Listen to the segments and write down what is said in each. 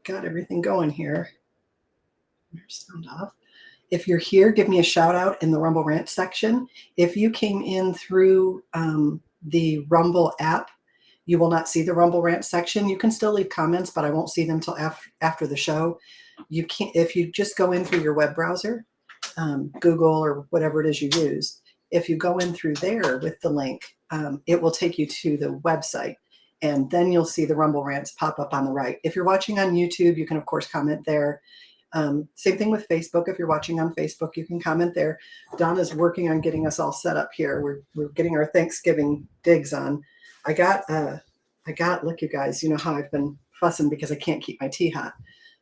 got everything going here. Sound off. If you're here, give me a shout out in the Rumble Rant section. If you came in through the Rumble app, you will not see the Rumble Rant section. You can still leave comments, but I won't see them until after the show. You can't, if you just go in through your web browser, Google or whatever it is you use, if you go in through there with the link, it will take you to the website, and then you'll see the Rumble Rants pop up on the right. If you're watching on YouTube, you can, of course, comment there. Same thing with Facebook. If you're watching on Facebook, you can comment there. Donna's working on getting us all set up here. We're getting our Thanksgiving digs on. I got, look, you guys, you know how I've been fussing because I can't keep my tea hot.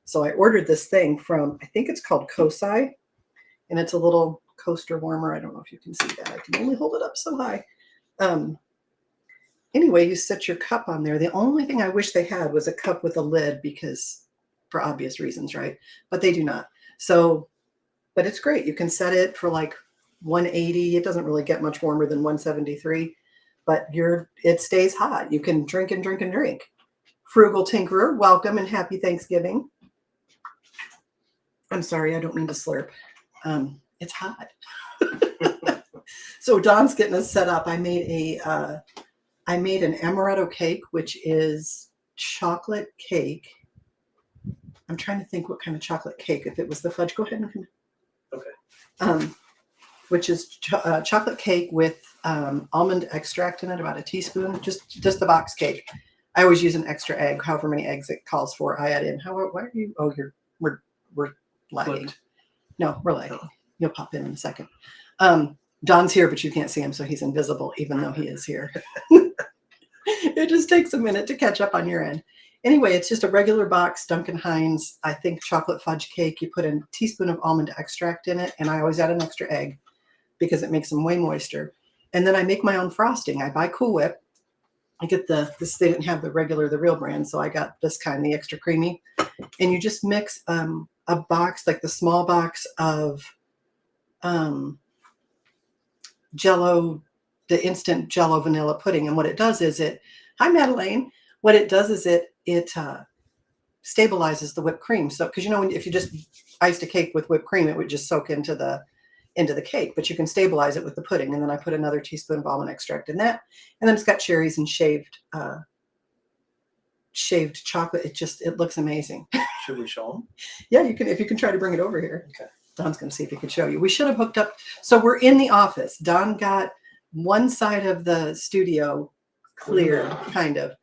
So I ordered this thing from, I think it's called Kosai, and it's a little coaster warmer. I don't know if you can see that. I can only hold it up so high. Anyway, you set your cup on there. The only thing I wish they had was a cup with a lid, because for obvious reasons, right? But they do not. So, but it's great. You can set it for like 180. It doesn't really get much warmer than 173, but it stays hot. You can drink and drink and drink. Frugal Tinkerer, welcome and happy Thanksgiving. I'm sorry, I don't mean to slurp. It's hot. So Don's getting us set up. I made an amaretto cake, which is chocolate cake. I'm trying to think what kind of chocolate cake. If it was the fudge, go ahead and. Okay. Which is chocolate cake with almond extract in it, about a teaspoon. Just the box cake. I always use an extra egg, however many eggs it calls for. I add in. Why are you? Oh, we're lagging. Flipped. No, we're lagging. Oh. You'll pop in a second. Don's here, but you can't see him, so he's invisible, even though he is here. It just takes a minute to catch up on your end. Anyway, it's just a regular box Duncan Hines, I think, chocolate fudge cake. You put a teaspoon of almond extract in it, and I always add an extra egg because it makes them way moister. And then I make my own frosting. I buy Cool Whip. I get this, they didn't have the real brand, so I got this kind, the extra creamy. And you just mix a box, like the small box of Jell-O, the instant Jell-O vanilla pudding. And what it does is hi Madeline, what it does is it stabilizes the whipped cream. So, because if you just iced a cake with whipped cream, it would just soak into the cake, but you can stabilize it with the pudding. And then I put another teaspoon of almond extract in that. And then it's got cherries and shaved chocolate. It looks amazing. Should we show them? Yeah, you can, if you can try to bring it over here. Okay. Don's going to see if he can show you. We should have hooked up. So we're in the office. Don got one side of the studio clear, kind of,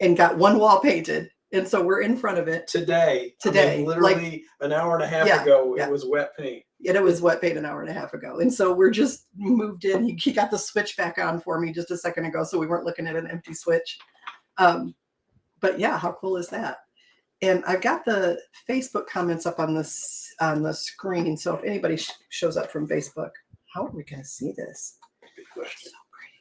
and got one wall painted. And so we're in front of it. Today. I mean, literally an hour and a half ago, it was wet paint. It was wet paint an hour and a half ago. And so we're just moved in. He got the switch back on for me just a second ago, so we weren't looking at an empty switch. But yeah, how cool is that? And I've got the Facebook comments up on the screen. So if anybody shows up from Facebook, how are we going to see this? Good question. So pretty.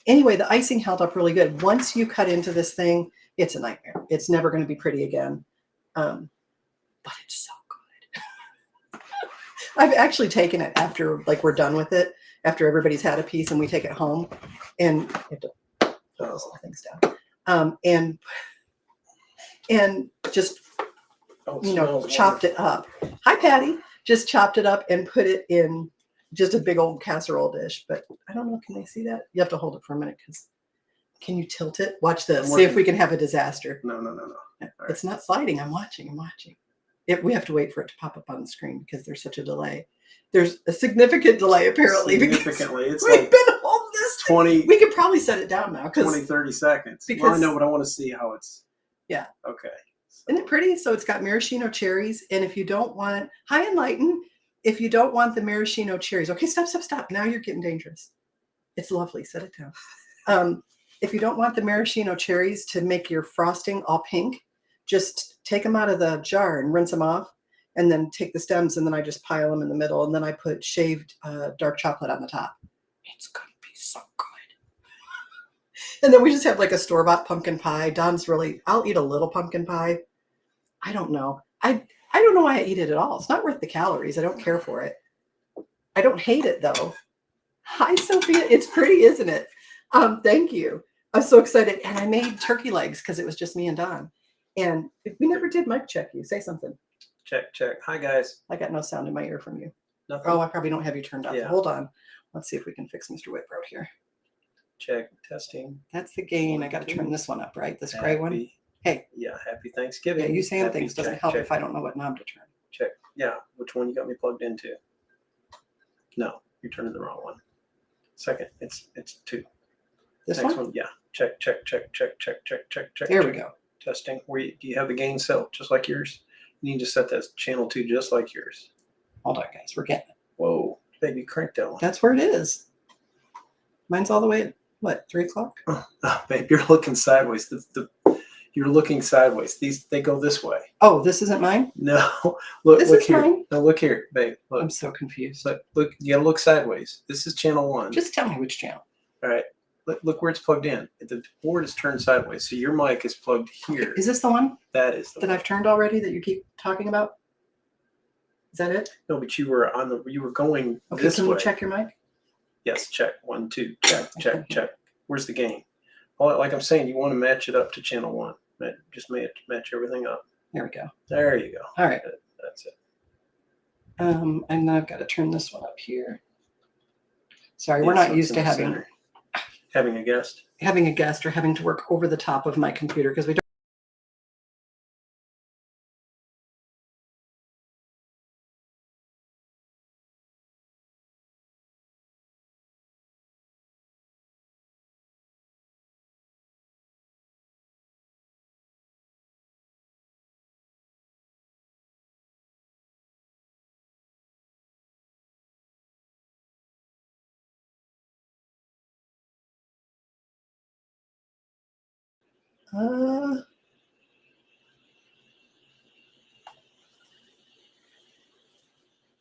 Anyway, the icing held up really good. Once you cut into this thing, it's a nightmare. It's never going to be pretty again. But it's so good. I've actually taken it after, we're done with it, after everybody's had a piece, and we take it home, and you have to put those little things down. And just, chopped it up. Hi, Patty. Just chopped it up and put it in just a big old casserole dish. But I don't know, can they see that? You have to hold it for a minute, because can you tilt it? Watch this. See if we can have a disaster. No. It's not sliding. I'm watching. We have to wait for it to pop up on the screen because there's such a delay. There's a significant delay, apparently. Significantly. It's we've been holding this 20. We could probably set it down now. 20-30 seconds. Because, I know, but I want to see how it's. Yeah. Okay. Isn't it pretty? So it's got maraschino cherries. And if you don't want, hi, Enlighten. If you don't want the maraschino cherries, okay, stop. Now you're getting dangerous. It's lovely. Set it down. If you don't want the maraschino cherries to make your frosting all pink, just take them out of the jar and rinse them off, and then take the stems, and then I just pile them in the middle, and then I put shaved dark chocolate on the top. It's going to be so good. And then we just have a store-bought pumpkin pie. I'll eat a little pumpkin pie. I don't know. I don't know why I eat it at all. It's not worth the calories. I don't care for it. I don't hate it, though. Hi, Sophia. It's pretty, isn't it? Thank you. I'm so excited. And I made turkey legs because it was just me and Don. And if we never did mic check you, say something. Check, check. Hi, guys. I got no sound in my ear from you. Nothing. Oh, I probably don't have you turned up. Yeah. Hold on. Let's see if we can fix Mr. Wittbrodt here. Check, testing. That's the gain. I got to turn this one up, right? This gray one. Hey. Yeah, happy Thanksgiving. Yeah, you saying happy, things doesn't check, help check, if I don't know what knob to turn. Check. Yeah, which one you got me plugged into? No, you're turning the wrong one. Second, it's 2. This Next one? Yeah. Check, check, check, check, check, check, check, check. There check. we go. Testing. Do you have the gain set just like yours? You need to set that channel 2 just like yours. Hold on, guys. We're getting it. Whoa, baby, crank that one. That's where it is. Mine's all the way at, what, 3 o'clock? Oh, babe, you're looking sideways. You're looking sideways. They go this way. Oh, this isn't mine? No, look Is here. mine? No, look here, babe. Look. I'm so confused. Look, you gotta look sideways. This is channel 1. Just tell me which channel. All right. Look where it's plugged in. The board is turned sideways, so your mic is plugged here. Is this the one That is the that one. I've turned already that you keep talking about? Is that it? No, but you were going Okay, this can way. you check your mic? Yes, check. 1, 2, check, check, check. Where's the gain? Like I'm saying, you want to match it up to channel 1. Just match everything up. There we go. There you go. All right. That's it. And then I've got to turn this one up here. Sorry, Yeah, we're so not it's used in to the having center. Having a guest. a guest or having to work over the top of my computer because we don't.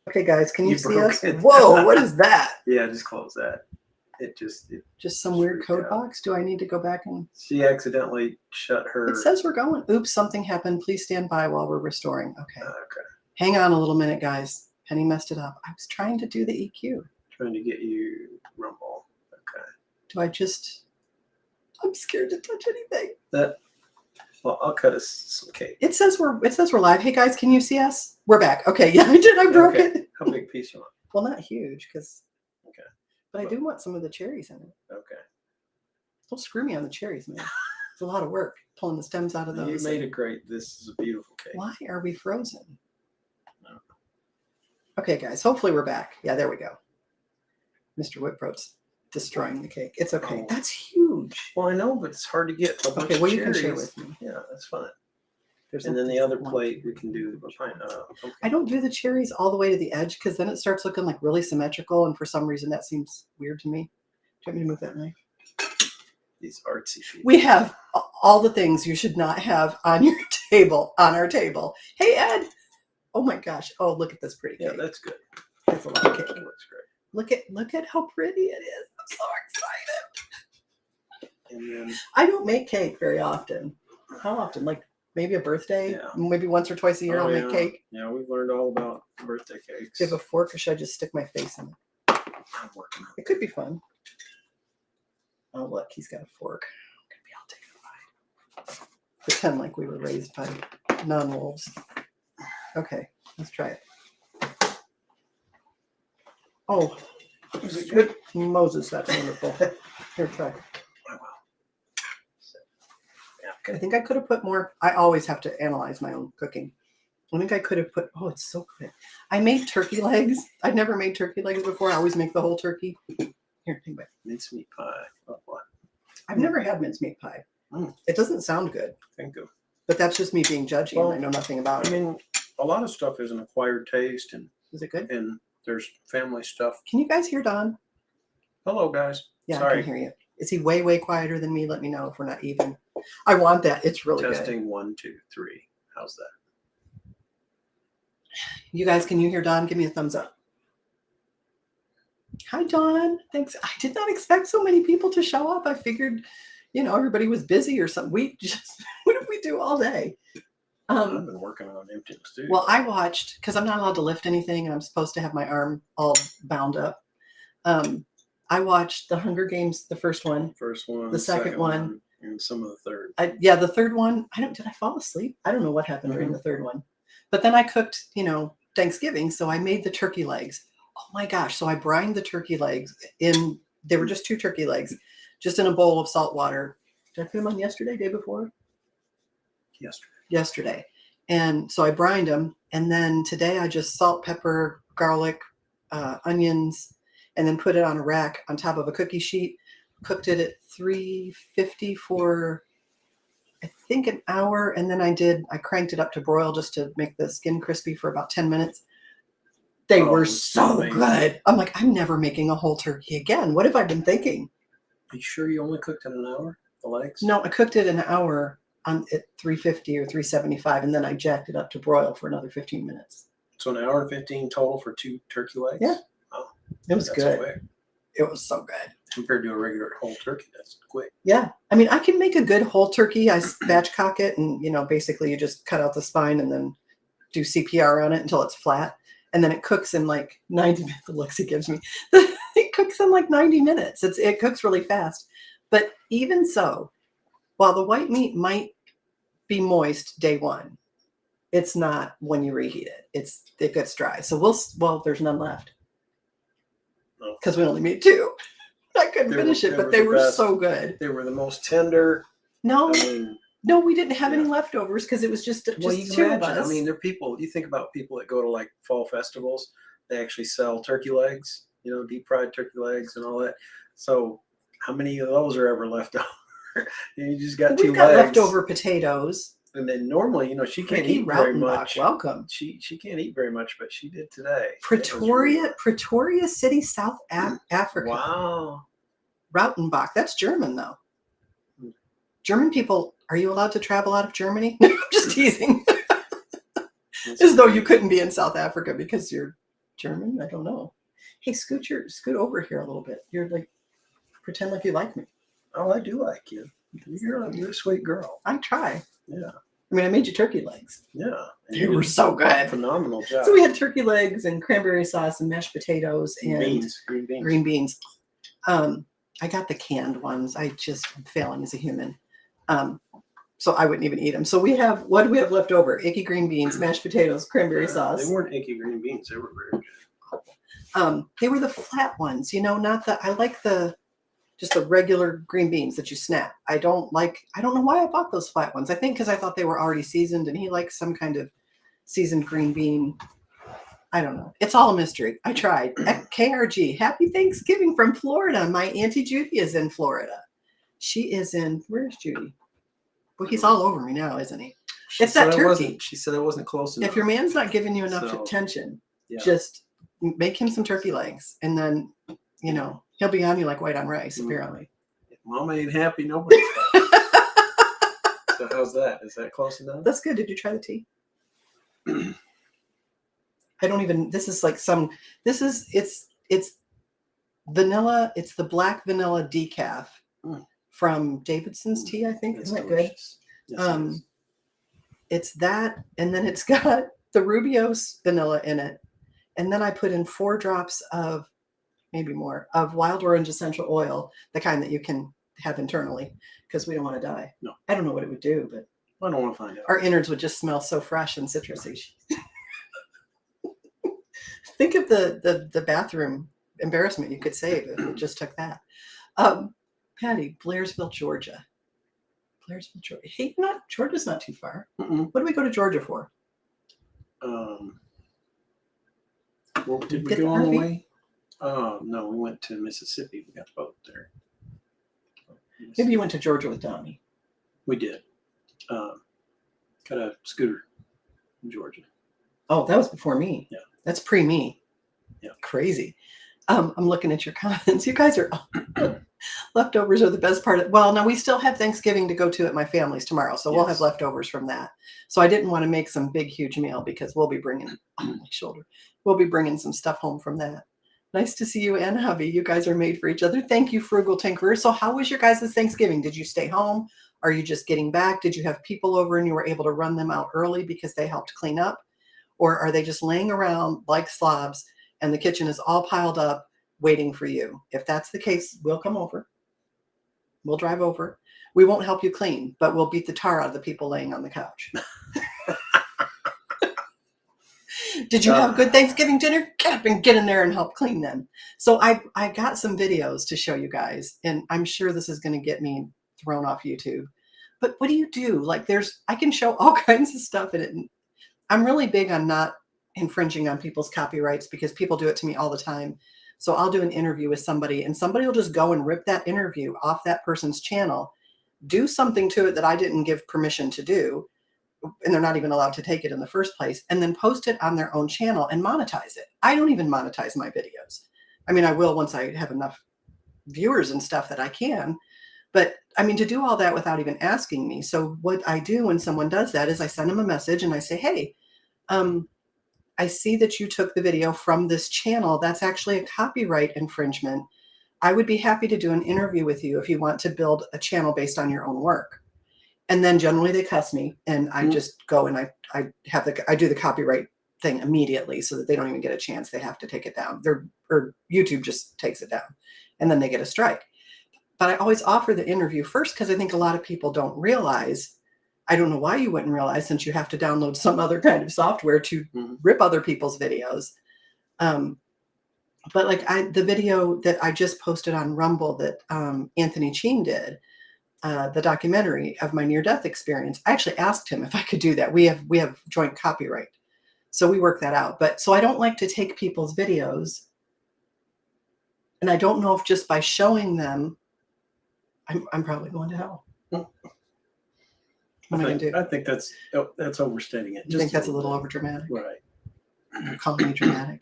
Okay, guys, can you see broke us? it. Whoa, what is that? Yeah, just close that. Just some weird freaked code out. box? Do I need to go back and? She accidentally shut her. It says we're going. Oops, something happened. Please stand by while we're restoring. Okay. Okay. Hang on a little minute, guys. Penny messed it up. I was trying to do the EQ. Trying to get you rumble. Okay. Do I just? I'm scared to touch anything. Well, I'll cut us some cake. It says we're live. Hey guys, can you see us? We're back. Okay, yeah, I did. I broke Okay. it. How big piece you want? Well, not huge, because. Okay. But I do want some of the cherries in it. Okay. Don't screw me on the cherries, man. It's a lot of work pulling the stems out of those. You made it great. This is a beautiful cake. Why are we frozen? I don't know. Okay, guys. Hopefully we're back. Yeah, there we go. Mr. Wittbrodts destroying the cake. It's okay. Oh. That's huge. Well, I know, but it's hard to get a bunch Okay, of well, you can cherries. share with me. Yeah, that's fine. There's And a- then the other one, plate two, we can do the three. I don't do the cherries all the way to the edge because then it starts looking like really symmetrical, and for some reason that seems weird to me. Do you want me to move that knife? These artsy sheets. We have all the things you should not have on your table, on our table. Hey, Ed. Oh my gosh. Oh, look at this pretty Yeah, cake. that's good. That's a lot of cake. That looks great. Look at how pretty it is. I'm so excited. And then I don't make cake very often. How often? Like maybe a birthday? Yeah. Maybe once or twice a year I'll make cake. Yeah, we've learned all about birthday cakes. Do you have a fork or should I just stick my face in it? I'm working on it. It could be fun. Oh, look, he's got a fork. Maybe I'll take a bite. Pretend like we were raised by non-wolves. Okay, let's try it. Oh, good Moses, that's wonderful. Here, try. Oh, wow. I think I could have put more. I always have to analyze my own cooking. I think I could have put, oh, it's so good. I made turkey legs. I've never made turkey legs before. I always make the whole turkey. Here, think about it. Mincemeat pie. Oh, what? I've never had mincemeat pie. It doesn't sound good, Thank you. but that's just me being judgy Well, and I know nothing about I it. mean, a lot of stuff is an acquired taste, and Is it good? there's family stuff. Can you guys hear Don? Hello, guys. Yeah, I Sorry. can hear you. Is he way, way quieter than me? Let me know if we're not even. I want that. It's really good. Testing 1, 2, 3. How's that? You guys, can you hear Don? Give me a thumbs up. Hi, Don. Thanks. I did not expect so many people to show up. I figured, everybody was busy or something. What did we do all day? I've been working on emptying the studio. Well, I watched, because I'm not allowed to lift anything and I'm supposed to have my arm all bound up. I watched the Hunger Games, the first one, First one, the second one, and some of the third. Yeah, the third one, did I fall asleep? I don't know what happened during the third one. But then I cooked, Thanksgiving, so I made the turkey legs. Oh my gosh. So I brined the turkey legs they were just 2 turkey legs, just in a bowl of salt water. Did I put them on yesterday, day before? Yesterday. And so I brined them. And then today I just salt, pepper, garlic, onions, and then put it on a rack on top of a cookie sheet. Cooked it at 350 for, I think, an hour. And then I cranked it up to broil just to make the skin crispy for about 10 minutes. They were so good. I'm like, I'm never making a whole turkey again. What have I been thinking? Are you sure you only cooked it an hour, the legs? No, I cooked it an hour at 350 or 375, and then I jacked it up to broil for another 15 minutes. So an hour and 15 total for 2 turkey legs? Yeah. Oh, it was good. Quick. It was so good. Compared to a regular whole turkey, that's quick. Yeah. I mean, I can make a good whole turkey. I spatchcock it, and, basically you just cut out the spine and then do CPR on it until it's flat. And then it cooks in like 90 minutes. Lexi gives me. It cooks in like 90 minutes. It cooks really fast. But even so, while the white meat might be moist day one, it's not when you reheat it. It gets dry. So there's none left. Because we only made 2. I couldn't finish it, but they were so good. They were the most tender. No, we didn't have any leftovers because it was just 2 of us. I mean, there are people, you think about people that go to like fall festivals, they actually sell turkey legs, deep fried turkey legs and all that. So how many of those are ever left over? You just got 2 legs. We've got leftover potatoes. And then normally, she can't eat very much. Welcome. She can't eat very much, but she did today. Pretoria City, South Africa. Wow. Rautenbach. That's German, though. German people, are you allowed to travel out of Germany? No, I'm just teasing. As though you couldn't be in South Africa because you're German. I don't know. Hey, scoot over here a little bit. You're like, pretend like you like me. Oh, I do like you. You're a sweet girl. I try. Yeah. I mean, I made you turkey legs. Yeah. They were so good. Phenomenal job. So we had turkey legs and cranberry sauce and mashed potatoes and green beans. I got the canned ones. I just am failing as a human. So I wouldn't even eat them. So what do we have left over? Icky green beans, mashed potatoes, cranberry sauce. They weren't icky green beans. They were very good. They were the flat ones, not I like just the regular green beans that you snap. I don't know why I bought those flat ones. I think because I thought they were already seasoned and he likes some kind of seasoned green bean. I don't know. It's all a mystery. I tried. KRG, happy Thanksgiving from Florida. My Auntie Judy is in Florida. She is where's Judy? Well, he's all over me now, isn't he? It's that turkey. She said it wasn't close enough. If your man's not giving you enough attention, just make him some turkey legs. And then, he'll be on you like white on rice, apparently. If Mama ain't happy, nobody's happy. So how's that? Is that close enough? That's good. Did you try the tea? It's vanilla. It's the black vanilla decaf from Davidson's tea, I think. Isn't that good? Yes, it's that, and then it's got the Rubio's vanilla in it. And then I put in 4 drops of, maybe more, of wild orange essential oil, the kind that you can have internally, because we don't want to die. No. I don't know what it would do, but I don't want to find out. Our innards would just smell so fresh and citrusy. Think of the bathroom embarrassment you could save if we just took that. Patty, Blairsville, Georgia. Blairsville, Georgia. Hey, Georgia's not too far. Mm-mm. What do we go to Georgia for? Well, did we go all the way? No, we went to Mississippi. We got the boat there. Maybe you went to Georgia with Donnie. We did. Got a scooter in Georgia. Oh, that was before me. Yeah. That's pre-me. Yeah. Crazy. I'm looking at your comments. You guys are leftovers are the best part. Now we still have Thanksgiving to go to at my family's tomorrow, so we'll have leftovers from that. So I didn't want to make some big, huge meal because we'll be bringing We'll be bringing some stuff home from that. Nice to see you and hubby. You guys are made for each other. Thank you, Frugal Tinkerer. So how was your guys' Thanksgiving? Did you stay home? Are you just getting back? Did you have people over and you were able to run them out early because they helped clean up? Or are they just laying around like slobs and the kitchen is all piled up waiting for you? If that's the case, we'll come over. We'll drive over. We won't help you clean, but we'll beat the tar out of the people laying on the couch. Did you have a good Thanksgiving dinner? Get up and get in there and help clean them. So I got some videos to show you guys, and I'm sure this is going to get me thrown off YouTube. But what do you do? Like I can show all kinds of stuff in it. And I'm really big on not infringing on people's copyrights because people do it to me all the time. So I'll do an interview with somebody and somebody will just go and rip that interview off that person's channel, do something to it that I didn't give permission to do, and they're not even allowed to take it in the first place, and then post it on their own channel and monetize it. I don't even monetize my videos. I mean, I will once I have enough viewers and stuff that I can, but I mean, to do all that without even asking me. So what I do when someone does that is I send them a message and I say, hey, I see that you took the video from this channel. That's actually a copyright infringement. I would be happy to do an interview with you if you want to build a channel based on your own work. And then generally they cuss me and I just go and I do the copyright thing immediately so that they don't even get a chance. They have to take it down. Or YouTube just takes it down and then they get a strike. But I always offer the interview first because I think a lot of people don't realize. I don't know why you wouldn't realize, since you have to download some other kind of software to rip other people's videos. But like the video that I just posted on Rumble that Anthony Cheen did, the documentary of my near-death experience, I actually asked him if I could do that. We have joint copyright. So we work that out. But so I don't like to take people's videos. And I don't know if just by showing them, I'm probably going to hell. What am I going to do? I think that's overstating it. You think that's a little over dramatic? Right. You're calling me dramatic.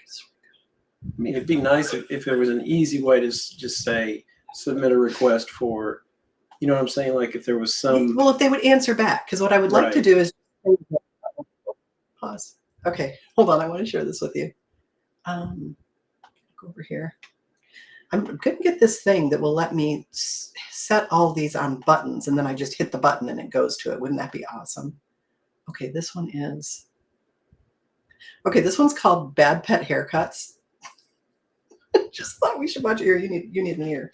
I mean, it'd be nice if there was an easy way to just say, submit a request for, you know what I'm saying? Like if there was some. Well, if they would answer back, because what I would like to do is pause. Okay, hold on. I want to share this with you. Go over here. I'm going to get this thing that will let me set all these on buttons, and then I just hit the button and it goes to it. Wouldn't that be awesome? Okay, this one's called Bad Pet Haircuts. Just thought we should watch it here. You need an ear.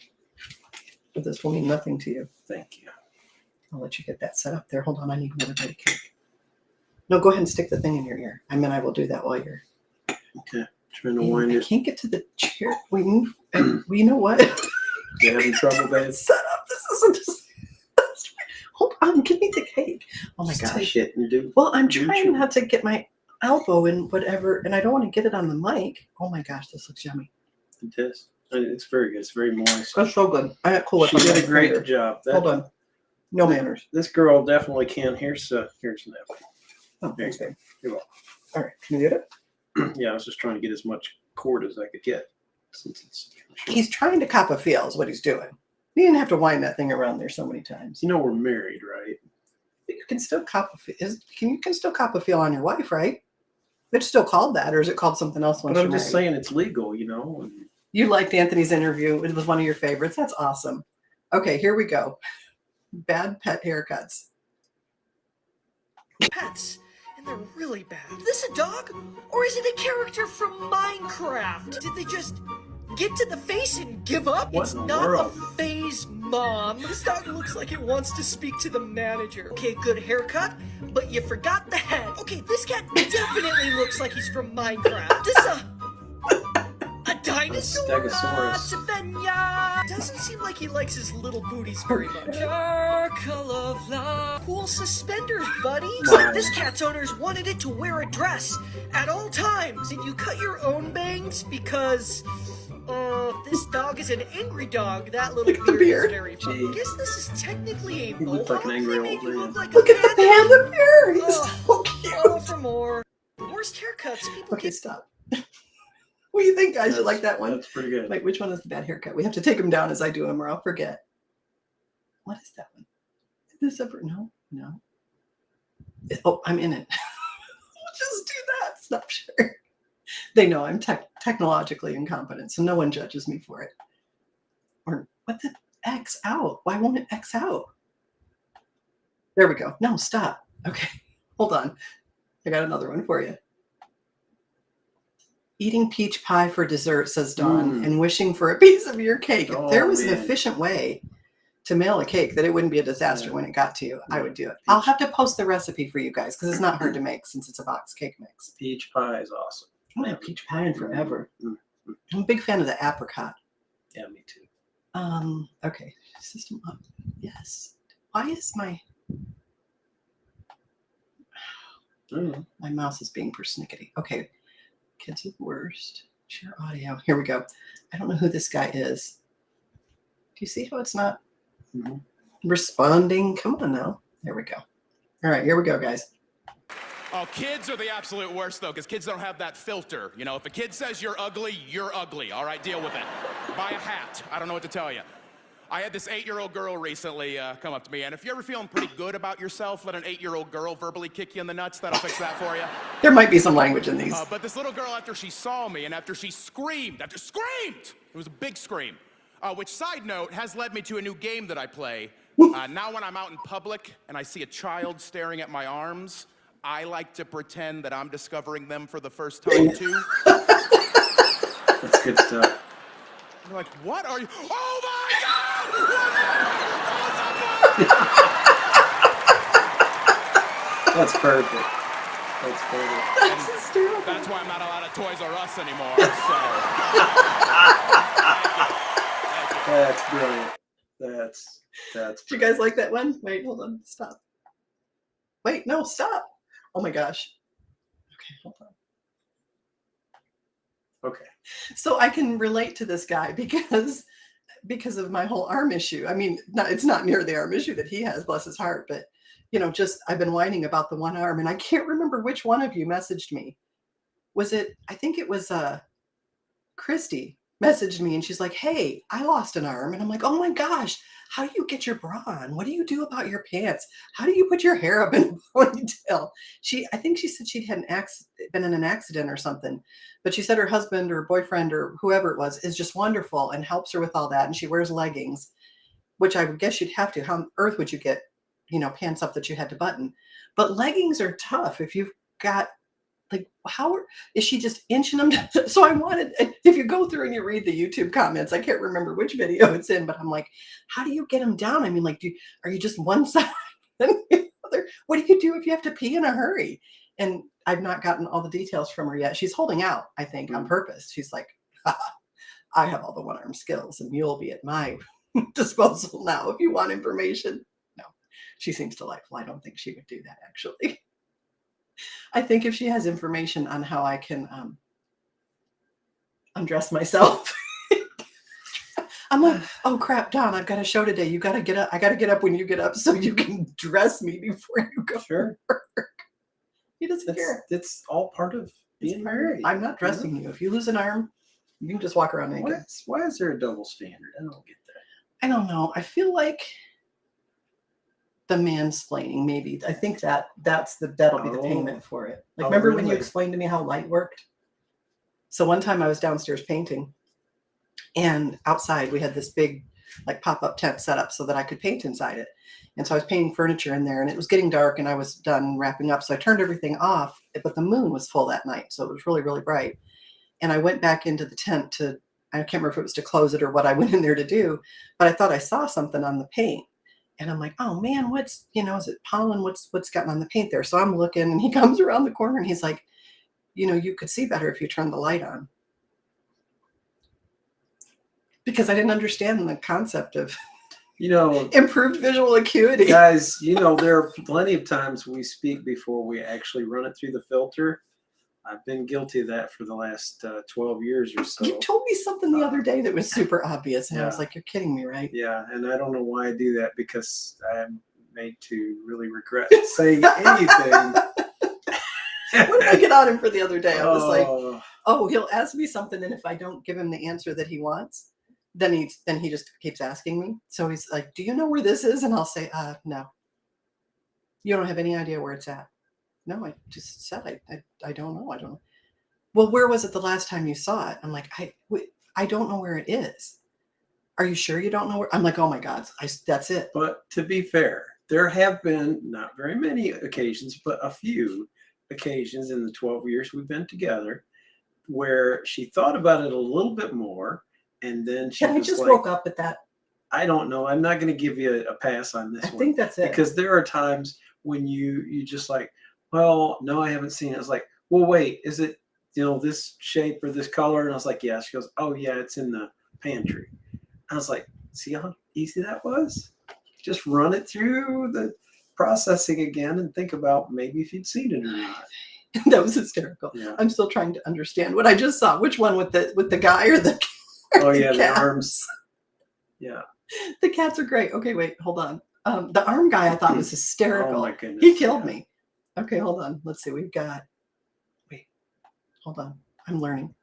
But this will mean nothing to you. Thank you. I'll let you get that set up there. Hold on, I need another bite of cake. No, go ahead and stick the thing in your ear. I mean, I will do that while you're. Okay. Trying to wind it. I can't get to the chair. You know what? You're having trouble, babe? Set up. This isn't just. Hold on, give me the cake. Oh my gosh. Take it and do. Well, I'm trying not to get my elbow in whatever, and I don't want to get it on the mic. Oh my gosh, this looks yummy. It is. It's very good. It's very moist. That's so good. I got cool. She did a great job. Hold on. No manners. This girl definitely can. Here's an apple. Oh, thanks, babe. You're welcome. All right, can you get it? Yeah, I was just trying to get as much cord as I could get. Since it's He's trying to cop a feel is what he's doing. You didn't have to wind that thing around there so many times. You know we're married, right? You can still cop a feel. You can still cop a feel on your wife, right? It's still called that, or is it called something else? But I'm just saying it's legal, you know. You liked Anthony's interview. It was one of your favorites. That's awesome. Okay, here we go. Bad pet haircuts. Pets, and they're really bad. Is this a dog? Or is it a character from Minecraft? Did they just get to the face and give up? What It's in the not world? a phase, Mom. This dog looks like it wants to speak to the manager. Okay, good haircut, but you forgot the head. Okay, this cat definitely looks like he's from Minecraft. This a dinosaur? Stegosaurus. Savannah. Doesn't seem like he likes his little booties very much. Circle of life. Cool suspenders, buddy. Looks like this cat's owners wanted it to wear a dress at all times. Did you cut your own bangs? Because this dog is an angry dog. That little Look at the beard is beard. very fun. Gee. I guess this is technically a He looked like an angry They made old you man. Look, like Look a at the panda bear. He's Oh. so cute. Oh, for more. Worst haircuts. People Okay, get stop. What do you think, guys? You like that one? That's pretty good. Wait, which one is the bad haircut? We have to take them down as I do them, or I'll forget. What is that one? Is this ever? No. Oh, I'm in it. Just do that. Stop sharing. They know I'm technologically incompetent, so no one judges me for it. Or what the X out? Why won't it X out? There we go. No, stop. Okay, hold on. I got another one for you. Eating peach pie for dessert, says Dawn, and wishing for a piece of your cake. If there was an efficient way to mail a cake, that it wouldn't be a disaster when it got to you, I would do it. I'll have to post the recipe for you guys because it's not hard to make since it's a box cake mix. Peach pie is awesome. I haven't had peach pie in forever. Mm-hmm. I'm a big fan of the apricot. Yeah, me too. Okay. System up. Yes. Why is my my mouse is being persnickety. Okay. Kids are the worst. Share audio. Here we go. I don't know who this guy is. Do you see how it's not responding? Come on now. There we go. All right, here we go, guys. Oh, kids are the absolute worst, though, because kids don't have that filter. You know, if a kid says you're ugly, all right? Deal with it. Buy a hat. I don't know what to tell you. I had this 8-year-old girl recently come up to me, and if you're ever feeling pretty good about yourself, let an 8-year-old girl verbally kick you in the nuts. That'll fix that for you. There might be some language in these. But this little girl, after she saw me and after she screamed, it was a big scream, which, side note, has led me to a new game that I play. Now when I'm out in public and I see a child staring at my arms, I like to pretend that I'm discovering them for the first time, too. That's good stuff. They're like, what are you? Oh, my God! That's perfect. That's perfect. That's hysterical. That's why I'm not allowed at Toys R Us anymore, so. That's brilliant. That's Do you guys like that one? Wait, hold on. Stop. Wait, no, stop. Oh my gosh. Okay, hold on. okay. So I can relate to this guy because of my whole arm issue. I mean, it's not near the arm issue that he has, bless his heart, but just I've been whining about the one arm, and I can't remember which one of you messaged me. Was it? I think it was Christy messaged me, and she's like, "Hey, I lost an arm," and I'm like, "Oh my gosh, how do you get your bra on? What do you do about your pants? How do you put your hair up in a ponytail?" I think she said she'd had been in an accident or something, but she said her husband or boyfriend or whoever it was is just wonderful and helps her with all that, and she wears leggings, which I would guess you'd have to. How on earth would you get, pants up that you had to button? But leggings are tough if you've got, like, how is she just inching them? So I wanted, if you go through and you read the YouTube comments, I can't remember which video it's in, but I'm like, how do you get them down? I mean, like, are you just one side and the other? What do you do if you have to pee in a hurry? And I've not gotten all the details from her yet. She's holding out, I think, on purpose. She's like, I have all the one-arm skills, and you'll be at my disposal now if you want information. No, she seems delightful. I don't think she would do that, actually. I think if she has information on how I can undress myself, I'm like, oh crap, Don, I've got a show today. You got to get up. I got to get up when you get up so you can dress me before you go. Sure. To work. He doesn't care. It's all part of being married. I'm not dressing you. If you lose an arm, you can just walk around naked. Why is there a double standard? I don't get that. I don't know. I feel like the mansplaining, maybe. I think that'll be the payment for it. Like, remember when you explained to me how light worked? So one time I was downstairs painting, and outside we had this big, like, pop-up tent set up so that I could paint inside it. And so I was painting furniture in there, and it was getting dark, and I was done wrapping up. So I turned everything off, but the moon was full that night, so it was really, really bright. And I went back into the tent I can't remember if it was to close it or what I went in there to do, but I thought I saw something on the paint. And I'm like, oh man, is it pollen? What's gotten on the paint there? So I'm looking, and he comes around the corner, and he's like, you could see better if you turned the light on. Because I didn't understand the concept of, improved visual acuity. Guys, there are plenty of times we speak before we actually run it through the filter. I've been guilty of that for the last 12 years or so. You told me something the other day that was super obvious, and I was like, you're kidding me, right? Yeah, and I don't know why I do that, because I'm made to really regret saying anything. When I get on him for the other day, I was like, oh, he'll ask me something, and if I don't give him the answer that he wants, then he just keeps asking me. So he's like, do you know where this is? And I'll say, no. You don't have any idea where it's at. No, I just said I don't know. I don't know. Well, where was it the last time you saw it? I'm like, I don't know where it is. Are you sure you don't know where? I'm like, oh my God, that's it. But to be fair, there have been not very many occasions, but a few occasions in the 12 years we've been together where she thought about it a little bit more, and then she I just woke up at that I don't know. I'm not going to give you a pass on this I one. think that's it. Because there are times when you just like, well, no, I haven't seen it. I was like, well, wait, is it, this shape or this color? And I was like, yeah. She goes, oh yeah, it's in the pantry. I was like, see how easy that was? Just run it through the processing again and think about maybe if you'd seen it or not. That was hysterical. Yeah. I'm still trying to understand what I just saw. Which one, with the guy or the Oh yeah, the cats? arms. Yeah. The cats are great. Okay, wait, hold on. The arm guy I thought was hysterical. Oh my goodness. He killed me. Okay, hold on. Let's see. We've got. Wait, hold on. I'm learning.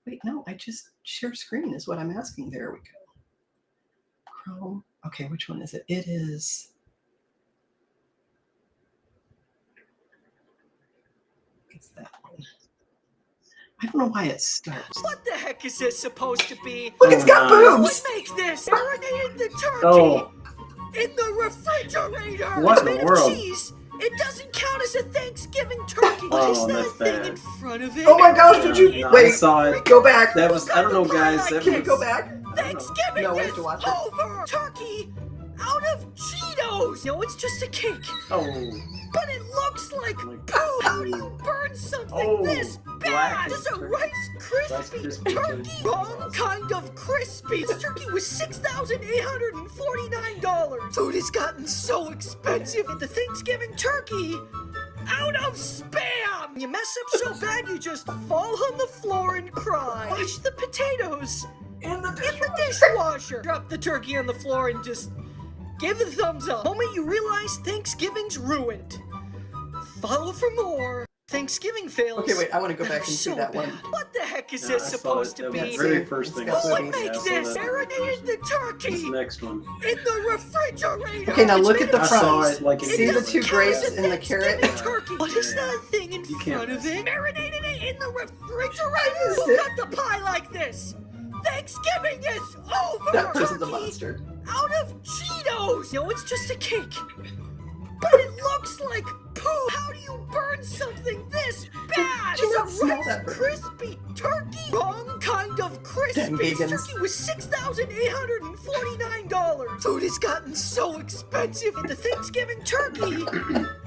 Wait, no, I just share screen is what I'm asking. There we go. Chrome. Okay, which one is it? It is. It's that one. I don't know why it starts. What the heck is this supposed to be? Look, it's got nice. boobs. What makes this? Marinated the turkey Oh, in the refrigerator. What It's in the made world? of cheese. It doesn't count as a Thanksgiving turkey. What Oh, is that that's thing bad. in front of it? Oh my gosh! Did you no, I wait? saw it. Go back. That was, I don't know, guys. That Can you was, go back? Thanksgiving No, we is have to watch it. over. Turkey out of Cheetos. No, it's just a cake. Oh, But it looks like Like- poo. How do you burn something Oh, this black bad? Does a turkey. Rice Krispie Krispie turkey? turkey. Wrong kind of crispy. This turkey was $6,849. Food has gotten so expensive. And the Thanksgiving turkey out of Spam. You mess up so bad you just fall on the floor and cry. Wash the potatoes In the in the dishwasher. Drop the turkey on the floor and just give the thumbs up. The moment you realize Thanksgiving's ruined. Follow for more. Thanksgiving fails. Okay, wait. I want to go that back are and see so that one. bad. What the heck is yeah, this I saw supposed it. to That was be? the very first thing I It's saw. What got Yeah, I makes saw this? that very Marinated first. the This turkey next one. in the refrigerator. Okay, now It's look made at the of I saw front. cheese. it like an It See the doesn't two count grapes as a and the carrot? Thanksgiving turkey. What is Yeah. that thing in You can't front of miss it? Marinated it in the refrigerator. missed Who it. cut the pie like this? Thanksgiving is over. That person's a Turkey monster. out of Cheetos. No, it's just a cake. But it looks like poo. How do you burn something this bad? Did you not It's a smell Rice that? Krispie turkey. Wrong kind of crispy. Damn This vegans. turkey was $6,849. Food has gotten so expensive. And the Thanksgiving turkey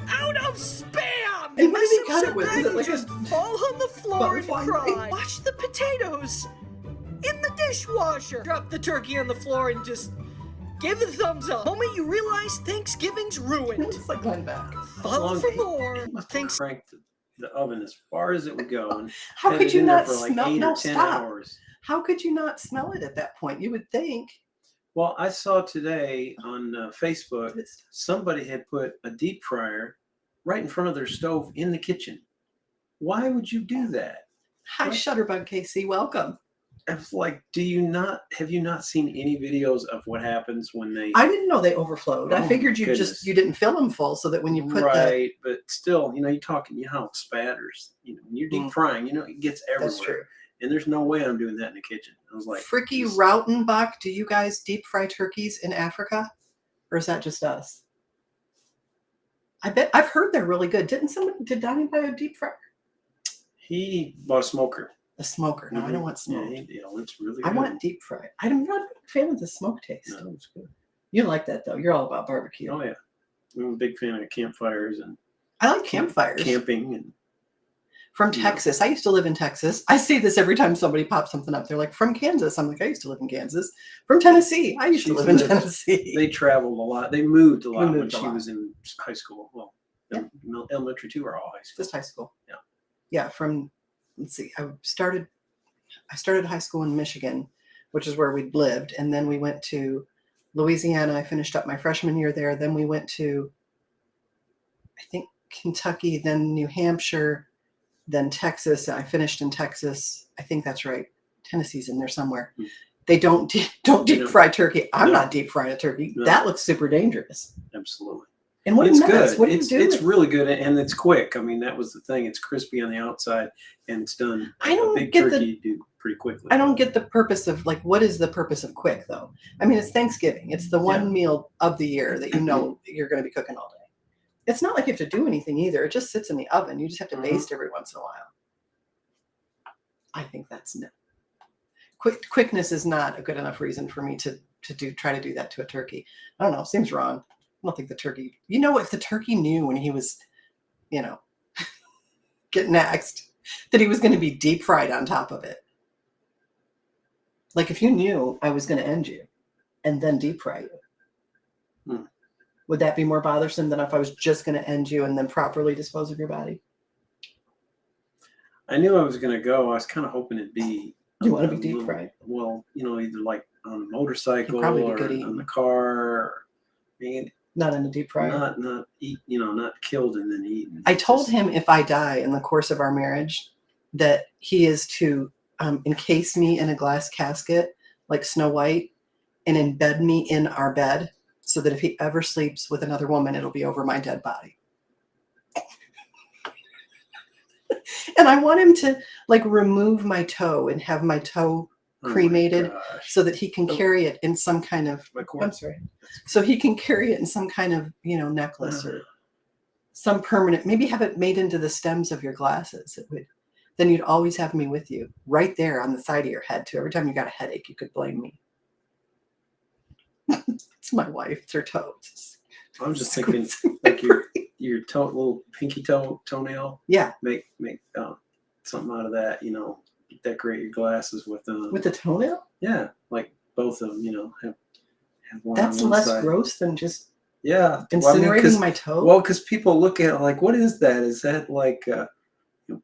out of Spam. And what did he Mess up cut so it with? bad Is it you like a just fall on the floor and butterfly cry. knife? Wash the potatoes in the dishwasher. Drop the turkey on the floor and just give the thumbs up. The moment you realize Thanksgiving's ruined. It's like going back. Follow Long- for he more. must have Thanks. cranked the oven as far as it would go. And How had could it you in there not for like smell? 8 No, or 10 stop. hours. How could you not smell it at that point? You would think. Well, I saw today on Facebook, It's, somebody had put a deep fryer right in front of their stove in the kitchen. Why would you do that? Hi, What? Shutterbug KC. Welcome. I was like, have you not seen any videos of what happens when they I didn't know they overflowed. I Oh, figured you goodness. you didn't fill them full so that when you put the. right, but still, you're talking, how it spatters. When you're deep Mm. frying, it gets everywhere. That's true. And there's no way I'm doing that in the kitchen. I was like, Fricky just- Rautenbach, do you guys deep fry turkeys in Africa? Or is that just us? I bet I've heard they're really good. Did Donnie buy a deep fryer? He bought a smoker. A smoker. No, I don't want Yeah, smoke. it's really good. I want deep fried. I'm not a fan of the smoke taste. No, it's good. You like that though. You're all about barbecue. Oh yeah, I'm a big fan of campfires and I like campfires. camping and From Yeah. Texas. I used to live in Texas. I see this every time somebody pops something up. They're like, from Kansas. I'm like, I used to live in Kansas. From Tennessee. I used to She's live in lived- Tennessee. they traveled a lot. They moved a lot when moved a she lot. was in high school. Well, Yeah. elementary too, or all high school. Just high school. Yeah. Yeah. Let's see. I started high school in Michigan, which is where we lived. And then we went to Louisiana. I finished up my freshman year there. Then we went to, I think, Kentucky, then New Hampshire, then Texas. I finished in Texas. I think that's right. Tennessee's in there somewhere. Hmm. They don't deep No. fry turkey. I'm No. not deep frying a turkey. No. That looks super dangerous. Absolutely. And what It's nuts? good. What do It's you do? it's with- really good and it's quick. I mean, that was the thing. It's crispy on the outside and it's done. I don't a big get the- turkey do pretty quickly. I don't get the purpose of what is the purpose of quick though? I mean, it's Thanksgiving. It's the one meal of the year that you know you're going to be cooking all day. It's not like you have to do anything either. It just sits in the oven. You just have to Mhm. baste every once in a while. I think that's no. Quickness is not a good enough reason for me to try to do that to a turkey. I don't know. Seems wrong. I don't think the turkey. You know, if the turkey knew when he was, you know, getting axed, that he was going to be deep fried on top of it. Like if you knew I was going to end you and then deep fry you, would that be more bothersome than if I was just going to end you and then properly dispose of your body? I knew I was going to go. I was kind of hoping it'd be. You want to be deep fried? Well, you know, either like on a motorcycle probably be or good on eating. the car. I mean, Not in a deep fryer. not eat. You know, not killed and then eaten. I told him if I die in the course of our marriage, that he is to encase me in a glass casket like Snow White and embed me in our bed so that if he ever sleeps with another woman, it'll be over my dead body. And I want him to like remove my toe and have my toe cremated so that he can carry it in some kind of, I'm sorry, so he can carry it in some kind of, you know, necklace or some permanent, maybe have it made into the stems of your glasses. It would, then you'd always have me with you right there on the side of your head too. Every time you got a headache, you could blame me. It's my wife. It's her toes. I'm just thinking like your toe, little pinky toenail. Yeah. Make something out of that. You know, decorate your glasses with them. With the toenail? Yeah, like both of them. You know, have one. That's on one less side. gross than just Yeah, incinerating my toe. Well, because people look at it like, what is that? Is that like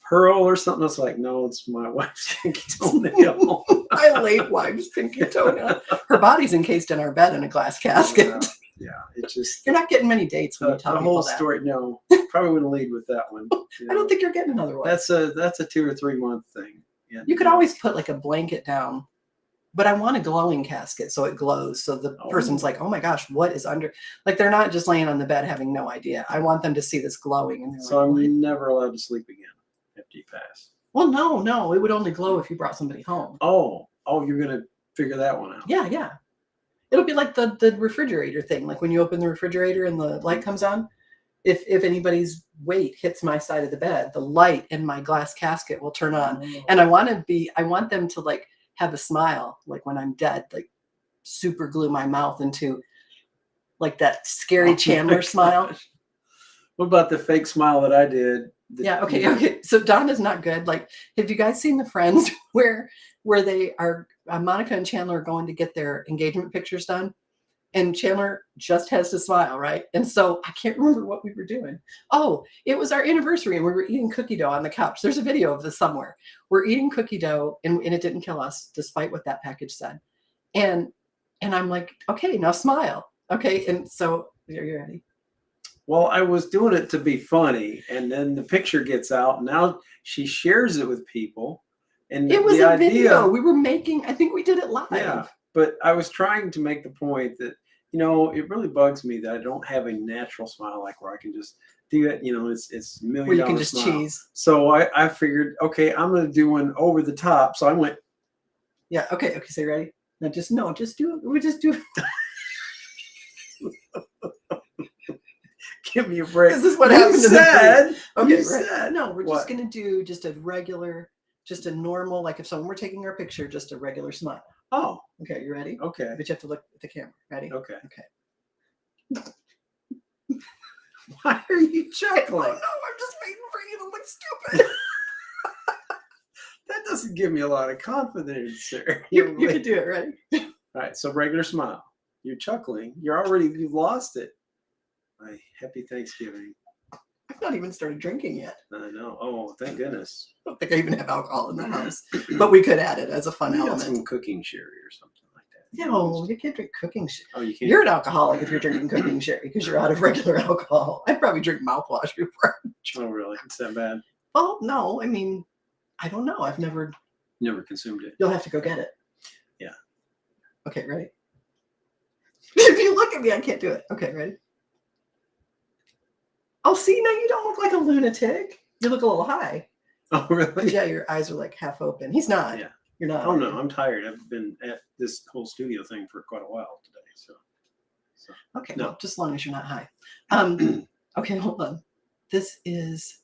pearl or something? It's like, no, it's my wife's pinky toenail. My late wife's pinky toenail. Her body's encased in our bed in a glass casket. Yeah, it's just You're not getting many dates when you tell the people whole that. story. No, probably wouldn't lead with that one. I don't think you're getting another one. that's a 2 or 3 month thing. Yeah, You could always put like a blanket down, but I want a glowing casket so it glows. So the person's like, oh my gosh, what is under? Like they're not just laying on the bed having no idea. I want them to see this glowing. And they're So like, I'm never allowed to sleep again after you pass. well, no, it would only glow if you brought somebody home. Oh, you're gonna figure that one out. Yeah. It'll be like the refrigerator thing. Like when you open the refrigerator and the light comes on, if anybody's weight hits my side of the bed, the light in my glass casket will turn on. And I want them to like have a smile, like when I'm dead, like super glue my mouth into like that scary Chandler smile. What about the fake smile that I did? Yeah. Okay. So Donna's not good. Like, have you guys seen the Friends where they are, Monica and Chandler are going to get their engagement pictures done, and Chandler just has to smile, right? And so I can't remember what we were doing. Oh, it was our anniversary, and we were eating cookie dough on the couch. There's a video of this somewhere. We're eating cookie dough, and it didn't kill us, despite what that package said. And I'm like, okay, now smile. Okay, and so are you ready? Well, I was doing it to be funny, and then the picture gets out. And now she shares it with people, and It was the a idea, video we were making. I think we did it live. Yeah, but I was trying to make the point that, you know, it really bugs me that I don't have a natural smile, like where I can just do it. You know, it's $1 million. Where you can just smile. cheese. So I figured, okay, I'm going to do one over the top. So I went. Yeah. Okay. So you ready? Now just do it. We just do it. Give me a break. This is what You happened in the said. Okay, You right. said. No, we're What? just gonna do just a regular, just a normal, like if someone were taking our picture, just a regular smile. Oh, Okay, you ready? okay. But you have to look at the camera. Ready? Okay. Okay. Why are you Oh chuckling? no, I'm just waiting for you to look stupid. That doesn't give me a lot of confidence, sir. you can do it, ready? All right, so regular smile. You're chuckling. You've lost it. Happy Thanksgiving. I've not even started drinking yet. I know. Oh, thank goodness. I don't think I even have alcohol in the house, but we could add it as a fun We got element. some cooking sherry or something like that. No, you can't drink cooking shit. Oh, you can't. You're an alcoholic if you're drinking cooking sherry because you're out of regular alcohol. I'd probably drink mouthwash before. Oh, really? It's that bad? Well, no, I mean, I don't know. I've never. Never consumed it. You'll have to go get it. Yeah. Okay, ready? If you look at me, I can't do it. Okay, ready? Oh, see, now you don't look like a lunatic. You look a little high. Oh, really? Yeah, your eyes are like half open. He's not. Yeah. You're not. Oh, no, I'm tired. I've been at this whole studio thing for quite a while today. So. Okay, No. well, just as long as you're not high. Okay, hold on. This is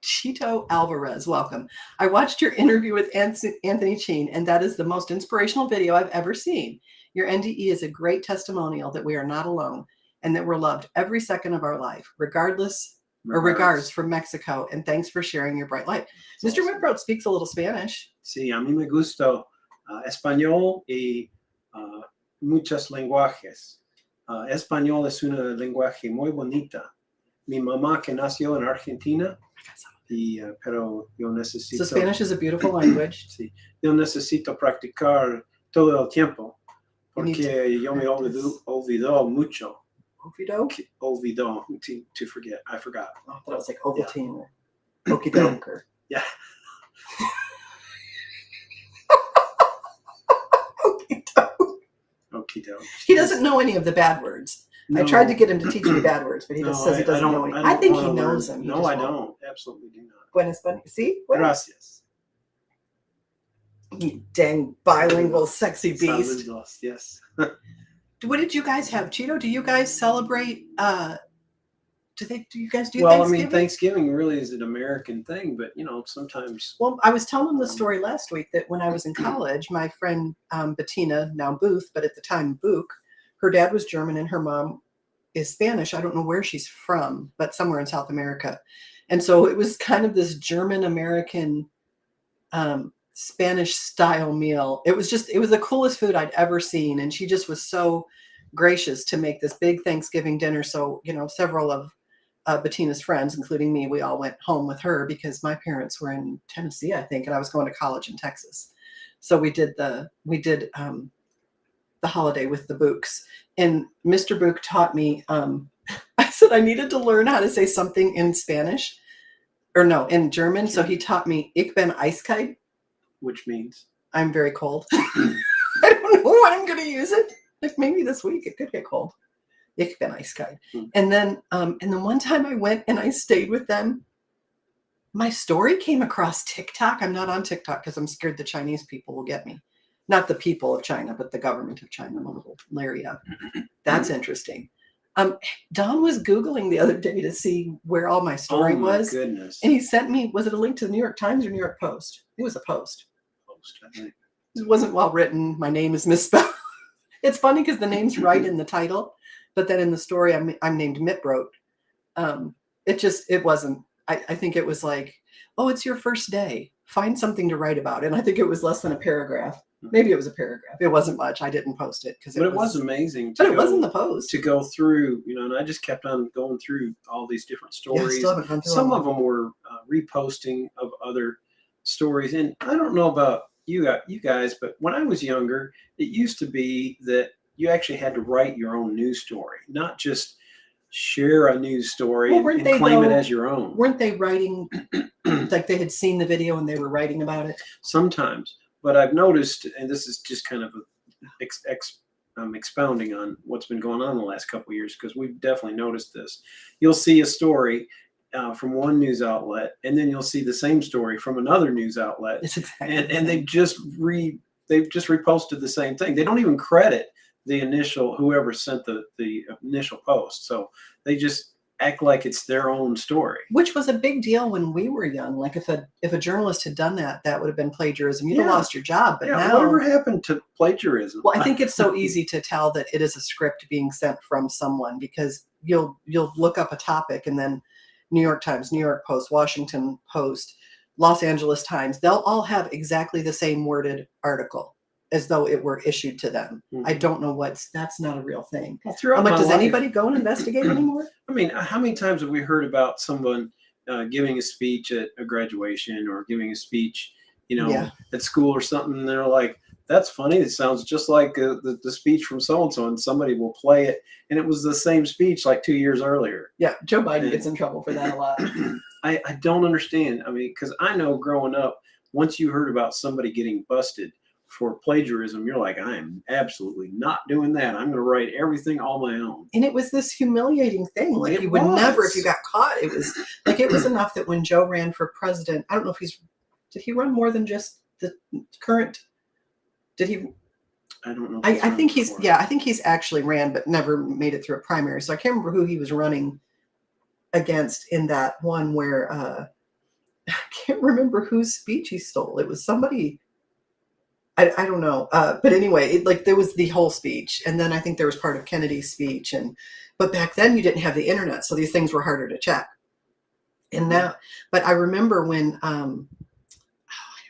Chito Alvarez, welcome. I watched your interview with Anthony Cheen, and that is the most inspirational video I've ever seen. Your NDE is a great testimonial that we are not alone and that we're loved every second of our life, regardless or regards from Mexico. And thanks for sharing your bright light. Mr. Wittbrodt speaks a little Spanish. Sí, a mí me gusta español y muchos lenguajes. Español es un lenguaje muy bonita. Mi mamá que nació en Argentina, pero yo necesito... So Spanish is a beautiful language. Sí, yo necesito practicar todo el tiempo porque yo me olvidó mucho. Olvidó, to forget. I forgot. I thought it was like Ovaltine or Okie doke or... Yeah. Okie doke. He doesn't know any of the bad words. No. I tried to get him to teach me bad words, but he just says he doesn't know any. I think he knows them. No, I don't. Absolutely do not. Buenas, see? Gracias. You dang bilingual sexy beast. Saludos, yes. What did you guys have? Chito, do you guys celebrate do you guys do Well, Thanksgiving? I mean, Thanksgiving really is an American thing, but you know, sometimes. Well, I was telling the story last week that when I was in college, my friend Bettina, now Booth, but at the time Book, her dad was German and her mom is Spanish. I don't know where she's from, but somewhere in South America. And so it was kind of this German-American Spanish style meal. It was the coolest food I'd ever seen. And she just was so gracious to make this big Thanksgiving dinner. So, you know, several of Bettina's friends, including me, we all went home with her because my parents were in Tennessee, I think, and I was going to college in Texas. So we did the holiday with the Books, and Mr. Book taught me. I said I needed to learn how to say something in Spanish, or no, in German. So he taught me "Ich bin eiskalt," Which means I'm very cold. I don't know when I'm going to use it. Like maybe this week it could get cold. Ich bin eiskalt. And then one time I went and I stayed with them. My story came across TikTok. I'm not on TikTok because I'm scared the Chinese people will get me. Not the people of China, but the government of China. I'm a little leery of. That's interesting. Don was Googling the other day to see where all my story was. Oh my goodness. And he sent me, was it a link to the New York Times or New York Post? It was a Post. I think. It wasn't well written. My name is misspelled. It's funny because the name's right in the title, but then in the story I'm named Wittbrodt. It wasn't. I think it was like, oh, it's your first day. Find something to write about. And I think it was less than a paragraph. Maybe it was a paragraph. It wasn't much. I didn't post it because But it was amazing. But it wasn't the post. To go through, you know, and I just kept on going through all these different stories. still haven't gone through Some all of them were reposting of other stories. And I don't know about you guys, but when I was younger, it used to be that you actually had to write your own news story, not just share a news story and claim it as your own. Weren't they writing, like they had seen the video and they were writing about it? Sometimes. But I've noticed, and this is just kind of expounding on what's been going on the last couple of years, because we've definitely noticed this. You'll see a story from one news outlet, and then you'll see the same story from another news outlet, and they've just reposted the same thing. They don't even credit the initial whoever sent the initial post, so they just act like it's their own story, which was a big deal when we were young. Like if a journalist had done that, that would have been plagiarism. You'd have lost your job. But now, whatever happened to plagiarism? Well, I think it's so easy to tell that it is a script being sent from someone, because you'll look up a topic and then New York Times, New York Post, Washington Post, Los Angeles Times, they'll all have exactly the same worded article as though it were issued to them. I don't know that's not a real thing. Well, does anybody go and investigate anymore? I mean, how many times have we heard about someone giving a speech at a graduation or giving a speech, at school or something? And they're like, that's funny. It sounds just like the speech from so-and-so, and somebody will play it. And it was the same speech like 2 years earlier. Yeah, Joe Biden gets in trouble for that a lot. I don't understand. I mean, because I know growing up, once you heard about somebody getting busted for plagiarism, you're like, I am absolutely not doing that. I'm going to write everything all my own. And it was this humiliating thing. Like you would never, if you got caught, it was enough that when Joe ran for president, I don't know if did he run more than just the current, did he? I don't know. I think he's actually ran, but never made it through a primary. So I can't remember who he was running against in that one where can't remember whose speech he stole. It was somebody, I don't know. But anyway, there was the whole speech. And then I think there was part of Kennedy's speech. But back then you didn't have the internet. So these things were harder to check. And now, but I remember when, I don't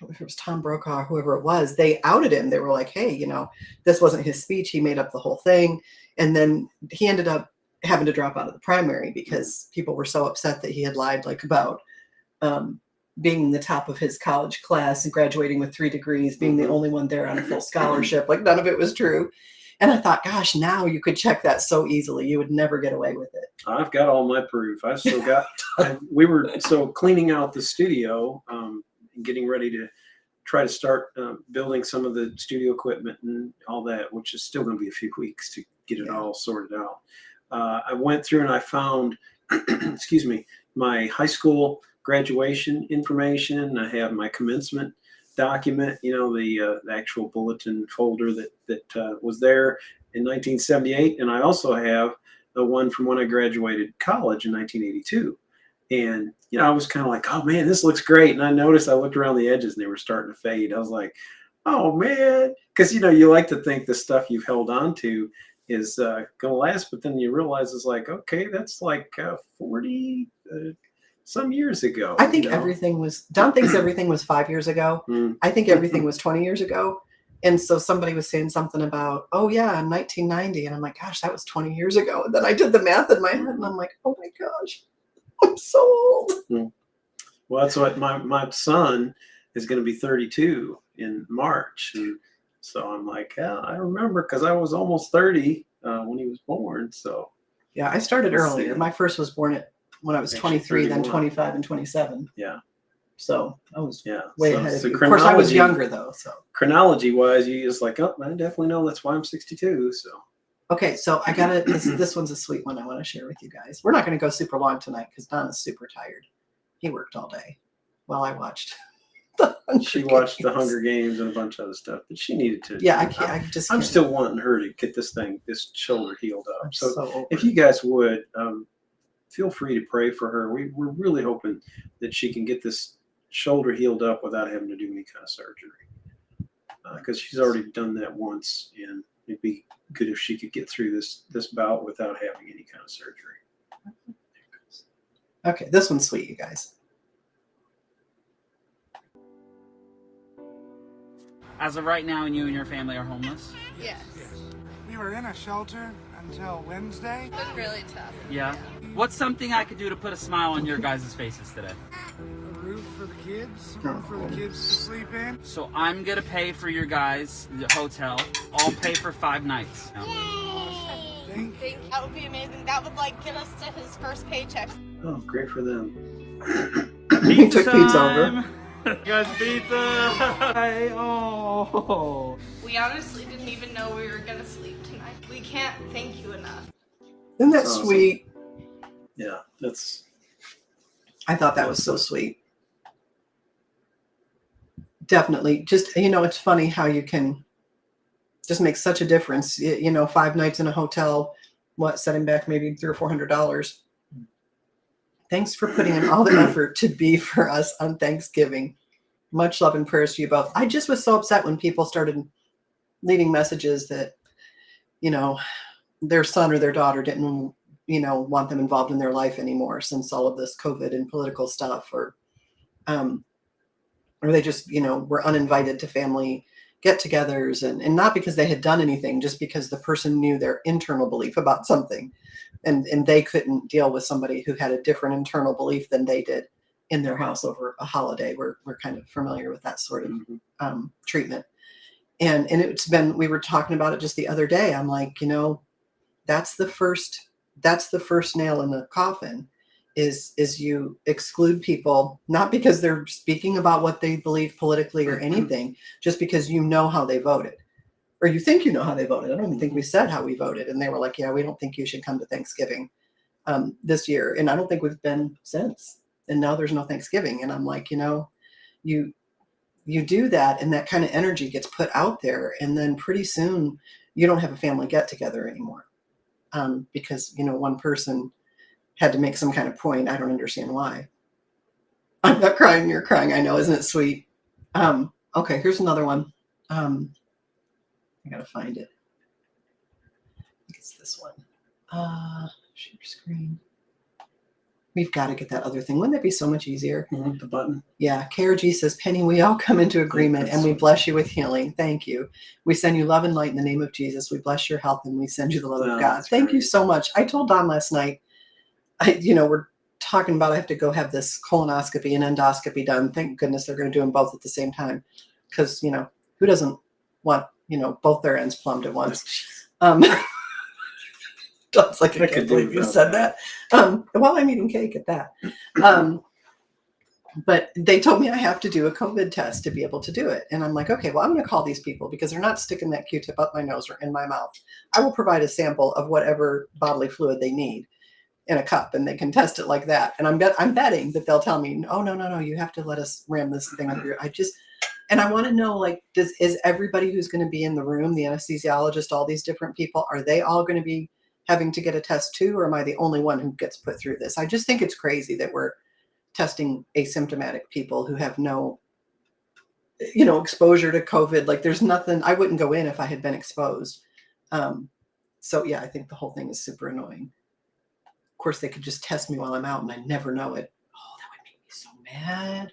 know if it was Tom Brokaw or whoever it was, they outed him. They were like, hey, this wasn't his speech. He made up the whole thing. And then he ended up having to drop out of the primary because people were so upset that he had lied about being the top of his college class and graduating with 3 degrees, being the only one there on a full scholarship. None of it was true. And I thought, gosh, now you could check that so easily. You would never get away with it. I've got all my proof. I've still got, we were cleaning out the studio and getting ready to try to start building some of the studio equipment and all that, which is still going to be a few weeks to get it all sorted out. I went through and I found, excuse me, my high school graduation information. I have my commencement document, the actual bulletin folder that was there in 1978. And I also have the one from when I graduated college in 1982. And, I was kind of like, oh man, this looks great. And I noticed, I looked around the edges and they were starting to fade. I was like, oh man. Cause you like to think the stuff you've held on to is going to last, but then you realize it's like, okay, that's 40 some years ago. I think Don thinks everything was 5 years ago. I think everything was 20 years ago. And so somebody was saying something about, oh yeah, in 1990. And I'm like, gosh, that was 20 years ago. And then I did the math in my head and I'm like, oh my gosh, I'm so old. Well, that's what my son is going to be 32 in March. And so I'm like, yeah, I remember because I was almost 30 when he was born. So yeah, I started earlier. My first was born when I was 23, then 25 and 27. Yeah. So I was way ahead of you. Of chronology, course, I was younger though. So chronology wise, you just like, oh, I definitely know that's why I'm 62. So okay, so I got it. This one's a sweet one I want to share with you guys. We're not going to go super long tonight because Don is super tired. He worked all day while I watched. She watched the Hunger Games and a bunch of other stuff, but she needed to. Yeah, I'm still wanting her to get this shoulder healed up. So if you guys would, feel free to pray for her. We're really hoping that she can get this shoulder healed up without having to do any kind of surgery. Because she's already done that once, and it'd be good if she could get through this bout without having any kind of surgery. Okay, this one's sweet, you guys. As of right now, you and your family are homeless? Yes. We were in a shelter until Wednesday. It's been really tough. Yeah. What's something I could do to put a smile on your guys' faces today? A roof for the kids, room for the kids to sleep in. So I'm going to pay for your guys' the hotel. I'll pay for 5 nights. Thank you. That would be amazing. That would get us to his first paycheck. Oh, great for them. He took pizza over. Guys, pizza! Oh. We honestly didn't even know we were going to sleep tonight. We can't thank you enough. Isn't that That's awesome. sweet? Yeah, that's. I thought that was so sweet. Definitely. Just, it's funny how you can just make such a difference. 5 nights in a hotel, setting back maybe $300 or $400. Thanks for putting in all the effort to be for us on Thanksgiving. Much love and prayers to you both. I just was so upset when people started leaving messages that, their son or their daughter didn't, want them involved in their life anymore since all of this COVID and political stuff, or they just, were uninvited to family get-togethers, and not because they had done anything, just because the person knew their internal belief about something. And they couldn't deal with somebody who had a different internal belief than they did in their house over a holiday. We're kind of familiar with that sort of treatment. And it's been, we were talking about it just the other day. I'm like, that's the first nail in the coffin is you exclude people, not because they're speaking about what they believe politically or anything, just because how they voted. Or you think how they voted. I don't even think we said how we voted. And they were like, yeah, we don't think you should come to Thanksgiving this year. And I don't think we've been since. And now there's no Thanksgiving. And I'm like, you do that, and that kind of energy gets put out there. And then pretty soon you don't have a family get together anymore because, one person had to make some kind of point. I don't understand why. I'm not crying, you're crying. I know, isn't it sweet? Okay, here's another one. I gotta find it. I think it's this one. Share screen. We've got to get that other thing. Wouldn't that be so much easier? The button. Yeah. KRG says, Penny, we all come into agreement and we bless you with healing. Thank you. We send you love and light in the name of Jesus. We bless your health and we send you the love of God. Thank you so much. I told Don last night, we're talking about I have to go have this colonoscopy and endoscopy done. Thank goodness they're going to do them both at the same time. Because, who doesn't want, both their ends plumbed at once? Don's like, I can't believe you said that. While I'm eating cake at that. But they told me I have to do a COVID test to be able to do it. And I'm like, okay, well, I'm going to call these people because they're not sticking that Q-tip up my nose or in my mouth. I will provide a sample of whatever bodily fluid they need in a cup and they can test it like that. And I'm betting that they'll tell me, oh, no, you have to let us ram this thing under your, and I want to know, like, is everybody who's going to be in the room, the anesthesiologist, all these different people, are they all going to be having to get a test too, or am I the only one who gets put through this? I just think it's crazy that we're testing asymptomatic people who have no, exposure to COVID. Like there's nothing, I wouldn't go in if I had been exposed. So yeah, I think the whole thing is super annoying. Of course, they could just test me while I'm out and I never know it. Oh, that would make me so mad.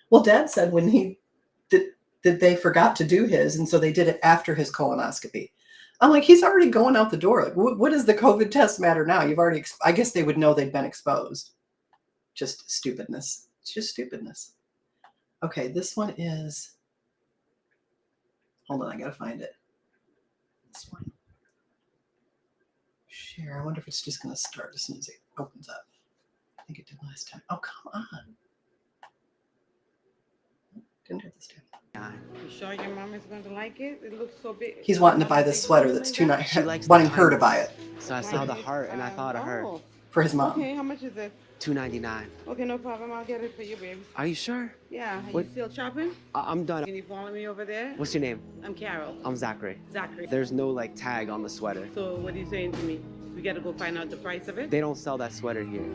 Well, Dad said when he did they forgot to do his, and so they did it after his colonoscopy. I'm like, he's already going out the door. Like, what does the COVID test matter now? You've already, I guess they would know they'd been exposed. Just stupidness. It's just stupidness. Okay, this one is, hold on, I gotta find it. This one. Share, I wonder if it's just gonna start as soon as it opens up. I think it did last time. Oh, come on. Didn't do it this time. You sure your mom is going to like it? It looks so big. He's wanting to buy this sweater that's too nice. Wanting her to buy it. So I saw the heart and I thought of her. For his mom. Okay, how much is it? $2.99. Okay, no problem. I'll get it for you, babe. Are you sure? Yeah. Are What? you still shopping? I'm done. Can you follow me over there? What's your name? I'm Carol. I'm Zachary. Zachary. There's no tag on the sweater. So what are you saying to me? We got to go find out the price of it? They don't sell that sweater here.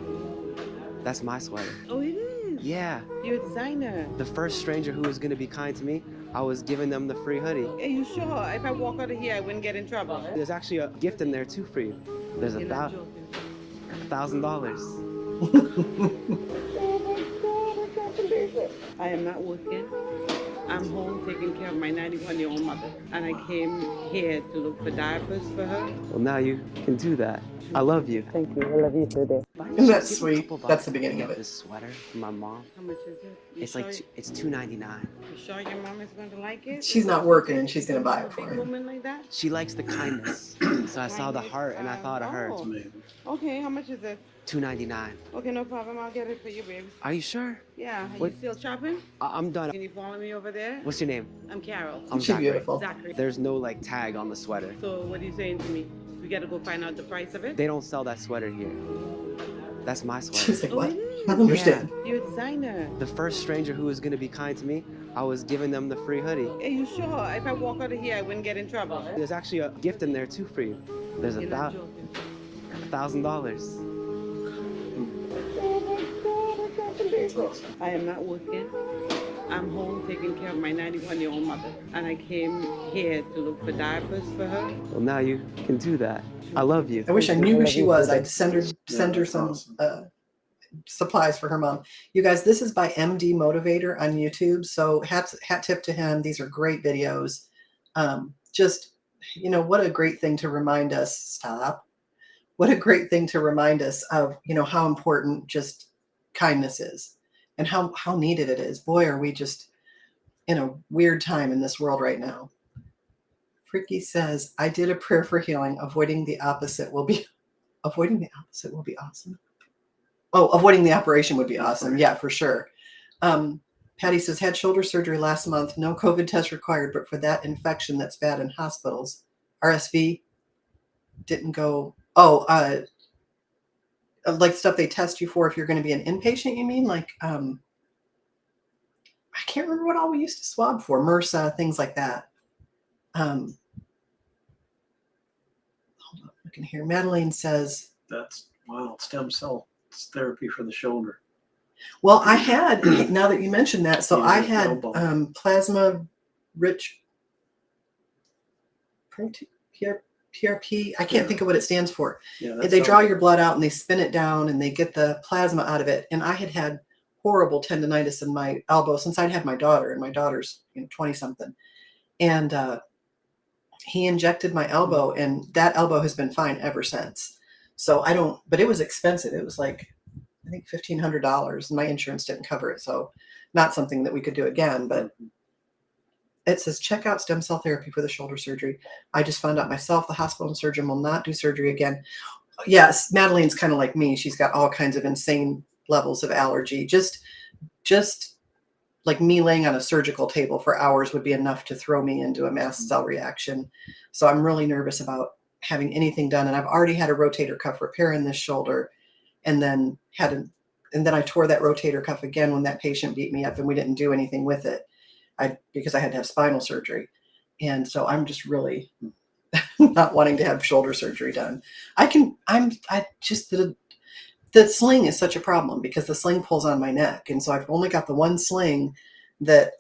That's my sweater. Oh, it is? Yeah. You're a designer. The first stranger who was gonna be kind to me, I was giving them the free hoodie. Are you sure? If I walk out of here, I wouldn't get in trouble. There's actually a gift in there too for you. There's You're not joking. $1,000. I am not working. I'm home taking care of my 91-year-old mother. And I came here to look for diapers for her. Well, now you can do that. I love you. Thank you. I love you today. Isn't that sweet? That's the beginning of it. This sweater for my mom. How much is it? It's $2.99. You sure your mom is going to like it? She's not working and she's going to buy it A for big him. woman like that? She likes the kindness. So I saw the heart and I thought of her. Oh. Okay, how much is it? $2.99. Okay, no problem. I'll get it for you, babe. Are you sure? Yeah. Are What? you still shopping? I'm done. Can you follow me over there? What's your name? I'm Carol. I'm She's Zachary. beautiful. Zachary. There's no tag on the sweater. So what are you saying to me? We got to go find out the price of it? They don't sell that sweater here. That's my She's sweater. like, what? it is? I don't understand. You're a designer. The first stranger who was gonna be kind to me, I was giving them the free hoodie. Are you sure? If I walk out of here, I wouldn't get in trouble. There's actually a gift in there too for you. There's You're not joking. $1,000. I am not working. I'm home taking care of my 91-year-old mother. And I came here to look for diapers for her. Well, now you can do that. I love you. I wish I knew who she was. I'd send her some supplies for her mom. You guys, this is by MD Motivator on YouTube. So hat tip to him. These are great videos. Just, what a great thing to remind us. Stop. What a great thing to remind us of, how important just kindness is and how needed it is. Boy, are we just in a weird time in this world right now. Fricky says, I did a prayer for healing. Avoiding the opposite will be awesome. Oh, avoiding the operation would be awesome. Yeah, for sure. Patty says, had shoulder surgery last month. No COVID test required, but for that infection that's bad in hospitals. RSV didn't go. Oh, like stuff they test you for if you're going to be an inpatient, you mean? Like, I can't remember what all we used to swab for. MRSA, things like that. Hold on, looking here. Madeline says, That's wow, stem cell therapy for the shoulder. Well, I had, now that you mentioned that, so Yeah, I had elbow. plasma rich protein, PRP. I can't think of what it stands for. Yeah, They draw your blood out and they spin it down and they get the plasma out of it. And I had horrible tendonitis in my elbow since I'd had my daughter, and my daughter's 20 something. And he injected my elbow, and that elbow has been fine ever since. So I don't, but it was expensive. It was like, I think $1,500, and my insurance didn't cover it. So not something that we could do again, but it says check out stem cell therapy for the shoulder surgery. I just found out myself, the hospital and surgeon will not do surgery again. Yes, Madeline's kind of like me. She's got all kinds of insane levels of allergy. Just like me laying on a surgical table for hours would be enough to throw me into a mast cell reaction. So I'm really nervous about having anything done. And I've already had a rotator cuff repair in this shoulder, and then I tore that rotator cuff again when that patient beat me up, and we didn't do anything with it. Because I had to have spinal surgery. And so I'm just really not wanting to have shoulder surgery done. The sling is such a problem because the sling pulls on my neck. And so I've only got the one sling that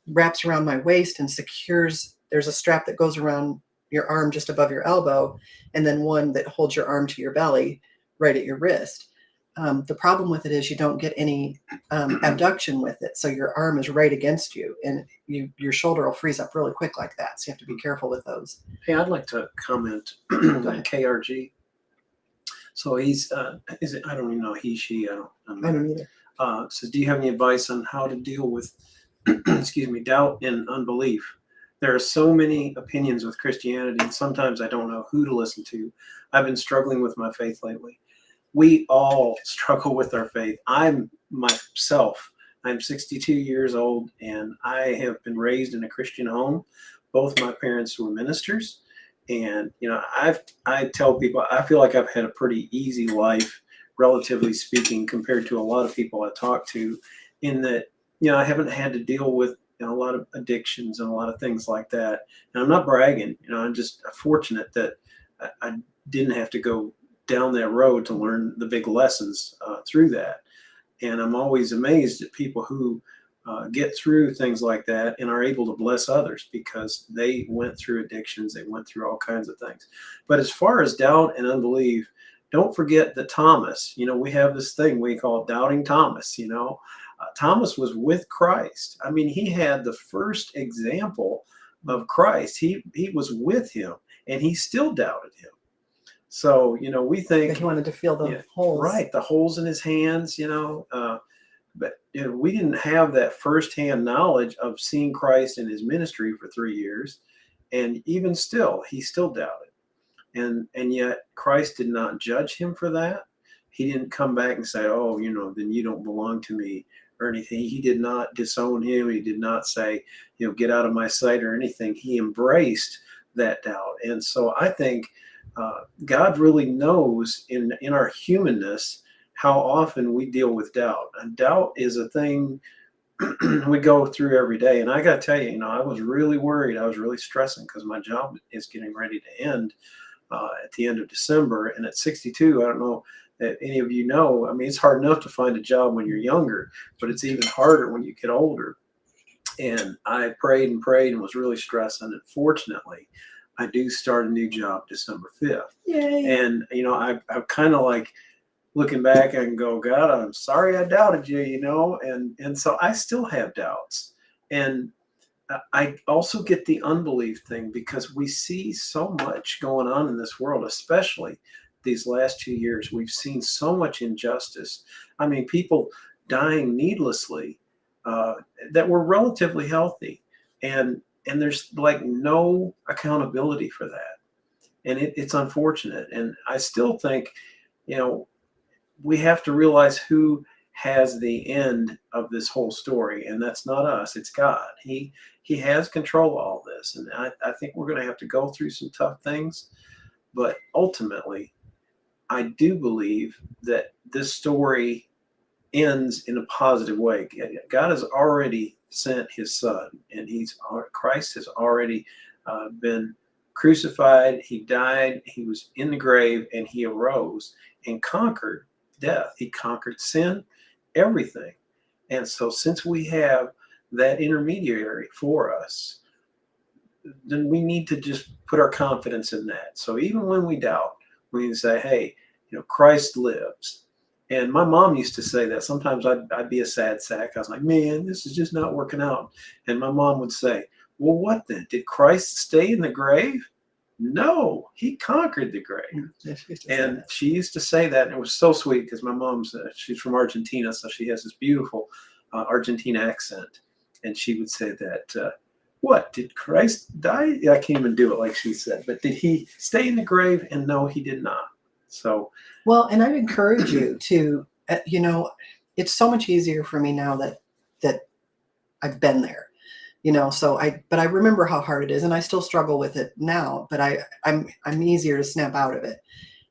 wraps around my waist and secures. There's a strap that goes around your arm just above your elbow, and then one that holds your arm to your belly right at your wrist. The problem with it is you don't get any abduction with it. So your arm is right against you, and your shoulder will freeze up really quick like that. So you have to be careful with those. Hey, I'd like to comment on KRG. So he's, is it, I don't even know, he, she, I don't either. Says, do you have any advice on how to deal with, excuse me, doubt and unbelief? There are so many opinions with Christianity, and sometimes I don't know who to listen to. I've been struggling with my faith lately. We all struggle with our faith. I'm 62 years old, and I have been raised in a Christian home. Both my parents were ministers. And, I tell people, I feel like I've had a pretty easy life, relatively speaking, compared to a lot of people I talk to, in that, I haven't had to deal with a lot of addictions and a lot of things like that. And I'm not bragging, I'm just fortunate that I didn't have to go down that road to learn the big lessons through that. And I'm always amazed at people who get through things like that and are able to bless others because they went through addictions, they went through all kinds of things. But as far as doubt and unbelief, don't forget that Thomas, we have this thing we call doubting Thomas. Thomas was with Christ. I mean, he had the first example of Christ. He was with him, and he still doubted him. So, we think he wanted to feel the holes. Right, the holes in his hands, but we didn't have that firsthand knowledge of seeing Christ in his ministry for 3 years. And even still, he still doubted. And yet Christ did not judge him for that. He didn't come back and say, oh, then you don't belong to me or anything. He did not disown him. He did not say, get out of my sight or anything. He embraced that doubt. And so I think God really knows in our humanness how often we deal with doubt. And doubt is a thing we go through every day. And I got to tell you, I was really worried. I was really stressing because my job is getting ready to end at the end of December. And at 62, I don't know that any of you know, it's hard enough to find a job when you're younger, but it's even harder when you get older. And I prayed and prayed and was really stressing. And fortunately, I do start a new job December 5th. Yay. And, I'm kind of like looking back and go, God, I'm sorry I doubted you, and so I still have doubts. And I also get the unbelief thing because we see so much going on in this world, especially these last 2 years. We've seen so much injustice. People dying needlessly that were relatively healthy. And there's like no accountability for that. And it's unfortunate. And I still think, we have to realize who has the end of this whole story. And that's not us, it's God. He has control of all this. And I think we're going to have to go through some tough things. But ultimately, I do believe that this story ends in a positive way. God has already sent his son, and Christ has already been crucified. He died, he was in the grave, and he arose and conquered death. He conquered sin, everything. And so since we have that intermediary for us, then we need to just put our confidence in that. So even when we doubt, we can say, hey, Christ lives. And my mom used to say that. Sometimes I'd be a sad sack. I was like, man, this is just not working out. And my mom would say, well, what then? Did Christ stay in the grave? No, he conquered the grave. And she used to say that, and it was so sweet because my mom's she's from Argentina, so she has this beautiful Argentine accent, and she would say that, what, did Christ die? I can't even do it like she said, but did he stay in the grave? And no, he did not. So, well, and I'd encourage you to, it's so much easier for me now that I've been there. But I remember how hard it is, and I still struggle with it now, but I'm easier to snap out of it.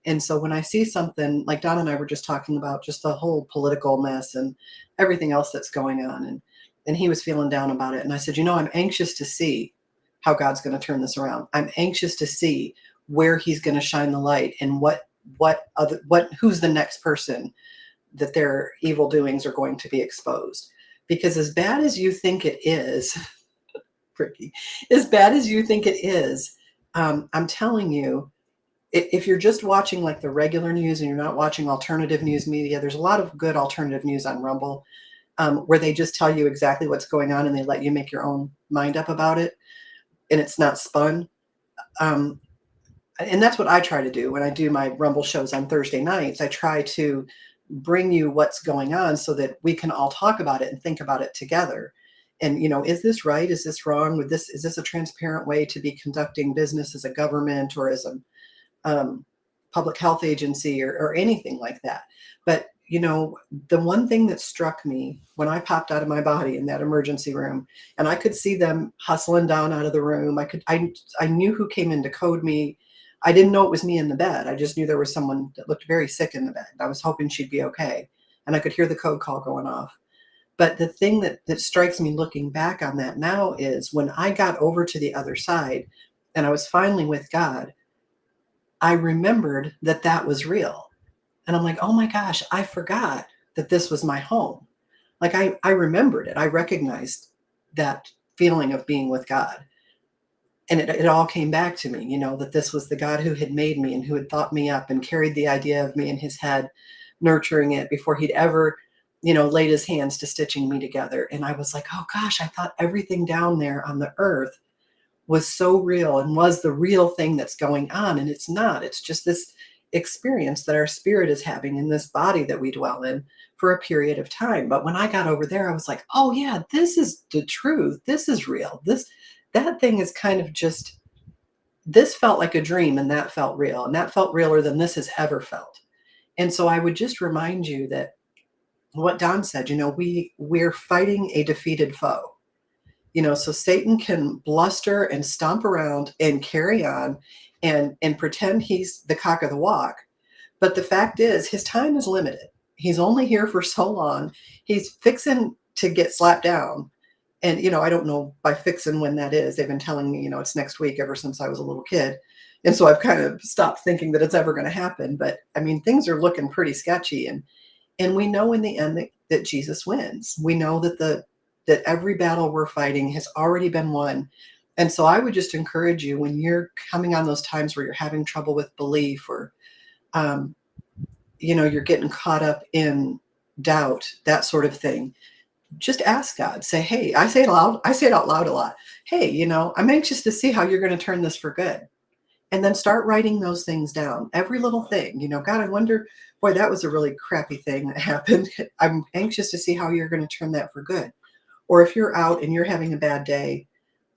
And so when I see something like Don and I were just talking about, just the whole political mess and everything else that's going on, and he was feeling down about it. And I said, I'm anxious to see how God's going to turn this around. I'm anxious to see where he's going to shine the light and who's the next person that their evil doings are going to be exposed. Because as bad as you think it is, Ricky, as bad as you think it is, I'm telling you, if you're just watching like the regular news and you're not watching alternative news media, there's a lot of good alternative news on Rumble, where they just tell you exactly what's going on and they let you make your own mind up about it, and it's not spun. And that's what I try to do when I do my Rumble shows on Thursday nights. I try to bring you what's going on so that we can all talk about it and think about it together. And, is this right? Is this wrong? Is this a transparent way to be conducting business as a government or as a public health agency or anything like that? But, the one thing that struck me when I popped out of my body in that emergency room, and I could see them hustling down out of the room. I knew who came in to code me. I didn't know it was me in the bed. I just knew there was someone that looked very sick in the bed. I was hoping she'd be okay. And I could hear the code call going off. But the thing that strikes me looking back on that now is when I got over to the other side and I was finally with God, I remembered that was real. And I'm like, oh my gosh, I forgot that this was my home. Like I remembered it. I recognized that feeling of being with God. And it all came back to me, that this was the God who had made me and who had thought me up and carried the idea of me in his head, nurturing it before he'd ever, laid his hands to stitching me together. And I was like, oh gosh, I thought everything down there on the earth was so real and was the real thing that's going on. And it's not. It's just this experience that our spirit is having in this body that we dwell in for a period of time. But when I got over there, I was like, oh yeah, this is the truth. This is real. That thing is kind of just, this felt like a dream and that felt real. And that felt realer than this has ever felt. And so I would just remind you that what Don said, we're fighting a defeated foe. So Satan can bluster and stomp around and carry on and pretend he's the cock of the walk. But the fact is his time is limited. He's only here for so long. He's fixing to get slapped down. And, I don't know by fixing when that is. They've been telling me, it's next week ever since I was a little kid. And so I've kind of stopped thinking that it's ever going to happen. But I mean, things are looking pretty sketchy. And we know in the end that Jesus wins. We know that every battle we're fighting has already been won. And so I would just encourage you when you're coming on those times where you're having trouble with belief or, you're getting caught up in doubt, that sort of thing. Just ask God, say, hey, I say it out loud a lot. Hey, I'm anxious to see how you're going to turn this for good. And then start writing those things down. Every little thing, God, I wonder, boy, that was a really crappy thing that happened. I'm anxious to see how you're going to turn that for good. Or if you're out and you're having a bad day,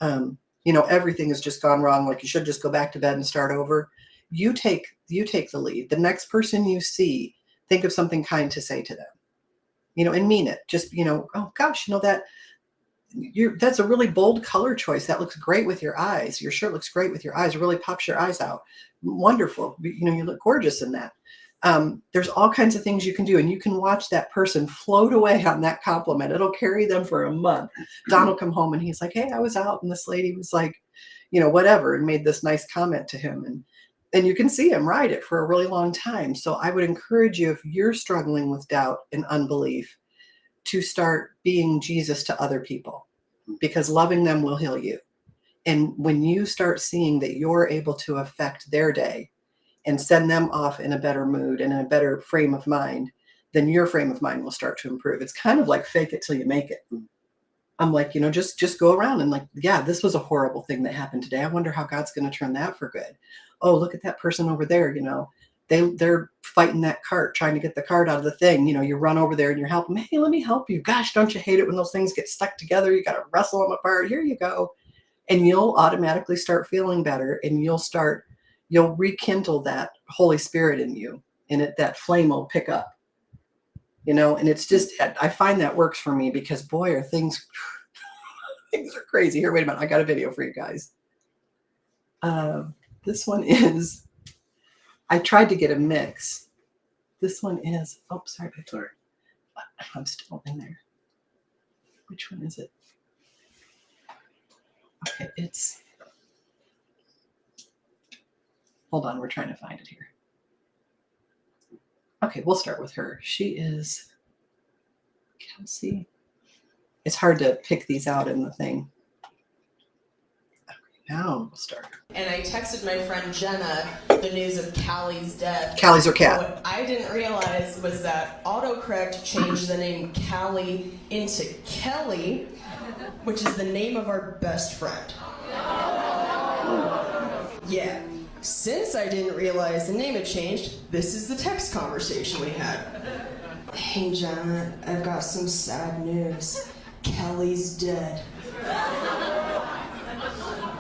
everything has just gone wrong. Like you should just go back to bed and start over. You take the lead. The next person you see, think of something kind to say to them. And mean it. Just, oh gosh, that's a really bold color choice. That looks great with your eyes. Your shirt looks great with your eyes. It really pops your eyes out. Wonderful. You look gorgeous in that. There's all kinds of things you can do, and you can watch that person float away on that compliment. It'll carry them for a month. Don will come home and he's like, hey, I was out and this lady was like, whatever, and made this nice comment to him. And you can see him ride it for a really long time. So I would encourage you, if you're struggling with doubt and unbelief, to start being Jesus to other people, because loving them will heal you. And when you start seeing that you're able to affect their day and send them off in a better mood and in a better frame of mind, then your frame of mind will start to improve. It's kind of like fake it till you make it. I'm like, just go around and like, yeah, this was a horrible thing that happened today. I wonder how God's going to turn that for good. Oh, look at that person over there. They're fighting that cart, trying to get the cart out of the thing. You run over there and you're helping. Hey, let me help you. Gosh, don't you hate it when those things get stuck together? You got to wrestle them apart. Here you go. And you'll automatically start feeling better, and you'll rekindle that Holy Spirit in you, and that flame will pick up, and it's just, I find that works for me, because boy, are things are crazy. Here, wait a minute. I got a video for you guys. This one is, I tried to get a mix. This one is, oh, sorry. I'm still in there. Which one is it? Okay, hold on, we're trying to find it here. Okay, we'll start with her. She is Kelsey. It's hard to pick these out in the thing. Okay, now we'll start. And I texted my friend Jenna the news of Callie's death. Callie's her cat. What I didn't realize was that autocorrect changed the name Callie into Kelly, which is the name of our best friend. Yeah. Since I didn't realize the name had changed, this is the text conversation we had. Hey, Jenna, I've got some sad news. Kelly's dead.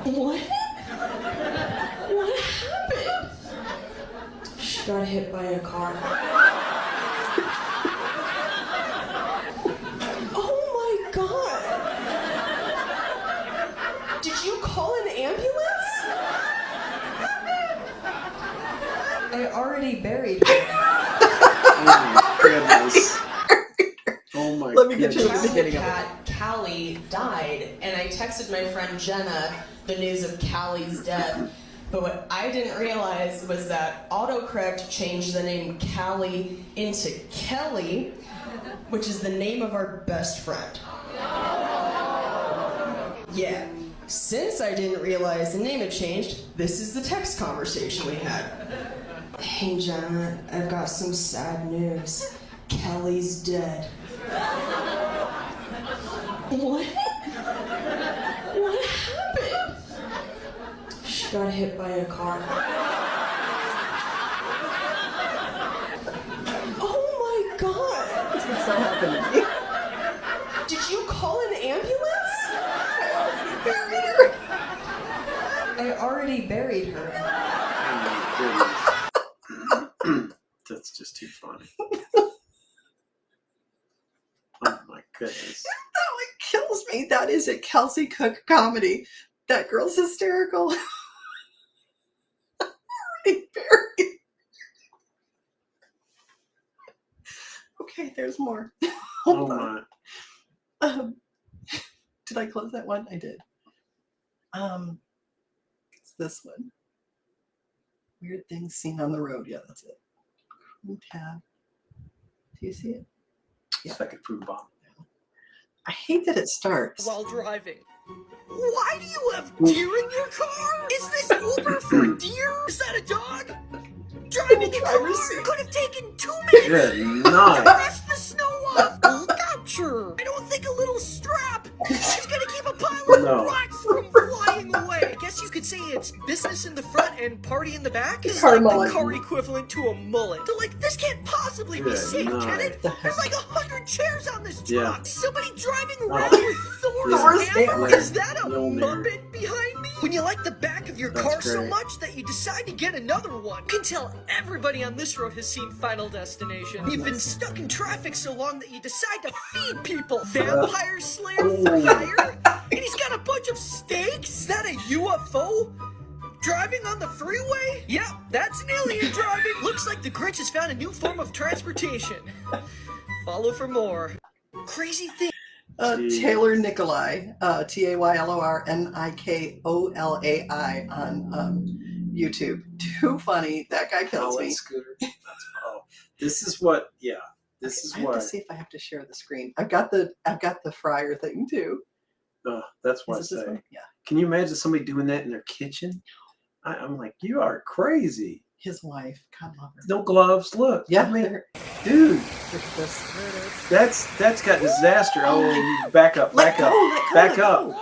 What? What happened? She got hit by a car. Oh my God! Did you call an ambulance? I already buried her. Oh my goodness. Oh my Let me get you to the Callie's beginning of it. cat, Callie, died, and I texted my friend Jenna the news of Callie's death. But what I didn't realize was that autocorrect changed the name Callie into Kelly, which is the name of our best friend. Yeah. Since I didn't realize the name had changed, this is the text conversation we had. Hey, Jenna, I've got some sad news. Kelly's dead. What? What happened? She got hit by a car. Oh my God! This would so happen to me. Did you call an ambulance? I already buried her. That's just too funny. Oh my goodness. That one kills me. That is a Kelsey Cook comedy. That girl's hysterical. Already buried. Okay, there's more. Hold on. Did I close that one? I did. It's this one. Weird things seen on the road. Yeah, that's it. Tab. Do you see it? Yeah. Second food bomb. I hate that it starts. While driving. Why do you have deer in your car? Is this Uber for deer? Is that a dog? Driving a car could have taken 2 minutes. Good night. Brush the snow off. Gotcha. I don't think a little strap is gonna keep a pile of rocks from flying away. I guess you could say it's business in the front and party in the back. Is like the car equivalent to a mullet. So like, this can't possibly be safe, can it? There's like 100 chairs on this truck. Somebody driving around with Thor's hammer? Is that a Muppet behind me? When you like the back of your car so much that you decide to get another one. You can tell everybody on this road has seen Final Destination. You've been stuck in traffic so long that you decide to feed people. Vampire Slayer for hire? And he's got a bunch of steaks? Is that a UFO? Driving on the freeway? Yep, that's an alien driving. Looks like the Grinch has found a new form of transportation. Follow for more. Crazy thing. Taylor Nikolai, TaylorNikolai on YouTube. Too funny. That guy kills me. Scooter. This is what This is I have why. to see if I have to share the screen. I've got the fryer thing too. That's why I Is this say. one? Yeah. Can you imagine somebody doing that in their kitchen? I'm like, you are crazy. His wife, God love her. No gloves. Look. Yeah, I mean, there- dude, look at this. that's got disaster. Oh, back up, back up, back up.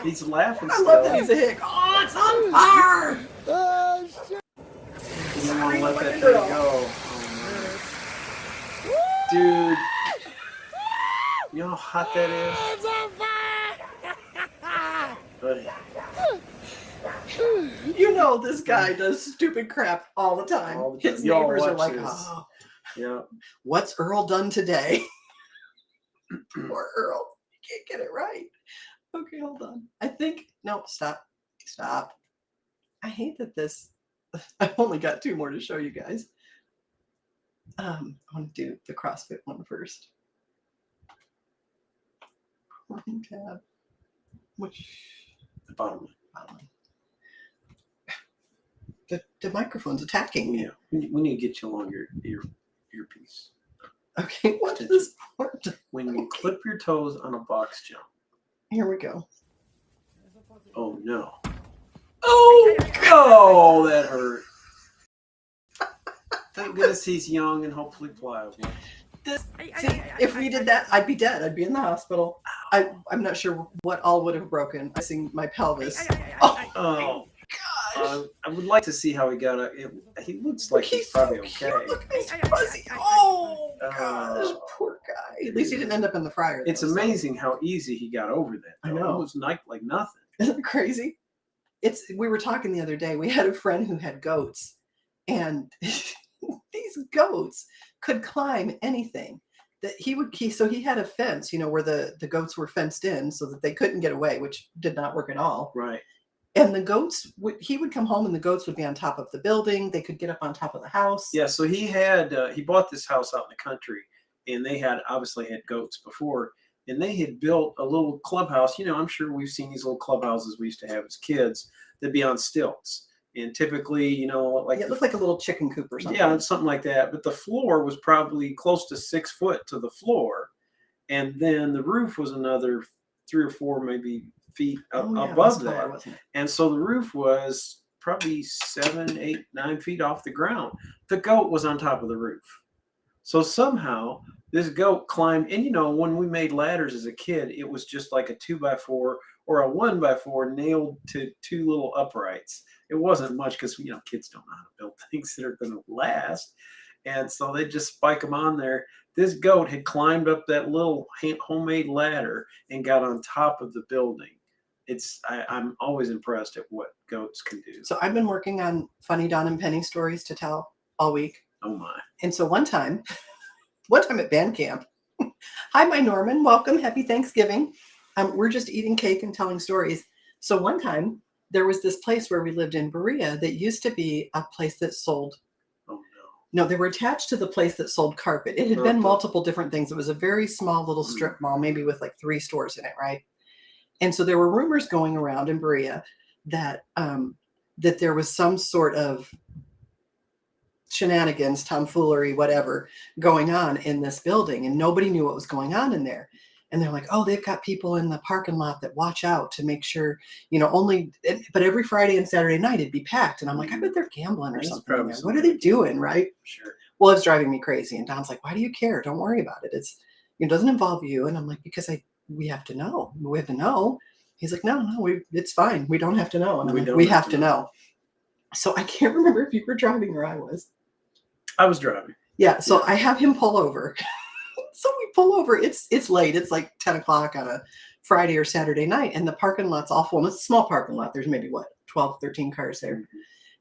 He's laughing I still. love that he's a hick. Oh, it's on fire! You don't want to let that thing go. Oh, dude, you know how hot that is? Buddy. You know this guy does stupid crap all the time. All the time. His Y'all neighbors are watch like, this. oh, Yeah. what's Earl done today? Poor Earl. He can't get it right. Okay, hold on. I think, no, stop. Stop. I hate that this, I've only got 2 more to show you guys. I want to do the CrossFit one first. Tab. Which, The bottom. the microphone's attacking me. Yeah. We need to get you along your earpiece. Okay, what is this part? When you clip your toes on a box jump. Here we go. Oh no. Oh, that hurt. Thank goodness he's young and hopefully pliable. See, if we did that, I'd be dead. I'd be in the hospital. I'm not sure what all would have broken. I see my pelvis. Oh, I would like to see how he got it. He looks like he's probably okay. Look at his fuzzy. Oh gosh, poor guy. At least he didn't end up in the fryer. It's amazing how easy he got over that. I know. It was like nothing. Isn't it crazy? We were talking the other day. We had a friend who had goats, and these goats could climb anything. That so he had a fence, where the goats were fenced in so that they couldn't get away, which did not work at all. Right. And the goats he would come home and the goats would be on top of the building. They could get up on top of the house. Yeah. So he bought this house out in the country, and they obviously had goats before, and they had built a little clubhouse. I'm sure we've seen these little clubhouses we used to have as kids that'd be on stilts. And typically, like it looked like a little chicken coop or something. Yeah, something like that. But the floor was probably close to 6 foot to the floor, and then the roof was another 3 or 4 maybe feet above that. And so the roof was probably 7, 8, 9 feet off the ground. The goat was on top of the roof. So somehow this goat climbed. And when we made ladders as a kid, it was just like a 2x4 or a 1x4 nailed to 2 little uprights. It wasn't much because kids don't know how to build things that are going to last, and so they just spike them on there. This goat had climbed up that little homemade ladder and got on top of the building. I'm always impressed at what goats can do. So I've been working on funny Don and Penny stories to tell all week. Oh my! And so one time at band camp, hi, my Norman, welcome, happy Thanksgiving. We're just eating cake and telling stories. So one time, there was this place where we lived in Berea that used to be a place that sold. Oh no! No, they were attached to the place that sold carpet. It had been multiple different things. It was a very small little strip mall, maybe with like 3 stores in it, right? And so there were rumors going around in Berea that that there was some sort of shenanigans, tomfoolery, whatever, going on in this building, and nobody knew what was going on in there. And they're like, oh, they've got people in the parking lot that watch out to make sure, but every Friday and Saturday night it'd be packed. And I'm like, I bet they're gambling or something in there. What are they doing, right? Sure. Well, it's driving me crazy. And Don's like, why do you care? Don't worry about it. It doesn't involve you. And I'm like, because we have to know. We have to know. He's like, no, it's fine. We don't have to know. And I'm like, we have to know. So I can't remember if you were driving or I was. I was driving. Yeah. So I have him pull over. So we pull over. It's late. It's like 10 o'clock on a Friday or Saturday night. And the parking lot's all full. And it's a small parking lot. There's maybe 12, 13 cars there.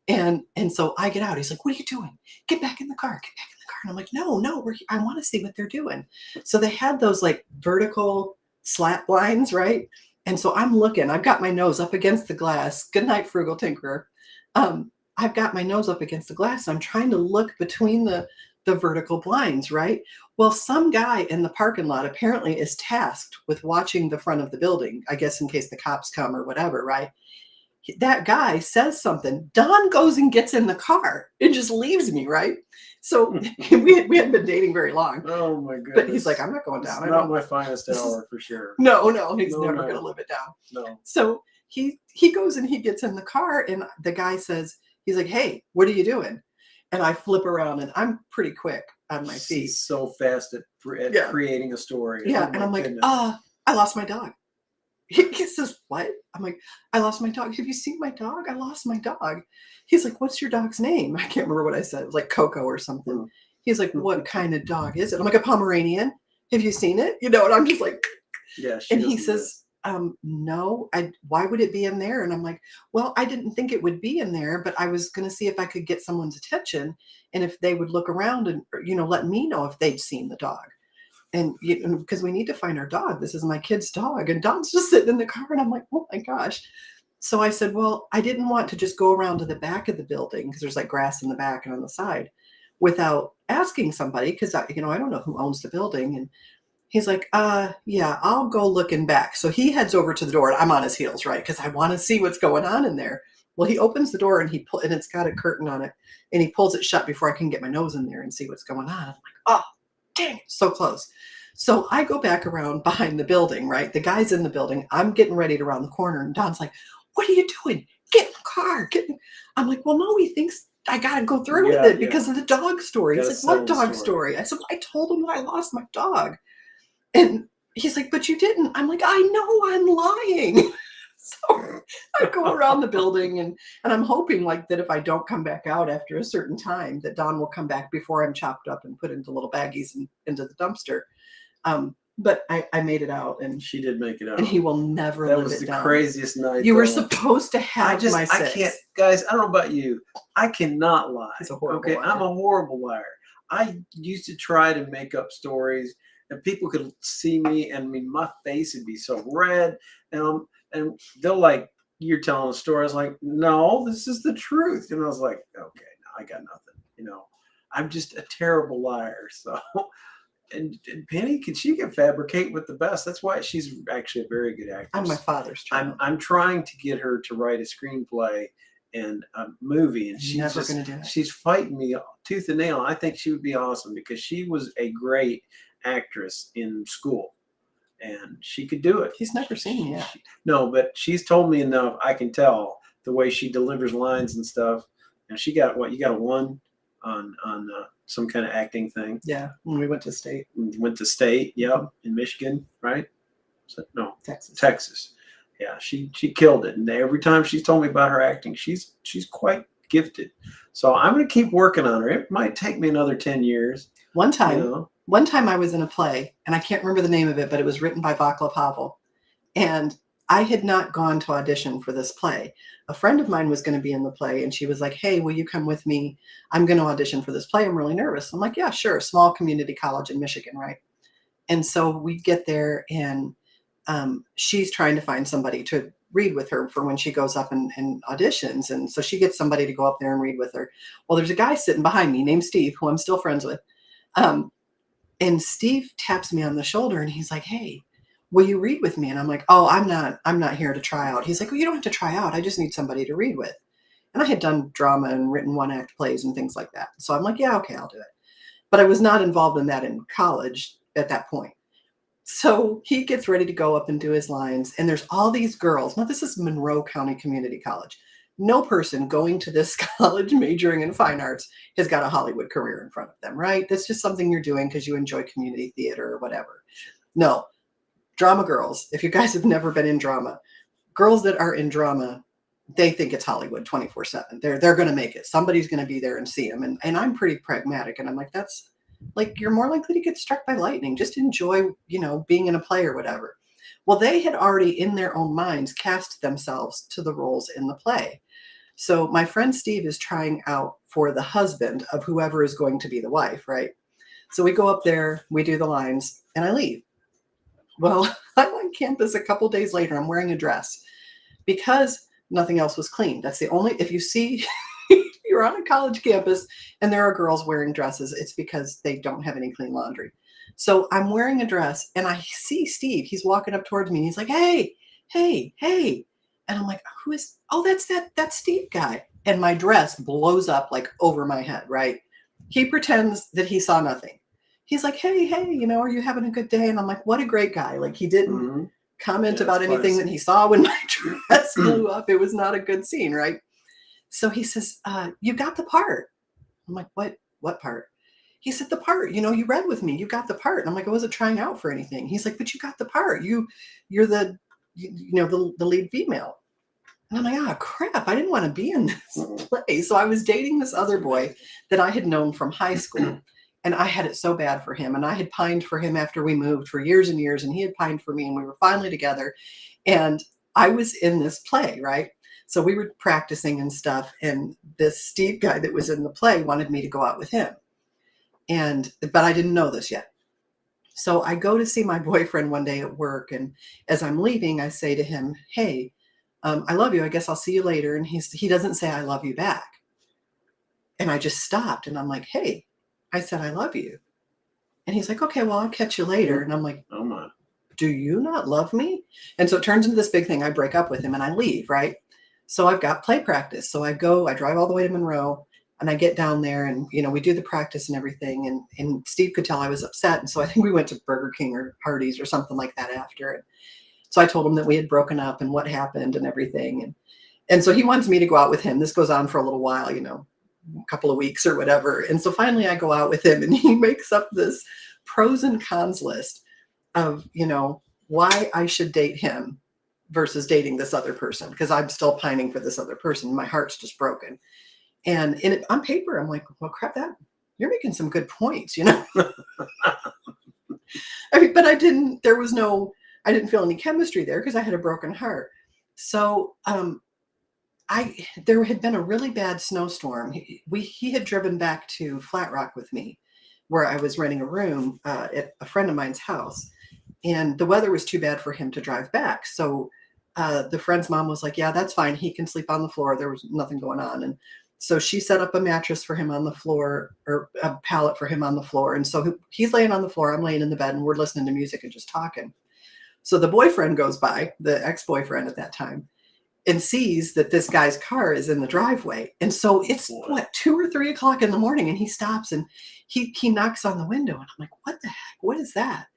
And so I get out. He's like, what are you doing? Get back in the car. Get back in the car. And I'm like, no, I want to see what they're doing. So they had those like vertical slat blinds, right? And so I'm looking. I've got my nose up against the glass. Good night, frugal tinkerer. I've got my nose up against the glass. I'm trying to look between the vertical blinds, right? Well, some guy in the parking lot apparently is tasked with watching the front of the building, I guess in case the cops come or whatever, right? That guy says something. Don goes and gets in the car and just leaves me, right? So we hadn't been dating very long. Oh my goodness. But he's like, I'm not going It's down. not my finest hour for sure. No, he's No, never no. going to live it down. No. So he goes and he gets in the car, and the guy says, he's like, hey, what are you doing? And I flip around, and I'm pretty quick on my feet. He's so fast at Yeah. creating a story. Yeah, Oh and my I'm like, goodness. I lost my dog. He says, what? I'm like, I lost my dog. Have you seen my dog? I lost my dog. He's like, what's your dog's name? I can't remember what I said. It was like Coco or something. Mm. He's like, what kind of dog is it? I'm like, a Pomeranian. Have you seen it? And I'm just like, Yeah. and he says, no, why would it be in there? And I'm like, well, I didn't think it would be in there, but I was going to see if I could get someone's attention and if they would look around and, let me know if they'd seen the dog. And because we need to find our dog. This is my kid's dog. And Don's just sitting in the car. And I'm like, oh my gosh. So I said, well, I didn't want to just go around to the back of the building because there's like grass in the back and on the side without asking somebody. Because, I don't know who owns the building. And he's like, yeah, I'll go looking back. So he heads over to the door and I'm on his heels, right? Because I want to see what's going on in there. Well, he opens the door and and it's got a curtain on it. And he pulls it shut before I can get my nose in there and see what's going on. I'm like, oh, dang, so close. So I go back around behind the building, right? The guy's in the building. I'm getting ready to round the corner. And Don's like, what are you doing? Get in the car. I'm like, well, no, he thinks I got to go through with it because of the dog story. He's like, what dog story? I said, well, I told him that I lost my dog. And he's like, but you didn't. I'm like, I know I'm lying. So I go around the building and I'm hoping like that if I don't come back out after a certain time, that Don will come back before I'm chopped up and put into little baggies and into the dumpster. But I made it out, and she did make it out. And he will never That live was it the down. craziest night. You were supposed to have my I six. can't, guys. I don't know about you. I cannot lie. He's a horrible liar. I'm a horrible liar. I used to try to make up stories, and people could see me, and my face would be so red, and they're like, "You're telling a story." I was like, "No, this is the truth." And I was like, "Okay, no, I got nothing." I'm just a terrible liar. So. And Penny, she can fabricate with the best. That's why she's actually a very good actress. I'm my father's child. I'm trying to get her to write a screenplay and a movie, and she's never going to do it. She's fighting me tooth and nail. I think she would be awesome because she was a great actress in school, and she could do it. He's never seen me yet. No, but she's told me enough. I can tell the way she delivers lines and stuff. And she got what? You got a 1 on some kind of acting thing. Yeah, when we went to state. Went to state, yep, in Michigan, right? No, Texas. Yeah, she killed it. And every time she's told me about her acting, she's quite gifted. So I'm going to keep working on her. It might take me another 10 years. One time I was in a play, and I can't remember the name of it, but it was written by Václav Havel. And I had not gone to audition for this play. A friend of mine was going to be in the play, and she was like, hey, will you come with me? I'm going to audition for this play. I'm really nervous. I'm like, yeah, sure. Small community college in Michigan, right? And so we get there, and she's trying to find somebody to read with her for when she goes up and auditions. And so she gets somebody to go up there and read with her. Well, there's a guy sitting behind me named Steve, who I'm still friends with. And Steve taps me on the shoulder, and he's like, hey, will you read with me? And I'm like, oh, I'm not here to try out. He's like, well, you don't have to try out. I just need somebody to read with. And I had done drama and written 1-act plays and things like that. So I'm like, yeah, okay, I'll do it. But I was not involved in that in college at that point. So he gets ready to go up and do his lines. And there's all these girls. Now, this is Monroe County Community College. No person going to this college majoring in fine arts has got a Hollywood career in front of them, right? That's just something you're doing because you enjoy community theater or whatever. No. Drama girls, if you guys have never been in drama, girls that are in drama, they think it's Hollywood 24/7. They're going to make it. Somebody's going to be there and see them. And I'm pretty pragmatic. And I'm like, that's like, you're more likely to get struck by lightning. Just enjoy, being in a play or whatever. Well, they had already in their own minds cast themselves to the roles in the play. So my friend Steve is trying out for the husband of whoever is going to be the wife, right? So we go up there, we do the lines, and I leave. Well, I'm on campus a couple days later. I'm wearing a dress because nothing else was clean. That's the only, if you see, you're on a college campus and there are girls wearing dresses, it's because they don't have any clean laundry. So I'm wearing a dress and I see Steve. He's walking up towards me and he's like, hey. And I'm like, that's that Steve guy. And my dress blows up like over my head, right? He pretends that he saw nothing. He's like, hey, are you having a good day? And I'm like, what a great guy. Like, he didn't comment about anything that he saw when my dress blew up. It was not a good scene, right? So he says, you got the part. I'm like, what part? He said, the part, you read with me, you got the part. And I'm like, I wasn't trying out for anything. He's like, but you got the part. You're the lead female. And I'm like, oh crap, I didn't want to be in this play. So I was dating this other boy that I had known from high school. And I had it so bad for him. And I had pined for him after we moved for years and years. And he had pined for me. And we were finally together. And I was in this play, right? So we were practicing and stuff. And this Steve guy that was in the play wanted me to go out with him. But I didn't know this yet. So I go to see my boyfriend one day at work. And as I'm leaving, I say to him, hey, I love you. I guess I'll see you later. And he doesn't say, I love you back. And I just stopped. And I'm like, hey, I said, I love you. And he's like, okay, well, I'll catch you later. And I'm like, oh my, do you not love me? And so it turns into this big thing. I break up with him and I leave, right? So I've got play practice. So I drive all the way to Monroe and I get down there and, we do the practice and everything. And Steve could tell I was upset. And so I think we went to Burger King or Hardee's or something like that after. And so I told him that we had broken up and what happened and everything. And so he wants me to go out with him. This goes on for a little while, a couple of weeks or whatever. And so finally I go out with him and he makes up this pros and cons list of, why I should date him versus dating this other person. Because I'm still pining for this other person. My heart's just broken. And on paper, I'm like, well, crap, you're making some good points, I mean, but I didn't feel any chemistry there because I had a broken heart. So, there had been a really bad snowstorm. He had driven back to Flat Rock with me, where I was renting a room at a friend of mine's house, and the weather was too bad for him to drive back. So the friend's mom was like, yeah, that's fine. He can sleep on the floor. There was nothing going on. And so she set up a mattress for him on the floor, or a pallet for him on the floor. And so he's laying on the floor. I'm laying in the bed and we're listening to music and just talking. So the boyfriend goes by, the ex-boyfriend at that time, and sees that this guy's car is in the driveway. And so it's 2 or 3 o'clock in the morning, and he stops and he knocks on the window, and I'm like, what the heck? What is that?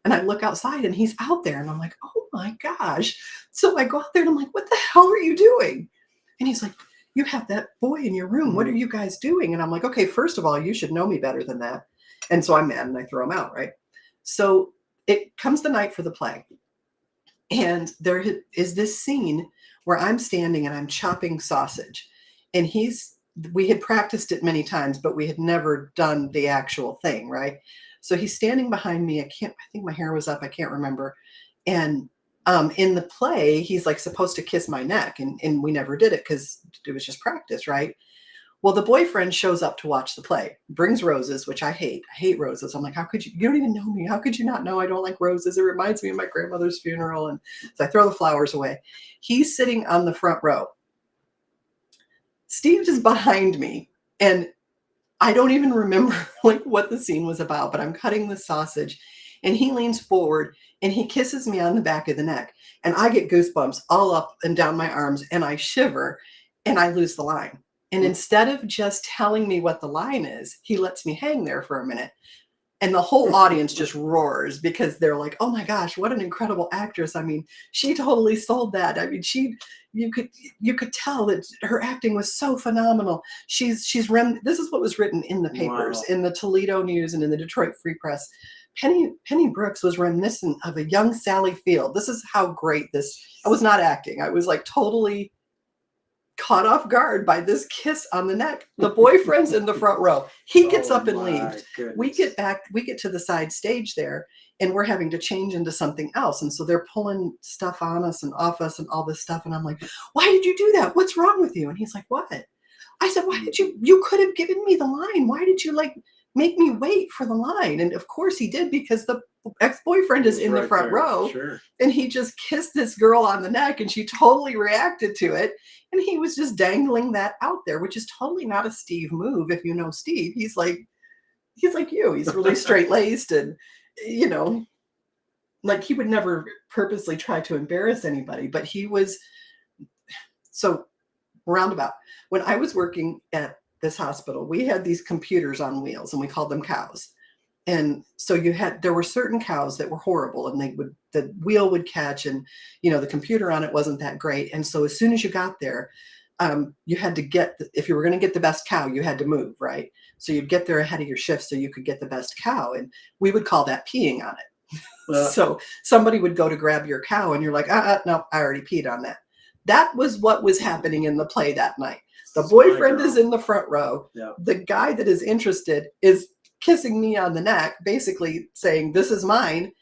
And I look outside and he's out there, and I'm like, oh my gosh. So I go out there and I'm like, what the hell are you doing? And he's like, you have that boy in your room. What are you guys doing? And I'm like, okay, first of all, you should know me better than that. And so I'm mad and I throw him out, right? So it comes the night for the play. And there is this scene where I'm standing and I'm chopping sausage. And we had practiced it many times, but we had never done the actual thing, right? So he's standing behind me. I think my hair was up. I can't remember. And in the play, he's like supposed to kiss my neck. And we never did it because it was just practice, right? Well, the boyfriend shows up to watch the play, brings roses, which I hate. I hate roses. I'm like, how could you don't even know me. How could you not know I don't like roses? It reminds me of my grandmother's funeral. And so I throw the flowers away. He's sitting on the front row. Steve is behind me. And I don't even remember like what the scene was about, but I'm cutting the sausage and he leans forward and he kisses me on the back of the neck. And I get goosebumps all up and down my arms and I shiver and I lose the line. And instead of just telling me what the line is, he lets me hang there for a minute. And the whole audience just roars because they're like, oh my gosh, what an incredible actress. I mean, she totally sold that. I mean, you could tell that her acting was so phenomenal. This is what was written in the papers, in the Toledo News and in the Detroit Free Press. Penny Brooks was reminiscent of a young Sally Field. This is how great I was not acting. I was like totally caught off guard by this kiss on the neck. The boyfriend's in the front row. He gets up and leaves. Goodness. We get to the side stage there and we're having to change into something else. And so they're pulling stuff on us and off us and all this stuff. And I'm like, why did you do that? What's wrong with you? And he's like, what? I said, why did you could have given me the line. Why did you make me wait for the line? And of course he did, because the ex-boyfriend is in the front row. Sure. And he just kissed this girl on the neck and she totally reacted to it. And he was just dangling that out there, which is totally not a Steve move. If you know Steve, he's like you. He's really straight-laced and, like he would never purposely try to embarrass anybody, but he was so roundabout. When I was working at this hospital, we had these computers on wheels and we called them cows. And so there were certain cows that were horrible and the wheel would catch and, the computer on it wasn't that great. And so as soon as you got there, you had to if you were going to get the best cow, you had to move, right? So you'd get there ahead of your shift so you could get the best cow. And we would call that peeing on it. So somebody would go to grab your cow and you're like, no, I already peed on that. That was what was happening in the play that night. The boyfriend is in the front row. Yeah. The guy that is interested is kissing me on the neck, basically saying, this is mine.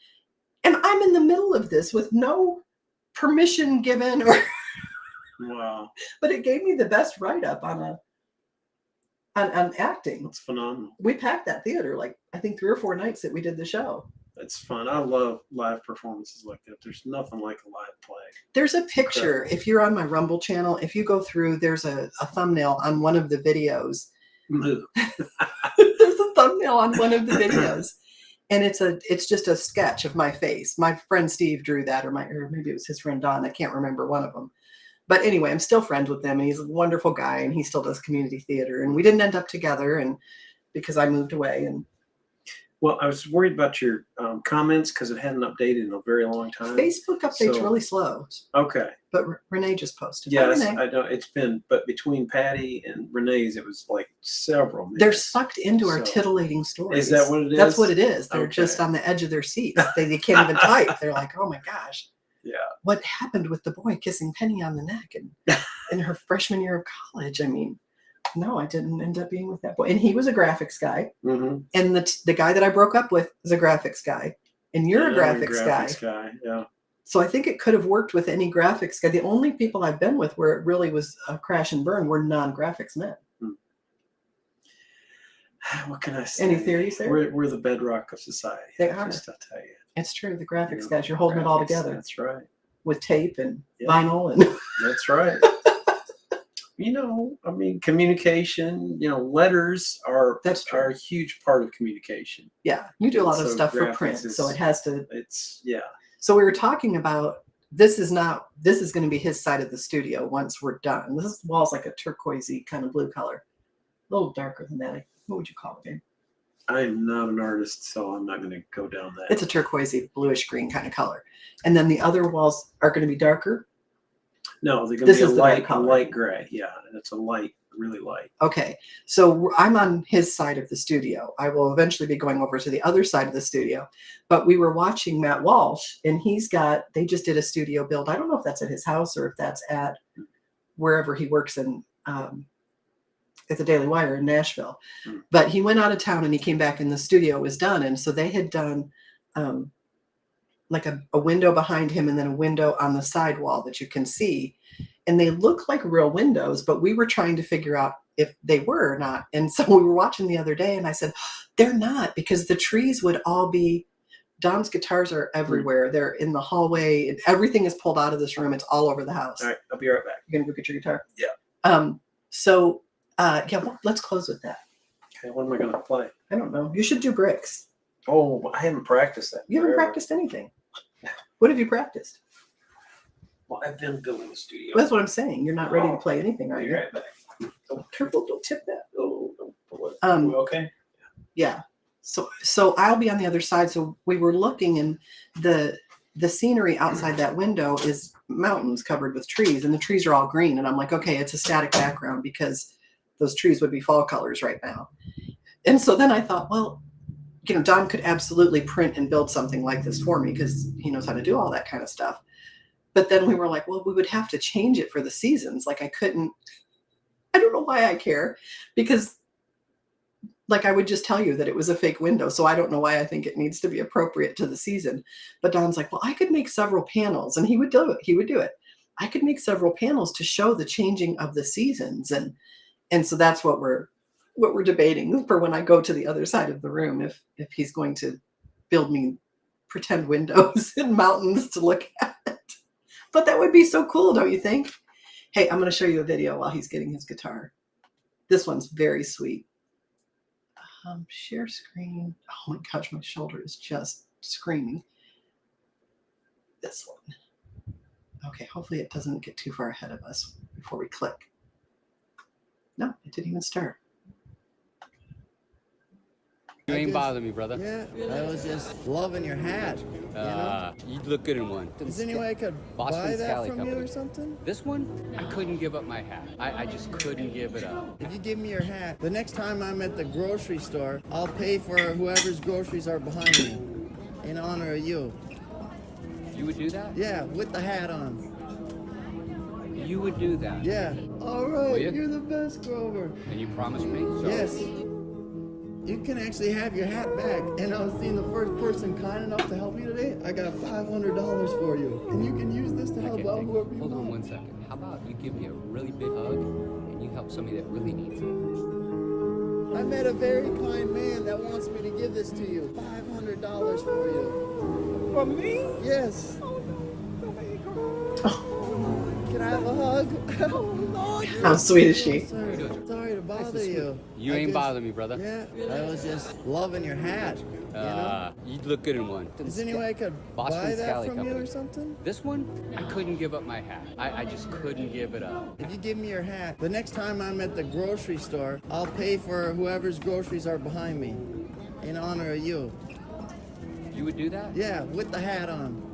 And I'm in the middle of this with no permission given or Wow. But it gave me the best write-up on acting. That's phenomenal. We packed that theater like I think 3 or 4 nights that we did the show. It's fun. I love live performances like that. There's nothing like a live play. There's a picture. If you're on my Rumble channel, if you go through, there's a thumbnail on one of the videos. There's a thumbnail on one of the videos. And it's just a sketch of my face. My friend Steve drew that, or maybe it was his friend Don. I can't remember, one of them. But anyway, I'm still friends with him. And he's a wonderful guy, and he still does community theater. And we didn't end up together, and because I moved away. And well, I was worried about your comments because it hadn't updated in a very long time. Facebook updates really slow. Okay. But Renee just posted. Yes, Renee. I know it's been, but between Patty and Renee's, it was like several minutes. They're sucked into our titillating stories. Is that what it is? That's what it is. They're Okay. just on the edge of their seats. They can't even type. They're like, oh my gosh. Yeah. What happened with the boy kissing Penny on the neck and in her freshman year of college? I mean, no, I didn't end up being with that boy. And he was a graphics guy. Mm-hmm. And the guy that I broke up with is a graphics guy. And you're a graphics guy. Yeah. So I think it could have worked with any graphics guy. The only people I've been with where it really was a crash and burn were non-graphics men. What can I say? Any theories there? We're the bedrock of society. They are. Just, I'll tell you. It's true. The graphics guys, you're holding it all Graphics, together. That's right. With tape and Yeah. vinyl and That's right. I mean, communication, letters are a huge part of communication. yeah, you do a lot of So stuff for graphics print, so it has to. Yeah. So we were talking about this is going to be his side of the studio once we're done. This wall's like a turquoisey kind of blue color, a little darker than that. What would you call it, babe? I'm not an artist, so I'm not going to go down that. It's a turquoisey bluish green kind of color, and then the other walls are going to be darker. No, they're going to be a light gray. Yeah, and it's a light, really light. Okay, so I'm on his side of the studio. I will eventually be going over to the other side of the studio. But we were watching Matt Walsh, and they just did a studio build. I don't know if that's at his house or if that's at wherever he works in, at the Daily Wire in Nashville. But he went out of town and he came back and the studio was done. And so they had done like a window behind him and then a window on the side wall that you can see. And they look like real windows, but we were trying to figure out if they were or not. And so we were watching the other day and I said, they're not, because the trees would all be, Don's guitars are everywhere. They're in the hallway and everything is pulled out of this room. It's all over the house. All right, I'll be right back. You're going to go get your guitar? Yeah. Well, let's close with that. Okay, what am I going to play? I don't know. You should do bricks. Oh, I haven't practiced that. You haven't practiced anything. What have you practiced? Well, I've been building the studio. Well, that's what I'm saying. You're not ready to play anything, are I'll be you? right back. Careful, don't tip that. Oh, don't pull it. Okay. Yeah. So I'll be on the other side. So we were looking, and the scenery outside that window is mountains covered with trees, and the trees are all green. And I'm like, okay, it's a static background because those trees would be fall colors right now. And so then I thought, well, Don could absolutely print and build something like this for me because he knows how to do all that kind of stuff. But then we were like, well, we would have to change it for the seasons. Like I don't know why I care, because like I would just tell you that it was a fake window. So I don't know why I think it needs to be appropriate to the season. But Don's like, well, I could make several panels, and he would do it. I could make several panels to show the changing of the seasons. And so that's what we're debating for when I go to the other side of the room, if he's going to build me pretend windows and mountains to look at. But that would be so cool, don't you think? Hey, I'm going to show you a video while he's getting his guitar. This one's very sweet. Share screen. Oh my gosh, my shoulder is just screaming. This one. Okay, hopefully it doesn't get too far ahead of us before we click. No, it didn't even start. You ain't bothering me, brother. Yeah, I was just loving your hat. You look good in one. Is there any way I could buy that from you or something? This one, I couldn't give up my hat. I just couldn't give it up. If you give me your hat, the next time I'm at the grocery store, I'll pay for whoever's groceries are behind me in honor of you. You would do that? Yeah, with the hat on. You would do that? Yeah. All right, Will you? You're the best, Grover. And you promised me? So Yes. You can actually have your hat back. And I was seeing the first person kind enough to help me today. I got $500 for you. And you can use this to help out whoever you Hold on want. 1 second. How about you give me a really big hug and you help somebody that really needs it? I met a very kind man that wants me to give this to you. $500 for you. For me? Yes. Can I have a hug? How sweet is she? Sorry to bother you. You ain't bothering me, brother. Yeah, I was just loving your hat. You look good in one. Is there any way I could buy that from you or something? This one, I couldn't give up my hat. I just couldn't give it up. If you give me your hat, the next time I'm at the grocery store, I'll pay for whoever's groceries are behind me in honor of you. You would do that? Yeah, with the hat on.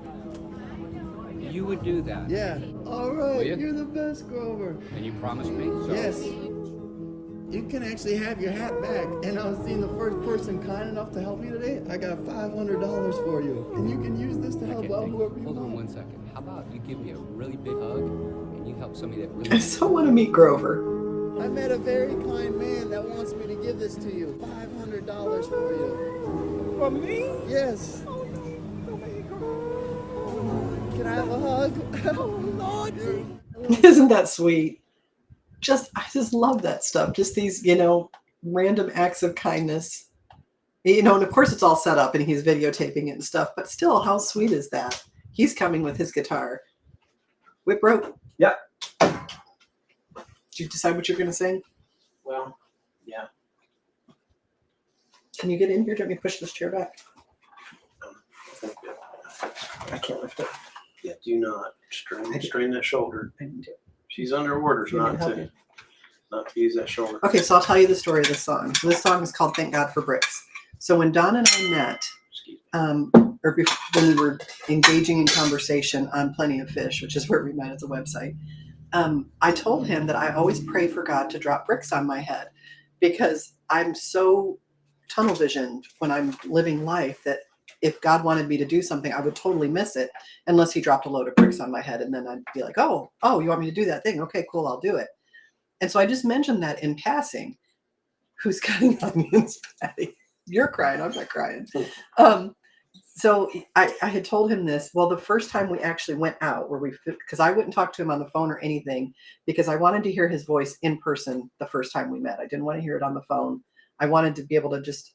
You would do that? Yeah. All right, Will you? You're the best, Grover. And you promised me? So Yes. You can actually have your hat back. And I was seeing the first person kind enough to help me today. I got $500 for you. And you can use this to help out whoever you Hold on want. 1 second. How about you give me a really big hug and you help somebody that really I so want to meet Grover. I met a very kind man that wants me to give this to you. $500 for you. For me? Yes. Can I have a hug? Isn't that sweet? I just love that stuff. Just these, random acts of kindness. And of course it's all set up and he's videotaping it and stuff, but still, how sweet is that? He's coming with his guitar. Wittbrodt? Yeah. Did you decide what you're going to sing? Well, yeah. Can you get in here? Do you want me to push this chair back? I can't lift it. Yeah, do not strain that shoulder. She's under orders not to use that shoulder. Okay, so I'll tell you the story of this song. So this song is called Thank God for Bricks. So when Don and I met, or when we were engaging in conversation on Plenty of Fish, which is where we met as a website, I told him that I always pray for God to drop bricks on my head because I'm so tunnel visioned when I'm living life that if God wanted me to do something, I would totally miss it unless he dropped a load of bricks on my head. And then I'd be like, oh, you want me to do that thing? Okay, cool, I'll do it. And so I just mentioned that in passing. Who's cutting onions, Patty? You're crying, I'm not crying. So I had told him this. Well, the first time we actually went out because I wouldn't talk to him on the phone or anything because I wanted to hear his voice in person the first time we met. I didn't want to hear it on the phone. I wanted to be able to just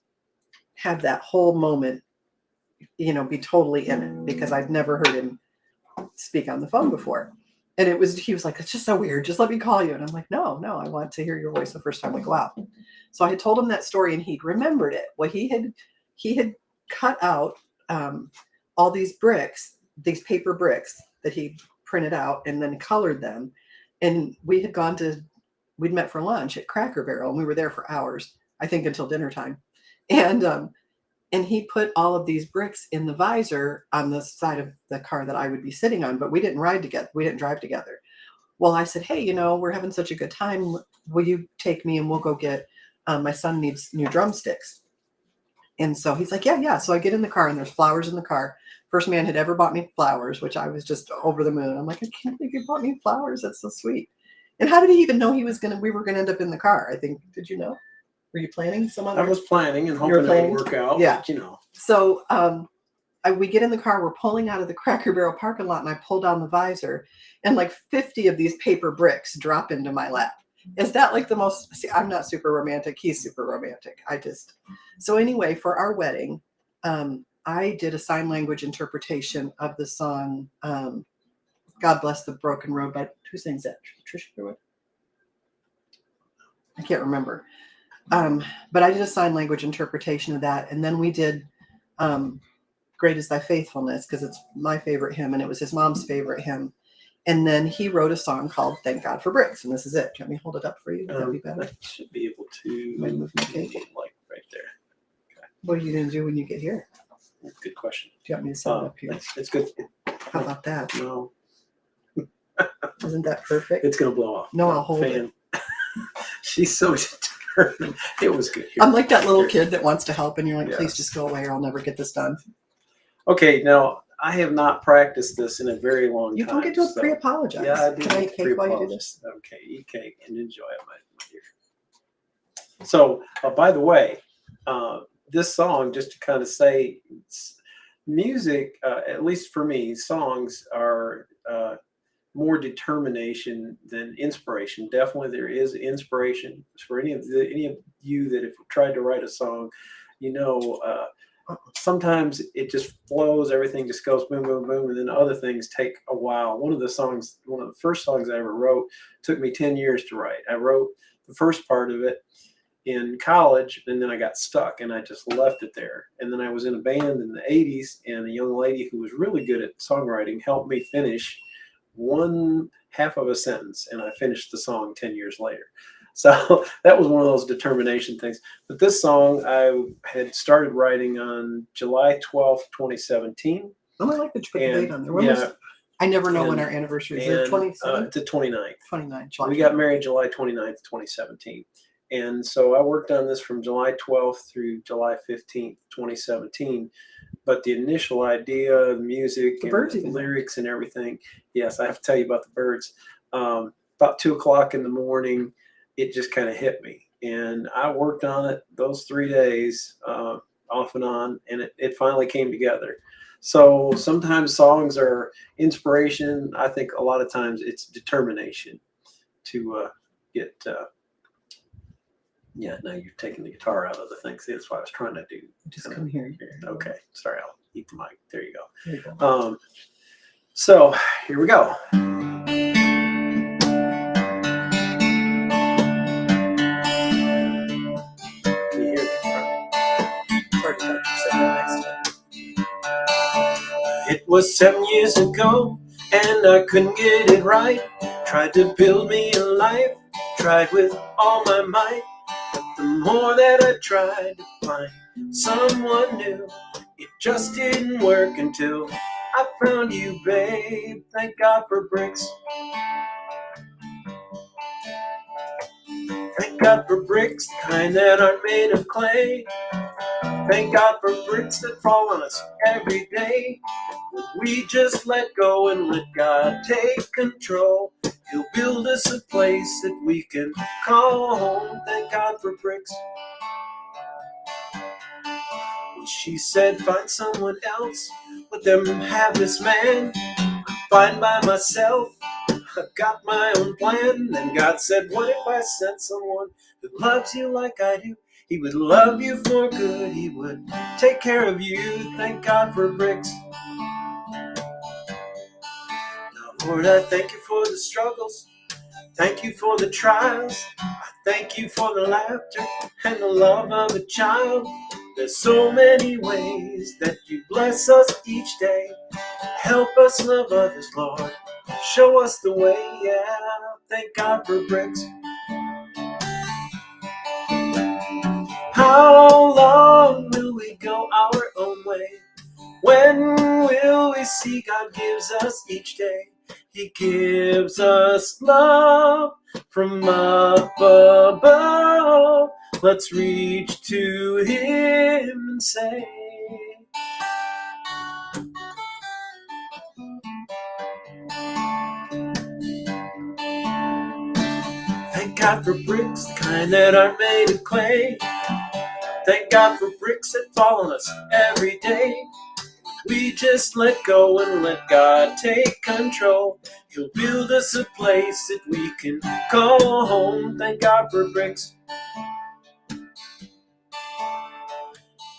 have that whole moment, be totally in it because I'd never heard him speak on the phone before. And he was like, it's just so weird. Just let me call you. And I'm like, no, I want to hear your voice the first time we go out. So I had told him that story and he'd remembered it. Well, he had cut out all these bricks, these paper bricks that he printed out and then colored them. And we'd met for lunch at Cracker Barrel and we were there for hours, I think until dinner time. And he put all of these bricks in the visor on the side of the car that I would be sitting on, but we didn't ride together. We didn't drive together. Well, I said, hey, we're having such a good time. Will you take me and we'll go get, my son needs new drumsticks. And so he's like, yeah. So I get in the car and there's flowers in the car. First man had ever bought me flowers, which I was just over the moon. I'm like, I can't believe you bought me flowers. That's so sweet. And how did he even know we were going to end up in the car? I think, did you know? Were you planning some other? I was planning and hoping it would work out. Yeah. But, So we get in the car, we're pulling out of the Cracker Barrel parking lot and I pull down the visor and like 50 of these paper bricks drop into my lap. Is that like the most, see, I'm not super romantic. He's super romantic. So anyway, for our wedding, I did a sign language interpretation of the song, God Bless the Broken Road by, who sings that? Trisha Yearwood? I can't remember. But I did a sign language interpretation of that. And then we did Great is Thy Faithfulness because it's my favorite hymn and it was his mom's favorite hymn. And then he wrote a song called Thank God for Bricks. And this is it. Can you hold it up for you? Would that be better? I should be able to move my cable. like right there. Okay. What are you going to do when you get here? Good question. Do you want me to set it up here? It's good. How about that? No, Isn't that perfect? it's gonna blow off. No, I'll hold it. She's so determined. It was good. Here. I'm like that little kid that wants to help, and you're like, Yeah. please just go away or I'll never get this done. Okay, now I have not practiced this in a very long You time. don't get to so- pre-apologize. Yeah, I do. Can I eat cake while you do this? Okay, eat cake and enjoy it, my dear. So, by the way, this song, just to kind of say, music, at least for me, songs are more determination than inspiration. Definitely, there is inspiration for any of you that have tried to write a song. You know, sometimes it just flows. Everything just goes boom, boom, boom, and then other things take a while. One of the first songs I ever wrote took me 10 years to write. I wrote the first part of it in college, and then I got stuck and I just left it there. And then I was in a band in the 80s, and a young lady who was really good at songwriting helped me finish one half of a sentence, and I finished the song 10 years later. So that was one of those determination things. But this song I had started writing on July 12th, 2017. Oh, I like that you put the date on there. When yeah, was, I never know when our anniversary is. Is it 27? It's the 29th. 29. We got married July 29th, 2017. And so I worked on this from July 12th through July 15th, 2017. But the initial idea, the music, and the lyrics and everything, yes, I have to tell you about the birds. About 2 o'clock in the morning, it just kind of hit me. And I worked on it those 3 days, off and on, and it finally came together. So sometimes songs are inspiration. I think a lot of times it's determination to get... Yeah, now you're taking the guitar out of the thing. See, that's what I was trying to do. Just come here. Okay, sorry, I'll eat the mic. There you go. There you go. So here we go. Can you hear the guitar? Sorry to touch you, sitting right next to It was 7 years ago, and I couldn't get it right. Tried to build me a life, tried with all my might. The more that I tried to find someone new, it just didn't work until I found you, babe. Thank God for bricks. Thank God for bricks, the kind that aren't made of clay. Thank God for bricks that fall on us every day. We just let go and let God take control. He'll build us a place that we can call home. Thank God for bricks. Well, she said, find someone else. Let them have this man. I'm fine by myself. I've got my own plan. Then God said, what if I sent someone who loves you like I do? He would love you for good. He would take care of you. Thank God for bricks. Now, Lord, I thank you for the struggles. Thank you for the trials. I thank you for the laughter and the love of a child. There's so many ways that you bless us each day. Help us love others, Lord. Show us the way, yeah. Thank God for bricks. How long will we go our own way? When will we see God gives us each day? He gives us love from up above. Let's reach to Him and say, thank God for bricks, the kind that aren't made of clay. Thank God for bricks that fall on us every day. We just let go and let God take control. He'll build us a place that we can call home. Thank God for bricks.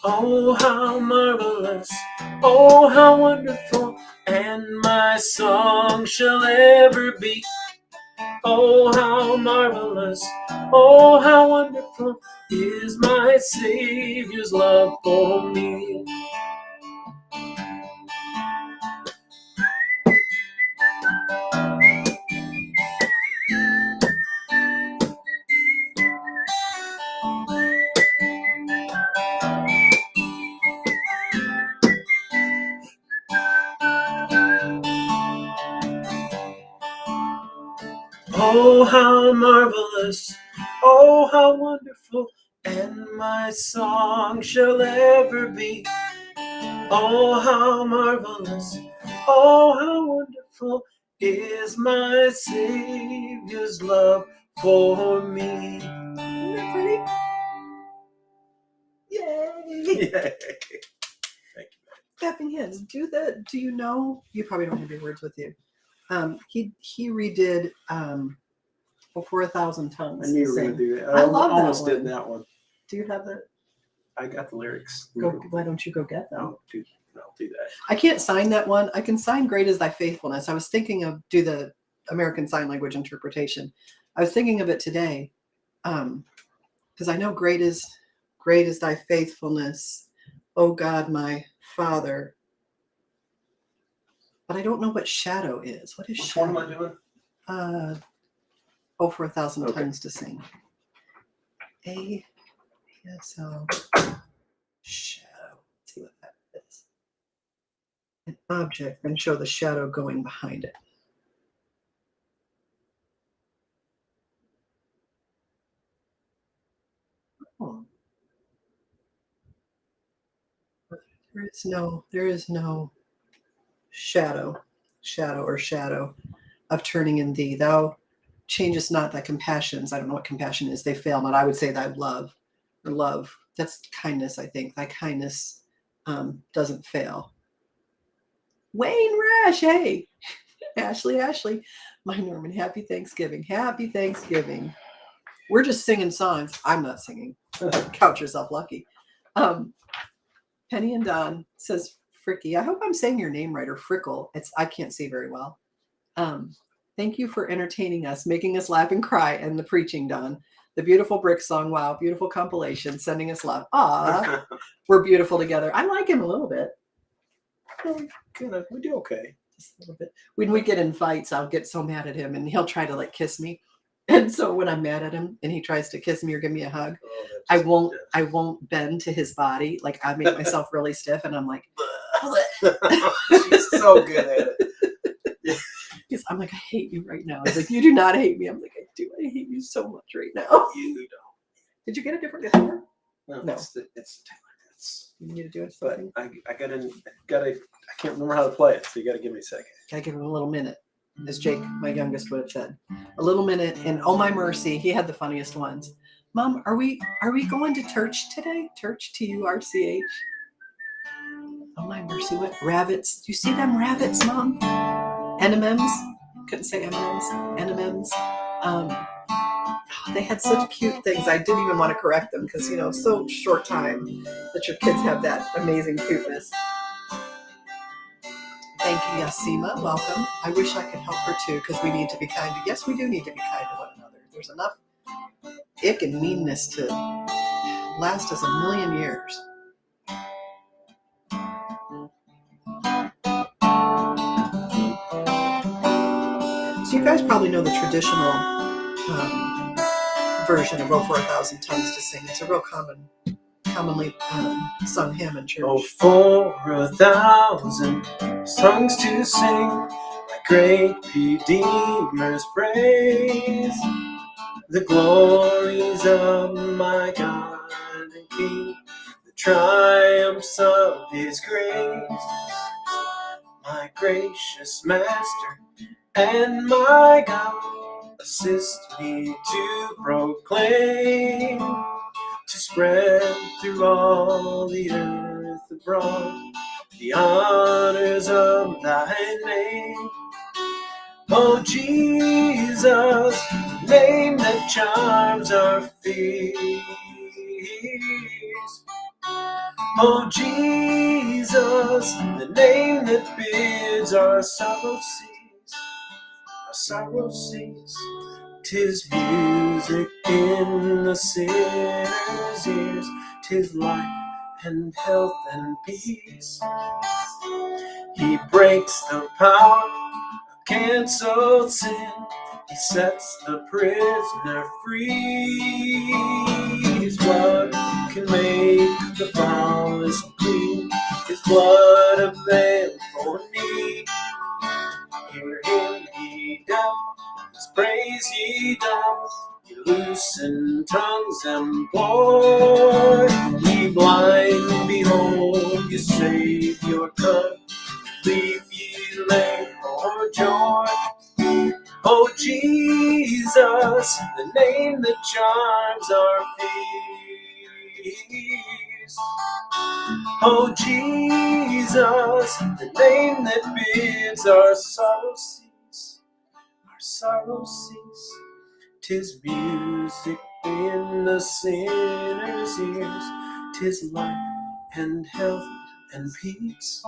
Oh, how marvelous, oh, how wonderful, and my song shall ever be. Oh, how marvelous, oh, how wonderful is my Savior's love for me. Oh, how marvelous, oh, how wonderful, and my song shall ever be. Oh, how marvelous, oh, how wonderful is my Savior's love for me. Isn't that pretty? Yay! Yay. Clapping hands. Do you know? You probably don't have your words with you. He redid Before 1,000 Tongues. I knew you were going to do that. I love that almost one. did that one. Do you have that? I got the lyrics. Why don't you go get them? I'll do that. I can't sign that one. I can sign Great is Thy Faithfulness. I was thinking of do the American Sign Language interpretation. I was thinking of it today because I know great is Thy faithfulness, O God, my Father. But I don't know what shadow is. What is Which shadow? one am I doing? For 1,000 Tongues to Sing. A PSL shadow. Let's see what that is. An object, and show the shadow going behind it. Oh. There is no shadow of turning in thee. Thou changest not thy compassions. I don't know what compassion is. They fail not. I would say thy love or love. That's kindness, I think. Thy kindness doesn't fail. Wayne Rash, hey. Ashley. My Norman, happy Thanksgiving. Happy Thanksgiving. We're just singing songs. I'm not singing. Count yourself lucky. Penny and Don says, Fricky. I hope I'm saying your name right, or Frickle. I can't see very well. Thank you for entertaining us, making us laugh and cry, and the preaching, Don. The beautiful brick song. Wow, beautiful compilation. Sending us love. Aw, we're beautiful together. I like him a little bit. We do okay. Just a little bit. When we get in fights, I'll get so mad at him, and he'll try to like kiss me. And so when I'm mad at him and he tries to kiss me or give me a hug, I won't bend to his body. Like I make myself really stiff, and I'm like, she's so good at it. I'm like, I hate you right now. He's like, you do not hate me. I'm like, I do. I hate you so much right now. You don't. Did you get a different guitar? No. It's you need to do it. But I can't remember how to play it, so you got to give me a second. Gotta give him a little minute, as Jake, my youngest, would have said. A little minute, and oh my mercy, he had the funniest ones. Mom, are we going to church today? Church, T-U-R-C-H. Oh my mercy, what rabbits? Do you see them rabbits, Mom? M&Ms. Couldn't say M&Ms. M&Ms. They had such cute things. I didn't even want to correct them because, so short time that your kids have that amazing cuteness. Thank you, Yasima. Welcome. I wish I could help her too because we need to be kind. Yes, we do need to be kind to one another. There's enough ick and meanness to last us a million years. So you guys probably know the traditional version of "Oh for 1,000 Tongues to Sing." It's a real commonly sung hymn in church. Oh, for 1,000 songs to sing, my great Redeemer's praise, the glories of my God and King, the triumphs of His grace, my gracious Master and my God, assist me to proclaim, to spread through all the earth abroad the honors of thy name. Oh Jesus, name that charms our fears. Oh Jesus, the name that bids our sorrow cease. Our sorrow cease. 'Tis music in the sinner's ears, 'tis life and health and peace. He breaks the power of cancelled sin, He sets the prisoner free. His blood can make the foulest clean, His blood availed for me. Hear Him, He dealt His Praise ye dumb, ye loosen tongues employ. Ye blind, behold, ye Savior come. Leave ye lame for joy. Oh Jesus, the name that charms our fears. Oh Jesus, the name that bids our sorrow cease. Our sorrow cease. 'Tis music in the sinner's ears. 'Tis life and health and peace.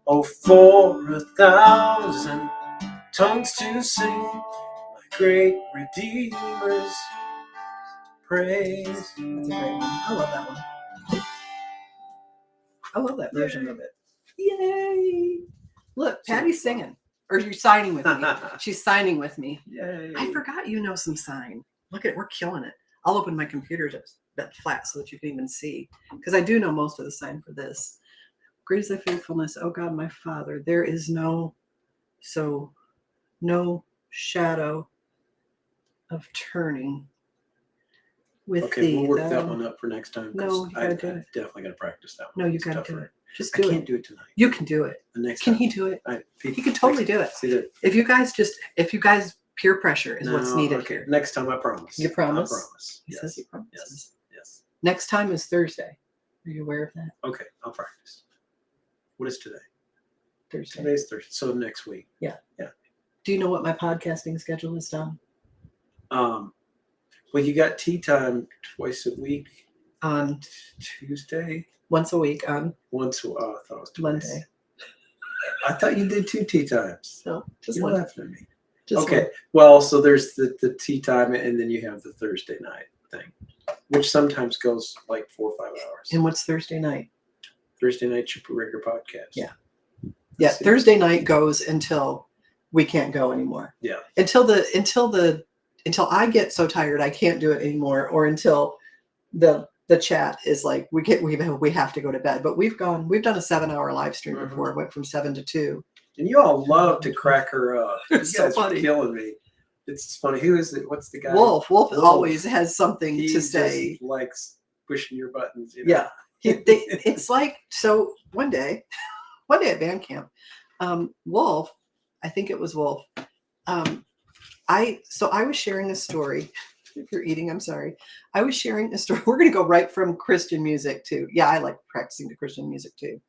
Oh, for 1,000 tongues to sing my great Redeemer's praise. That's a great one. I love that one. I love that version of it. Yay! Look, Patty's singing. Or you're signing with me. She's signing with me. Yay. I forgot you know some sign. Look at it. We're killing it. I'll open my computer to that flat so that you can even see. Because I do know most of the sign for this. Great is thy faithfulness, O God, my Father. There is no shadow of turning with Okay, thee. we'll work that one up for next time. No, you gotta do it. Definitely gotta practice that one. No, you It's gotta tougher. do it. Just I do it. can't do it tonight. You can do it. The next Can time. he do it? He He can totally do it. See that? If you guys peer pressure is what's needed okay. here. Next time, I promise. You promise? I promise. He Yes. says he promises. Yes. Next time is Thursday. Are you aware of that? Okay, I'll practice. What is today? Thursday. Today's Thursday. So next week. Yeah. Yeah. Do you know what my podcasting schedule is, Dom? Well, you got tea time twice a week. On Tuesday. once a week on Once. Oh, I thought it was twice. Monday. I thought you did 2 tea times. No, just You're one. laughing at me. Just Okay. one. Well, so there's the tea time, and then you have the Thursday night thing, which sometimes goes like 4 or 5 hours. And what's Thursday night? Thursday night, your regular podcast. Yeah. Yeah. Thursday night goes until we can't go anymore. Yeah. Until I get so tired I can't do it anymore, or until the chat is like we have to go to bed. But we've done a 7-hour live stream before. It went from 7 to 2. And you all love to crack her up. You It's so guys are funny. killing me. It's funny. Who is it? What's the guy? Wolf always has something He to say. just likes pushing your buttons. You know? Yeah. It's like, so one day at band camp, Wolf, I think it was Wolf. I was sharing a story. If you're eating, I'm sorry. I was sharing a story. We're going to go right from Christian music to, yeah, I like practicing the Christian music too.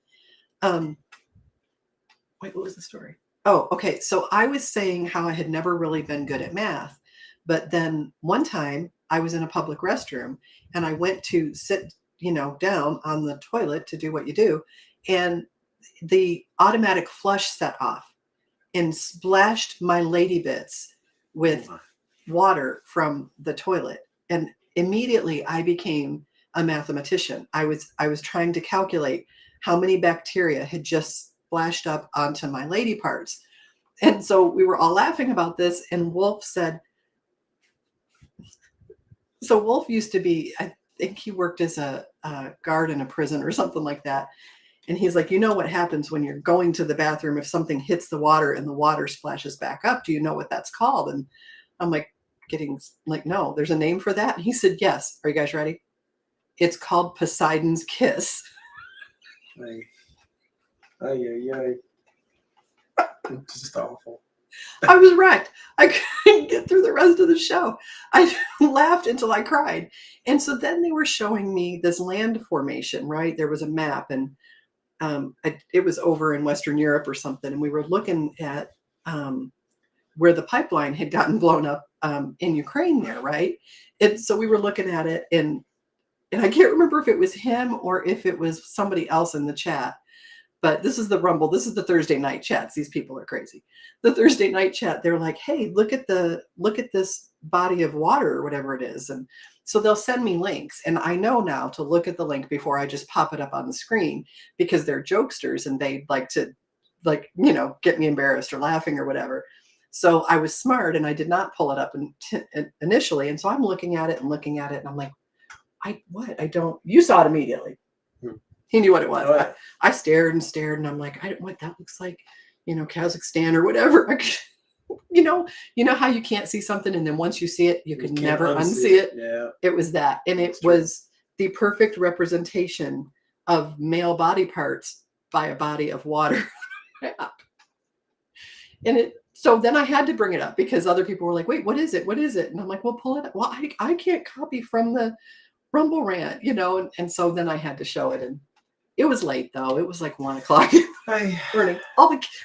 Wait, what was the story? Oh, okay. So I was saying how I had never really been good at math, but then one time I was in a public restroom and I went to sit, down on the toilet to do what you do. And the automatic flush set off and splashed my lady bits with water from the toilet. And immediately I became a mathematician. I was trying to calculate how many bacteria had just splashed up onto my lady parts. And so we were all laughing about this. And Wolf said, so Wolf used to be, I think he worked as a guard in a prison or something like that. And he's like, you know what happens when you're going to the bathroom if something hits the water and the water splashes back up? Do you know what that's called? And I'm like, no, there's a name for that. And he said, yes. Are you guys ready? It's called Poseidon's kiss. It's just awful. I was wrecked. I couldn't get through the rest of the show. I laughed until I cried. And so then they were showing me this land formation, right? There was a map, and it was over in Western Europe or something. And we were looking at where the pipeline had gotten blown up in Ukraine there, right? And so we were looking at it, and I can't remember if it was him or if it was somebody else in the chat. But this is the Rumble. This is the Thursday night chats. These people are crazy. The Thursday night chat, they're like, hey, look at this body of water or whatever it is. And so they'll send me links. And I know now to look at the link before I just pop it up on the screen, because they're jokesters and they like to get me embarrassed or laughing or whatever. So I was smart and I did not pull it up initially. And so I'm looking at it and I'm like, you saw it immediately. He knew what it was. Oh, yeah. I stared and I'm like, what that looks like, Kazakhstan or whatever. you know how you can't see something, and then once you see it, you can can't never unsee it. Yeah. It was that, and it was the perfect representation of male body parts by a body of water. And so then I had to bring it up because other people were like, wait, what is it? What is it? And I'm like, well, pull it up. Well, I can't copy from the Rumble rant, and so then I had to show it. And it was late though. It was like 1 o'clock.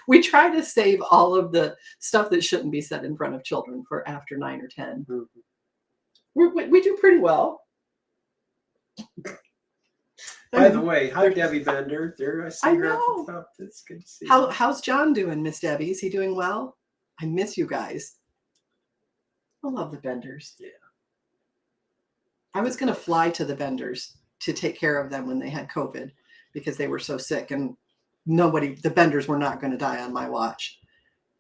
We try to save all of the stuff that shouldn't be said in front of children for after 9 or 10. Mm-hmm. We do pretty well. By the way, hi Debbie Bender. There I see her at the top. It's good to see you. How's John doing, Miss Debbie? Is he doing well? I miss you guys. I love the Benders. Yeah. I was going to fly to the Benders to take care of them when they had COVID because they were so sick, and the Benders were not going to die on my watch.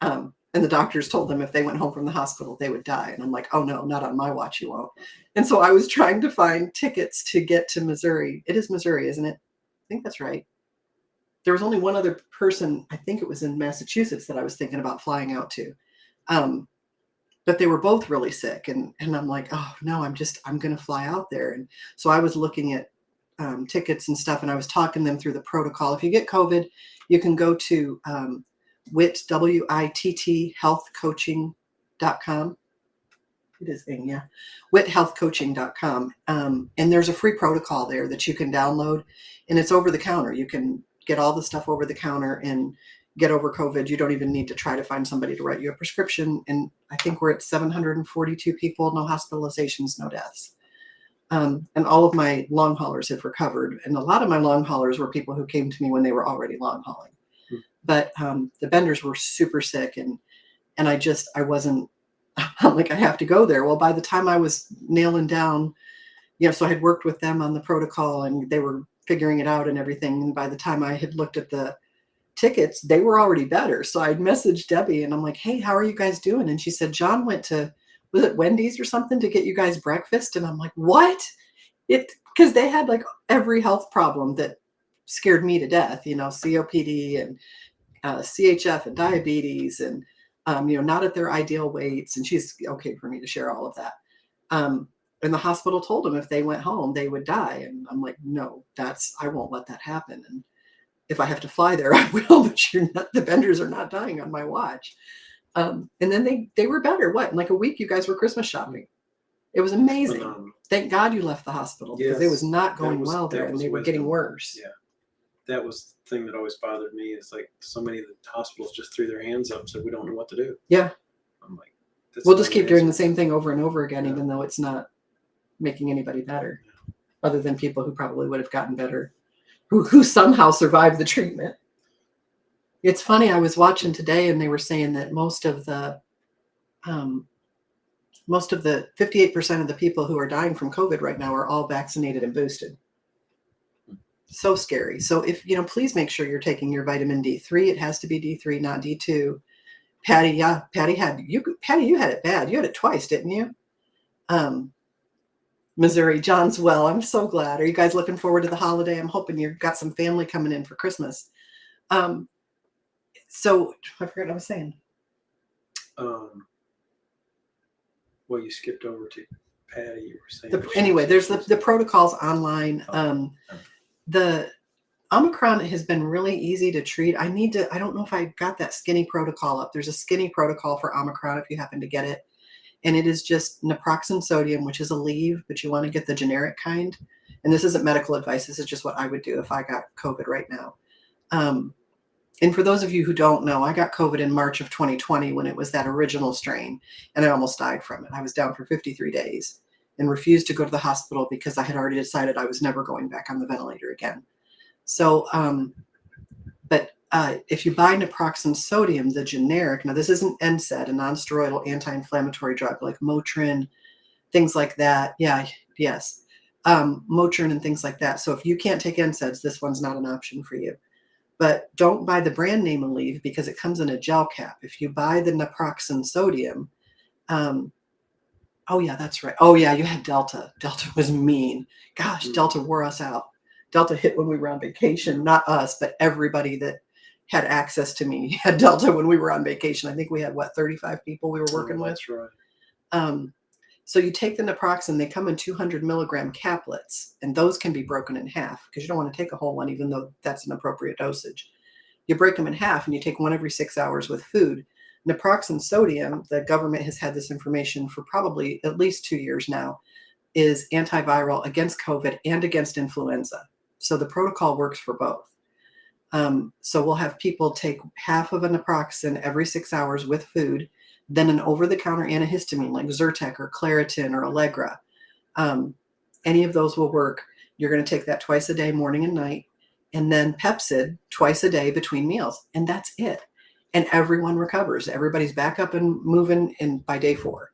And the doctors told them if they went home from the hospital, they would die. And I'm like, oh no, not on my watch, you won't. And so I was trying to find tickets to get to Missouri. It is Missouri, isn't it? I think that's right. There was only one other person, I think it was in Massachusetts, that I was thinking about flying out to. But they were both really sick. And I'm like, oh no, I'm going to fly out there. And so I was looking at tickets and stuff, and I was talking them through the protocol. If you get COVID, you can go to Witt, healthcoaching.com. It is yeah. Witthealthcoaching.com. And there's a free protocol there that you can download, and it's over the counter. You can get all the stuff over the counter and get over COVID. You don't even need to try to find somebody to write you a prescription. And I think we're at 742 people, no hospitalizations, no deaths. And all of my long haulers have recovered. And a lot of my long haulers were people who came to me when they were already long hauling. But the Benders were super sick, and I wasn't, I'm like, I have to go there. Well, by the time I was nailing down, so I had worked with them on the protocol and they were figuring it out and everything. And by the time I had looked at the tickets, they were already better. So I'd messaged Debbie and I'm like, hey, how are you guys doing? And she said, John went to, was it Wendy's or something to get you guys breakfast? And I'm like, what? Because they had like every health problem that scared me to death, COPD and CHF and diabetes and, not at their ideal weights. And she's okay for me to share all of that. And the hospital told them if they went home, they would die. And I'm like, no, I won't let that happen. And if I have to fly there, I will, but the Benders are not dying on my watch. And then they were better. What? In like a week, you guys were Christmas shopping. It was amazing. Thank God you left the hospital because it was not going well there and they were getting worse. Yeah. That was the thing that always bothered me is like so many of the hospitals just threw their hands up and said, we don't know what to do. Yeah. I'm like, we'll just keep doing the same thing over and over again, even though it's not making anybody better, other than people who probably would have gotten better, who somehow survived the treatment. It's funny. I was watching today and they were saying that most of the 58% of the people who are dying from COVID right now are all vaccinated and boosted. So scary. So if, please make sure you're taking your vitamin D3. It has to be D3, not D2. Patty, yeah. Patty, you had it bad. You had it twice, didn't you? Missouri, John's well. I'm so glad. Are you guys looking forward to the holiday? I'm hoping you've got some family coming in for Christmas. So I forgot what I was saying. Well, you skipped over to Patty. You were saying. Anyway, there's the protocols online. The Omicron has been really easy to treat. I don't know if I got that skinny protocol up. There's a skinny protocol for Omicron if you happen to get it. And it is just naproxen sodium, which is a leave, but you want to get the generic kind. And this isn't medical advice. This is just what I would do if I got COVID right now. And for those of you who don't know, I got COVID in March of 2020 when it was that original strain, and I almost died from it. I was down for 53 days and refused to go to the hospital because I had already decided I was never going back on the ventilator again. So, but if you buy naproxen sodium, the generic, now this isn't NSAID, a non-steroidal anti-inflammatory drug like Motrin, things like that. Yeah, yes. Motrin and things like that. So if you can't take NSAIDs, this one's not an option for you. But don't buy the brand name Aleve because it comes in a gel cap. If you buy the naproxen sodium, oh yeah, that's right. Oh yeah, you had Delta. Delta was mean. Gosh, Delta wore us out. Delta hit when we were on vacation, not us, but everybody that had access to me at Delta when we were on vacation. I think we had 35 people we were working with. That's right. So you take the naproxen, they come in 200 milligram caplets, and those can be broken in half because you don't want to take a whole one, even though that's an appropriate dosage. You break them in half and you take one every 6 hours with food. Naproxen sodium, the government has had this information for probably at least 2 years now, is antiviral against COVID and against influenza. So the protocol works for both. So we'll have people take half of a naproxen every 6 hours with food, then an over-the-counter antihistamine like Zyrtec or Claritin or Allegra. Any of those will work. You're going to take that twice a day, morning and night, and then Pepsid twice a day between meals. And that's it. And everyone recovers. Everybody's back up and moving by day 4.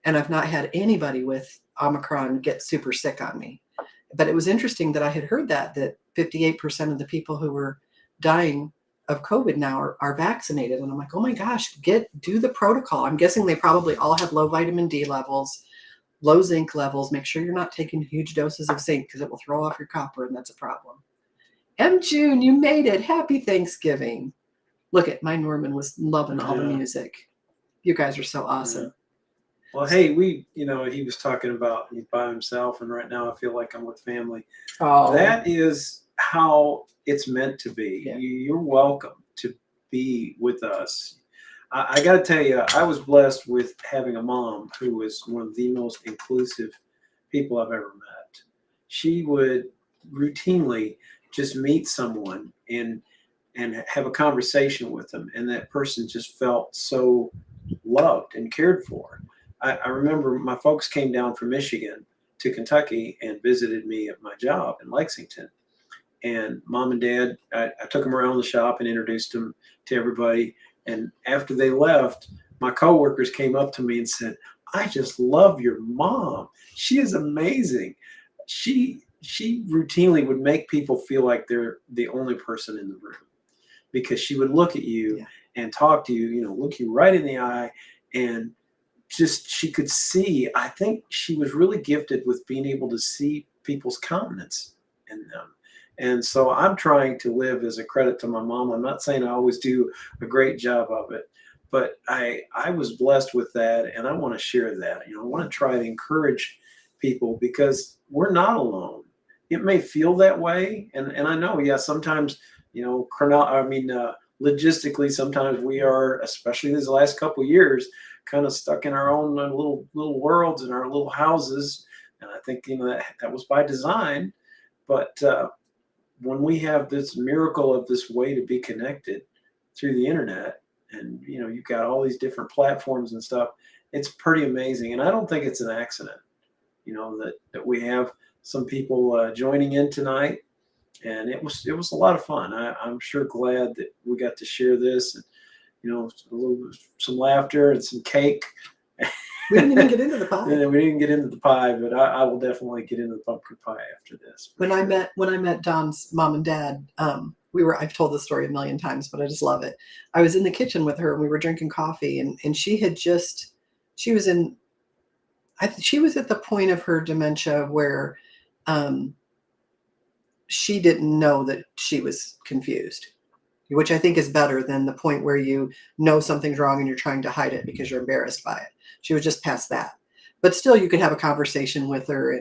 And I've not had anybody with Omicron get super sick on me. But it was interesting that I had heard that 58% of the people who were dying of COVID now are vaccinated. And I'm like, oh my gosh, do the protocol. I'm guessing they probably all have low vitamin D levels, low zinc levels. Make sure you're not taking huge doses of zinc because it will throw off your copper, and that's a problem. M. June, you made it. Happy Thanksgiving. Look at my Norman was loving all the music. You guys are so awesome. Yeah. Well, hey, he was talking about he's by himself, and right now I feel like I'm with family. Oh, that is how it's meant to be. Yeah. You're welcome to be with us. I got to tell you, I was blessed with having a mom who was one of the most inclusive people I've ever met. She would routinely just meet someone and have a conversation with them, and that person just felt so loved and cared for. I remember my folks came down from Michigan to Kentucky and visited me at my job in Lexington. And mom and dad, I took them around the shop and introduced them to everybody. And after they left, my coworkers came up to me and said, I just love your mom. She is amazing. She routinely would make people feel like they're the only person in the room, because she would look at you and talk to you, look you right in the eye, and just she could see. I think she was really gifted with being able to see people's countenance in them. And so I'm trying to live as a credit to my mom. I'm not saying I always do a great job of it, but I was blessed with that, and I want to share that. I want to try to encourage people, because we're not alone. It may feel that way, and I know, sometimes, logistically, sometimes we are, especially these last couple of years, kind of stuck in our own little worlds and our little houses, and I think that was by design. But when we have this miracle of this way to be connected through the internet, and you've got all these different platforms and stuff, it's pretty amazing. And I don't think it's an accident, that we have some people joining in tonight, and it was a lot of fun. I'm sure glad that we got to share this, and some laughter and some cake. We didn't even get into the pie. Yeah, we didn't get into the pie, but I will definitely get into the pumpkin pie after this. When I met Don's mom and dad, I've told this story a million times, but I just love it. I was in the kitchen with her and we were drinking coffee, and she was at the point of her dementia where she didn't know that she was confused, which I think is better than the point where you know something's wrong and you're trying to hide it because you're embarrassed by it. She was just past that. But still, you could have a conversation with her,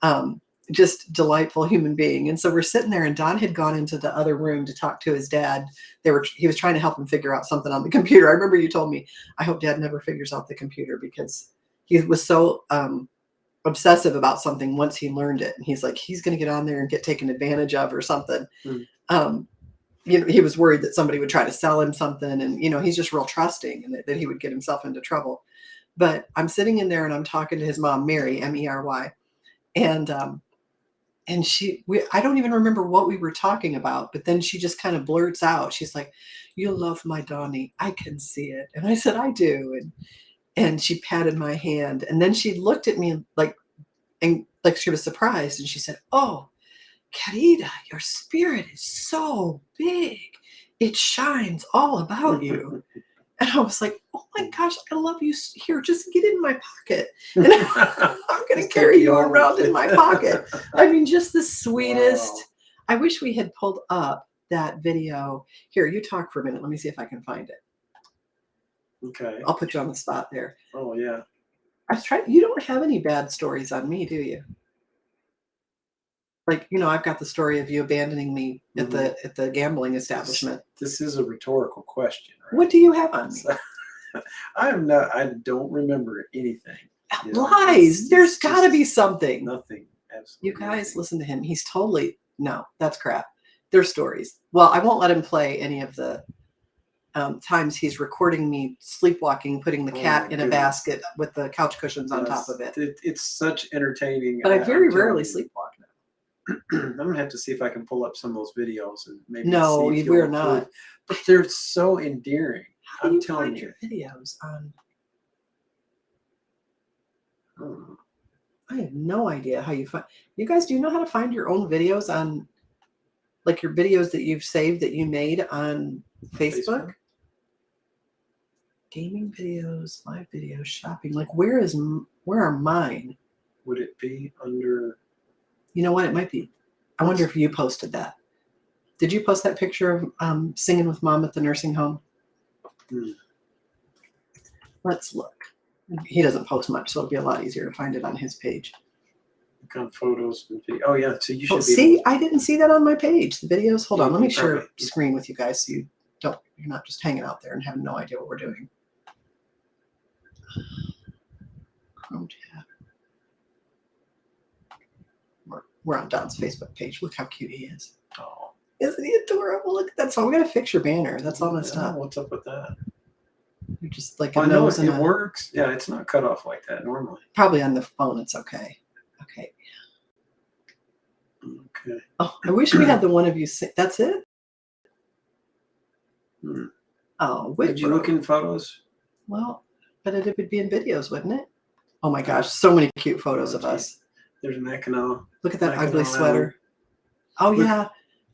and just delightful human being. And so we're sitting there, and Don had gone into the other room to talk to his dad. He was trying to help him figure out something on the computer. I remember you told me, I hope Dad never figures out the computer, because he was so obsessive about something once he learned it. And he's like, he's going to get on there and get taken advantage of or something. He was worried that somebody would try to sell him something. And, he's just real trusting, and that he would get himself into trouble. But I'm sitting in there and I'm talking to his mom, Mary, Mary. And I don't even remember what we were talking about, but then she just kind of blurts out. She's like, you love my Donnie. I can see it. And I said, I do. And she patted my hand, and then she looked at me like she was surprised. And she said, oh, querida, your spirit is so big. It shines all about you. And I was like, oh my gosh, I love you. Here, just get in my pocket. And I'm going to carry you around in my pocket. I mean, just the sweetest. Wow. I wish we had pulled up that video. Here, you talk for a minute. Let me see if I can find it. Okay. I'll put you on the spot there. Oh yeah. I was trying. You don't have any bad stories on me, do you? Like, I've got the story of you abandoning me at the gambling establishment. This is a rhetorical question, right? What do you have on me? I don't remember anything. Lies. There's got to be something. Nothing. Absolutely. You guys, listen to him. He's totally no. That's crap. There's stories. Well, I won't let him play any of the times he's recording me sleepwalking, putting the cat in a basket with the couch cushions on top of it. It's such entertaining. But I very rarely sleepwalk now. I'm gonna have to see if I can pull up some of those videos and maybe. No, see if we're you'll not. approve. But they're so endearing. How do I'm you telling find you. your videos on? Hmm. I have no idea how you find. You guys, do you know how to find your own videos on, like your videos that you've saved that you made on Facebook? Gaming videos, live videos, shopping. Like, where are mine? Would it be under? You know what? It might be. I wonder if you posted that. Did you post that picture of singing with Mom at the nursing home? Let's look. He doesn't post much, so it'll be a lot easier to find it on his page. Look on photos and video. Oh yeah, so you should be. See, I didn't see that on my page. The videos. Hold on, let me share a Probably. screen with you guys so you're not just hanging out there and have no idea what we're doing. Chrome tab. We're on Don's Facebook page. Look how cute he is. Oh, isn't he adorable? Look at that. So we got to fix your banner. That's all messed up. What's up with that? You're just like I know it works. Yeah, it's not cut off like that normally. Probably on the phone. It's okay. Okay. Okay. Oh, I wish we had the one of you. That's it. Oh, Did you look in photos? Well, but it would be in videos, wouldn't it? Oh my gosh, so many cute photos of us. There's Mackinac. Look at that Mackinac ugly sweater. Island. Oh yeah,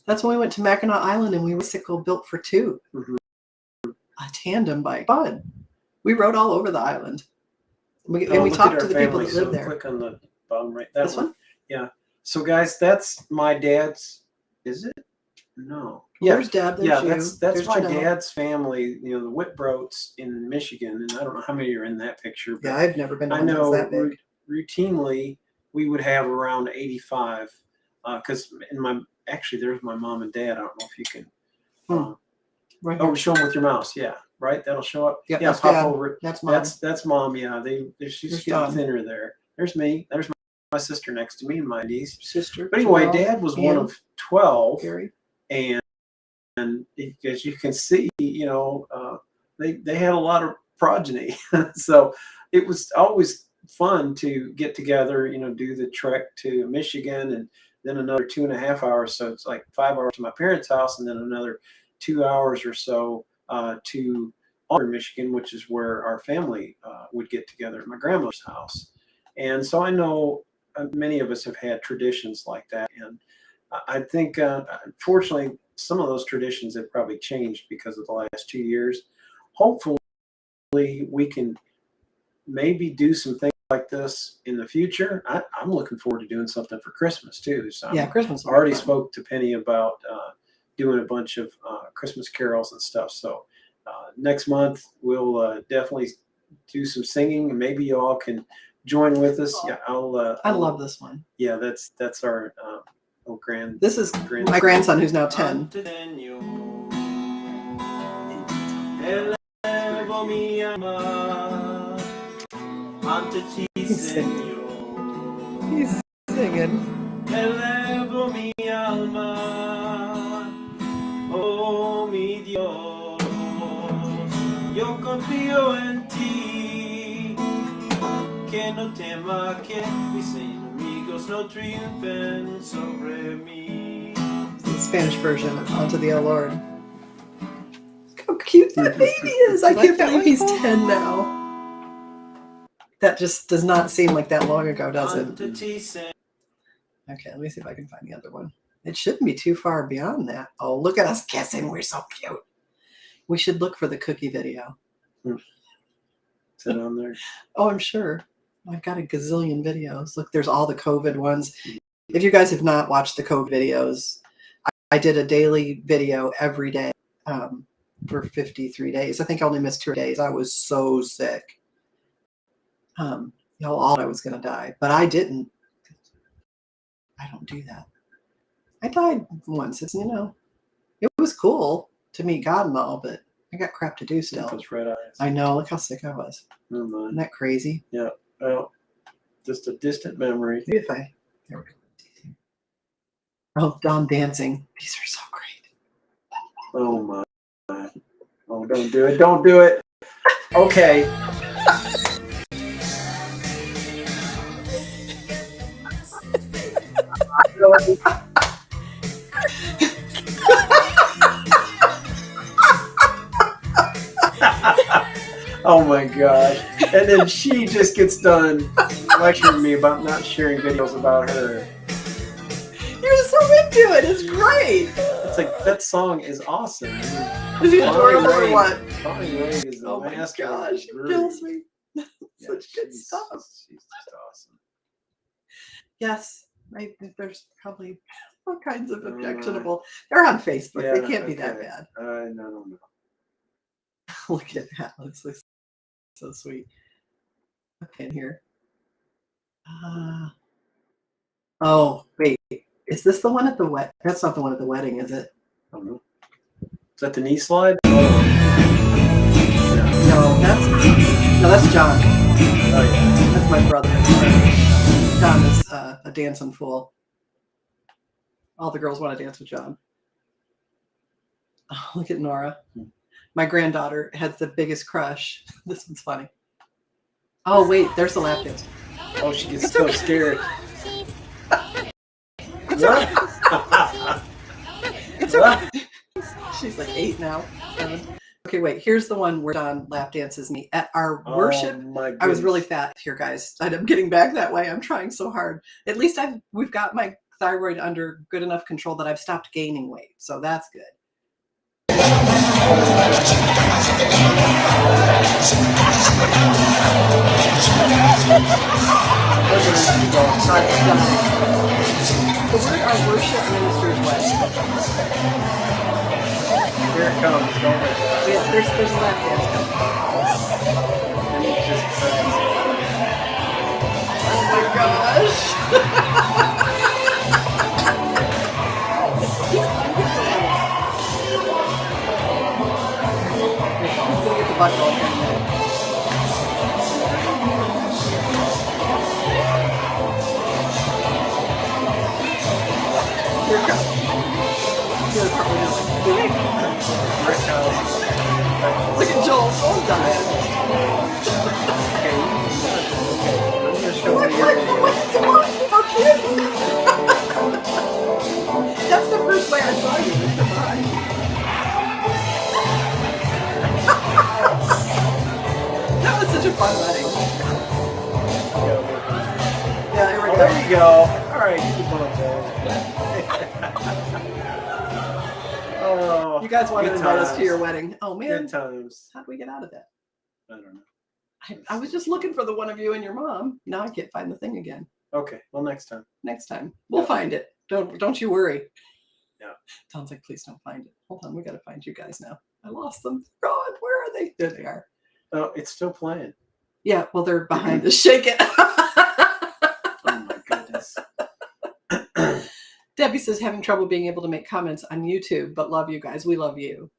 that's when we went to Mackinac Island and we were bicycle built for two. A tandem bike. Fun. We rode all over the island. And we talked to the people that live there. Click on the bottom right. That This one? Yeah. So guys, that's my dad's. Is it? No. Well, there's Dad. There's yeah, you. that's There's my Janelle. dad's family. The Wittbrodts in Michigan, and I don't know how many are in that picture. But Yeah, I've never been to I one that's know that big. routinely we would have around 85. Because there's my mom and dad. I don't know if you can. Right. Oh, show them with your mouse. Yeah, right. That'll show up. Yep, yeah, that's pop Dad. over it. That's Mom. That's Mom. Yeah, she's There's getting Don. thinner there. There's me. There's my sister next to me and my niece. Sister. But anyway, Janelle, Dad was one Ann, of 12, Gary. and as you can see, they had a lot of progeny. So it was always fun to get together, do the trek to Michigan and then another 2.5 hours. So it's like 5 hours to my parents' house and then another 2 hours or so to Auburn, Michigan, which is where our family would get together at my grandmother's house. And so I know many of us have had traditions like that. And I think, unfortunately, some of those traditions have probably changed because of the last 2 years. Hopefully, we can maybe do some things like this in the future. I'm looking forward to doing something for Christmas too. So Yeah, Christmas. I already spoke to Penny about doing a bunch of Christmas carols and stuff. So next month we'll definitely do some singing, and maybe you all can join with us. Yeah, I love this one. Yeah, that's our grand. This is my grandson who's now 10. He's singing. He's singing. Elevo mi alma, oh mi Dios, yo confío en ti, que no tema que mis enemigos no triunfen sobre mí. The Spanish version of Onto the O Lord. Look how cute that baby is. I can't believe he's 10 now. That just does not seem like that long ago, does it? Okay, let me see if I can find the other one. It shouldn't be too far beyond that. Oh, look at us kissing. We're so cute. We should look for the cookie video. Is it on there? Oh, I'm sure. I've got a gazillion videos. Look, there's all the COVID ones. If you guys have not watched the COVID videos, I did a daily video every day for 53 days. I think I only missed 2 days. I was so sick. All I was going to die, but I didn't. I don't do that. I died once. It's, it was cool to meet God and all, but I got crap to do still. Those red eyes. I know. Look how sick I was. Isn't that crazy? Yeah. Well, just a distant memory. Maybe if I. There we go. Oh, Dawn dancing. These are so great. Oh my. Oh, don't do it. Don't do it. Okay. Oh my gosh. And then she just gets done lecturing me about not sharing videos about her. You're so into it. It's great. It's like, that song is awesome. Is he adorable or what? Bonnie Raitt is the Oh my master. gosh, it kills me. Such good stuff. She's just awesome. Yes, there's probably all kinds of objectionable. They're on Facebook. Yeah, They can't be that bad. No. Look at that. Looks so sweet. Okay, in here. Oh, wait. Is this the one at the wedding? That's not the one at the wedding, is it? I don't know. Is that the knee slide? No, that's John. Oh yeah. That's my brother. John is a dancing fool. All the girls want to dance with John. Oh, look at Nora. My granddaughter has the biggest crush. This one's funny. Oh, wait, there's the lap dance. Oh, she gets so scared. It's okay. It's okay. She's like 8 now. 7. Okay, wait. Here's the one where Don lap dances me at our worship. I was really fat here, guys. I'm getting back that way. I'm trying so hard. At least we've got my thyroid under good enough control that I've stopped gaining weight. So that's good. So we're at our worship minister's wedding. Here it comes. Don't let it. Yeah, there's a lap dance coming. And it's just Oh my gosh. He's gonna get the butt roll here in a minute. Here it comes. Here it comes. Look at Joel. Joel's dying. How cute. That's the first way I saw you. That was such a fun wedding. Yeah, here we go. There you go. All right, keep on Oh, you guys wanted to good invite us times. to your wedding. Oh man, Good times. how do we get out of that? I don't know. I was just looking for the one of you and your mom. Now I can't find the thing again. Okay, well, next time. Next time we'll find it. Don't you worry. Yeah. Sounds like please don't find it. Hold on, we got to find you guys now. I lost them. God, where are they? There they are. Oh, it's still playing. Yeah, well they're behind us. Shake it. Oh my goodness. Debbie says having trouble being able to make comments on YouTube, but love you guys. We love you.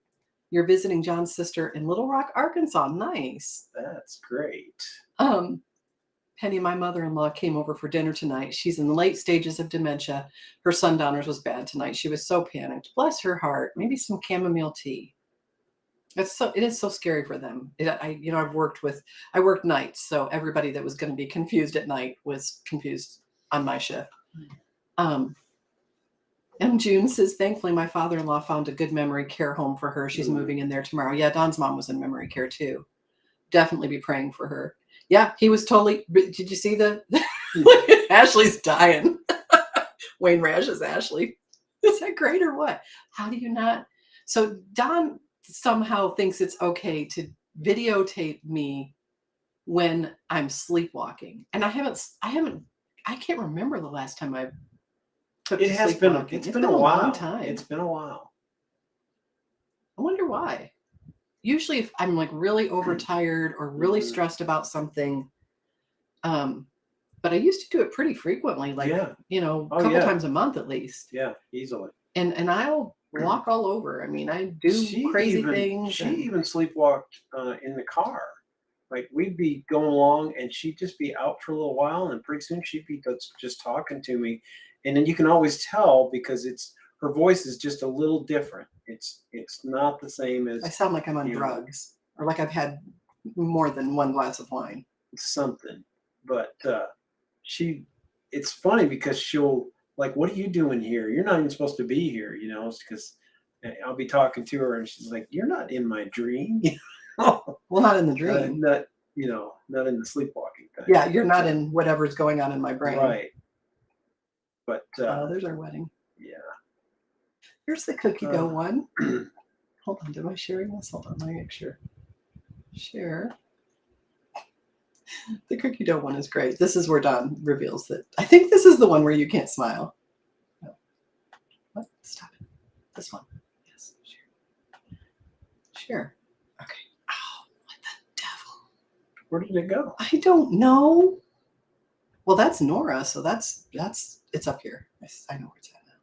You're visiting John's sister in Little Rock, Arkansas. Nice. That's great. Penny, my mother-in-law, came over for dinner tonight. She's in the late stages of dementia. Her sundowners was bad tonight. She was so panicked. Bless her heart. Maybe some chamomile tea. It is so scary for them. I worked nights, so everybody that was going to be confused at night was confused on my shift. M. June says, thankfully, my father-in-law found a good memory care home for her. She's moving in there tomorrow. Yeah, Don's mom was in memory care too. Definitely be praying for her. Yeah, he was totally. Did you see look at Ashley's dying. Wayne Rash is Ashley. Is that great or what? How do you not? So Don somehow thinks it's okay to videotape me when I'm sleepwalking. And I can't remember the last time took It to has been. sleepwalking. It's been a while. long time. It's been a while. I wonder why. Usually, if I'm like really overtired or really stressed about something, but I used to do it pretty frequently, like Yeah. a couple yeah. times a month at least. Yeah, easily. And I'll walk all over. I mean, I do crazy things. She even sleepwalked in the car. Like we'd be going along, and she'd just be out for a little while, and pretty soon she'd be just talking to me, and then you can always tell because her voice is just a little different. It's not the same as. I sound like I'm on drugs, or like I've had more than one glass of wine. Something, but it's funny because she'll like, what are you doing here? You're not even supposed to be here, because I'll be talking to her and she's like, you're not in my dream. Well, not in the dream. Not in the sleepwalking thing. Yeah, you're not in whatever's going on in my brain. Right. But there's our wedding. Yeah. Here's the cookie dough one. Hold on, am I sharing this? Hold on, let me make sure. Share. The cookie dough one is great. This is where Don reveals that. I think this is the one where you can't smile. No. What? Stop it. This one. Yes. Share. Okay. Oh, what the devil? Where did it go? I don't know. Well, that's Nora, so that's it's up here. I know where it's at now.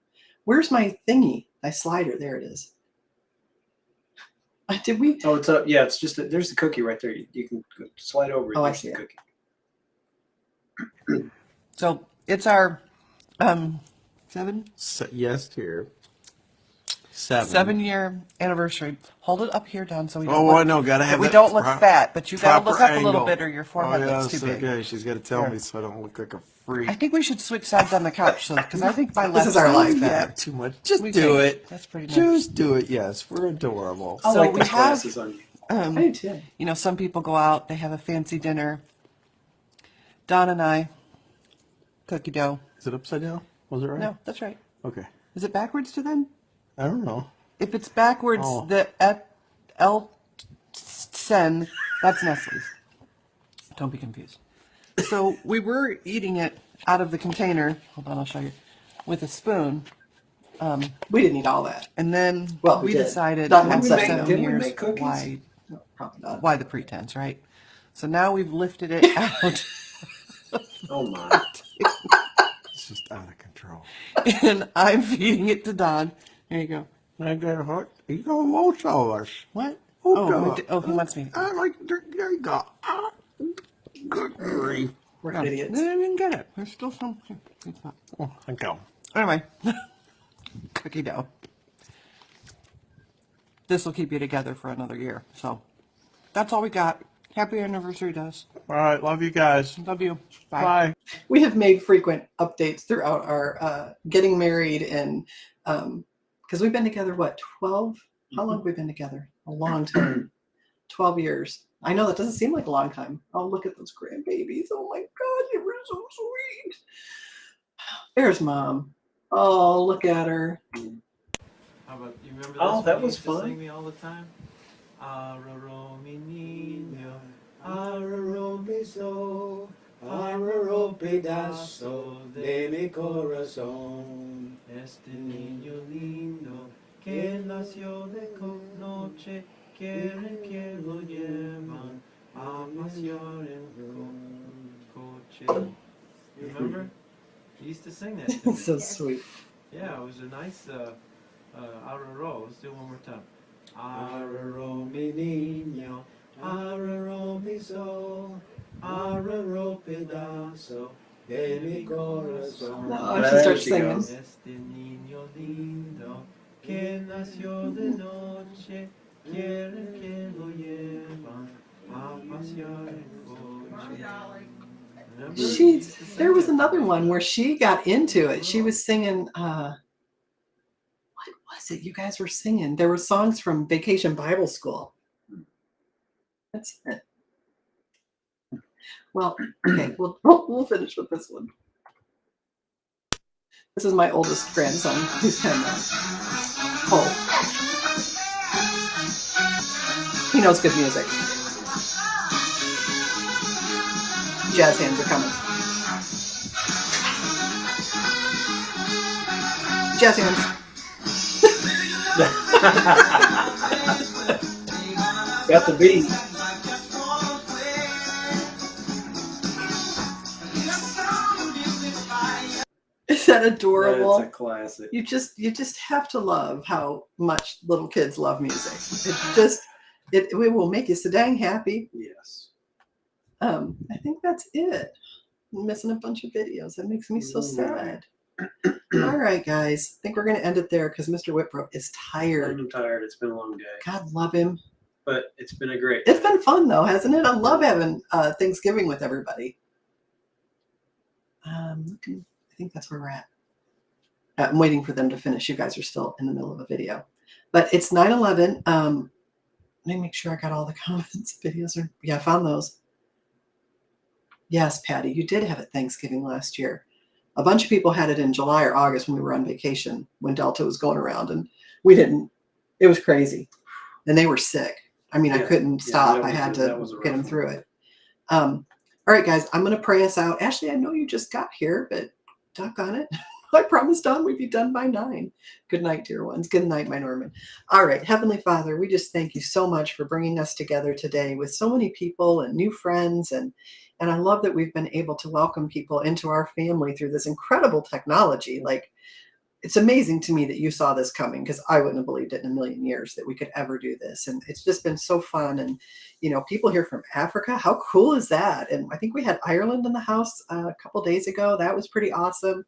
Where's my thingy? My slider. There it is. Did we? Oh, it's up. Yeah, it's just there's the cookie right there. You can slide over. Oh, I see the it. Cookie. So it's our 7? Yes, dear. 7-year anniversary. Hold it up here, Don, so we don't. Oh, look, I know. Gotta have. We that don't look fat, but you gotta look up a little angle. bit, or your forehead looks too big. Okay, she's got to tell me so I don't look like a freak. I think we should switch sides on the couch, because I think my This left is our side's life. better. Yeah, too much. Just We do think it. That's pretty nice. Just do it. Yes, we're adorable. I So like we those have. Glasses on you. I do too. Some people go out, they have a fancy dinner. Don and I, cookie dough. Is it upside down? Was it right? No, that's right. Okay. Is it backwards to then? I don't know. If it's backwards, Oh. the El Sen, that's Nestle's. Don't be confused. So we were eating it out of the container. Hold on, I'll show you. With a spoon. We didn't eat all that. And then Well, we we did. decided Don after wants 7 didn't we years, make cookies? why, No, probably not. why the pretense, right? So now we've lifted it out. Oh my. It's just out of control. And I'm feeding it to Don. There you go. I got hurt. You go most of us. What? Oh, He wants me. I like. There you go. Good grief. We're No, idiots. I didn't get it. There's still some. It's not. Oh, thank you. Anyway, cookie dough. This will keep you together for another year. So that's all we got. Happy anniversary to us. All right, love you guys. Love you. Bye. Bye. We have made frequent updates throughout our getting married, and because we've been together, what, 12? How long have we been together? A long time. 12 years. I know that doesn't seem like a long time. Oh, look at those grandbabies. Oh my God, they were so sweet. There's Mom. Oh, look at her. How about you remember this? Oh, that one you was used to fun. Sing me all the time. Araro menino, araro beso, araro pedazo de mi corazón. Este niño lindo que nació de noche, quieren que lo llevan a pasear en coche. You remember? You used to sing that to me. So sweet. Yeah, it was a nice araro. Let's do it one more time. Araro mi niño, araro mi sol, araro pedazo de mi corazón. No, she starts singing. Este niño lindo que nació de noche, quieren que lo llevan a pasear en coche. Remember? There was another one where she got into it. She was singing, what was it? You guys were singing. There were songs from Vacation Bible School. That's it. Well, okay, we'll finish with this one. This is my oldest grandson, who's 10 now. Cole. He knows good music. Jazz hands are coming. Jazz hands. Got the beat. Is that adorable? That's a classic. You just have to love how much little kids love music. It will make you so dang happy. Yes. I think that's it. I'm missing a bunch of videos. That makes me so sad. All right, guys. I think we're going to end it there because Mr. Wittbrodt is tired. I'm tired. It's been a long day. God love him. But it's been a great It's been fun, though, hasn't it? I love having Thanksgiving with everybody. I think that's where we're at. I'm waiting for them to finish. You guys are still in the middle of a video. But it's 9/11. Let me make sure I got all the comments. Videos are... Yeah, I found those. Yes, Patty, you did have it Thanksgiving last year. A bunch of people had it in July or August when we were on vacation, when Delta was going around, and we didn't. It was crazy. And they were sick. I mean, I couldn't stop. I had to get them through it. All right, guys, I'm going to pray us out. Ashley, I know you just got here, but doggone it. I promised Dawn we'd be done by 9. Good night, dear ones. Good night, my Norman. All right, Heavenly Father, we just thank you so much for bringing us together today with so many people and new friends. And I love that we've been able to welcome people into our family through this incredible technology. Like, it's amazing to me that you saw this coming, because I wouldn't have believed it in a million years that we could ever do this. And it's just been so fun. And, you know, people here from Africa, how cool is that? And I think we had Ireland in the house a couple days ago. That was pretty awesome.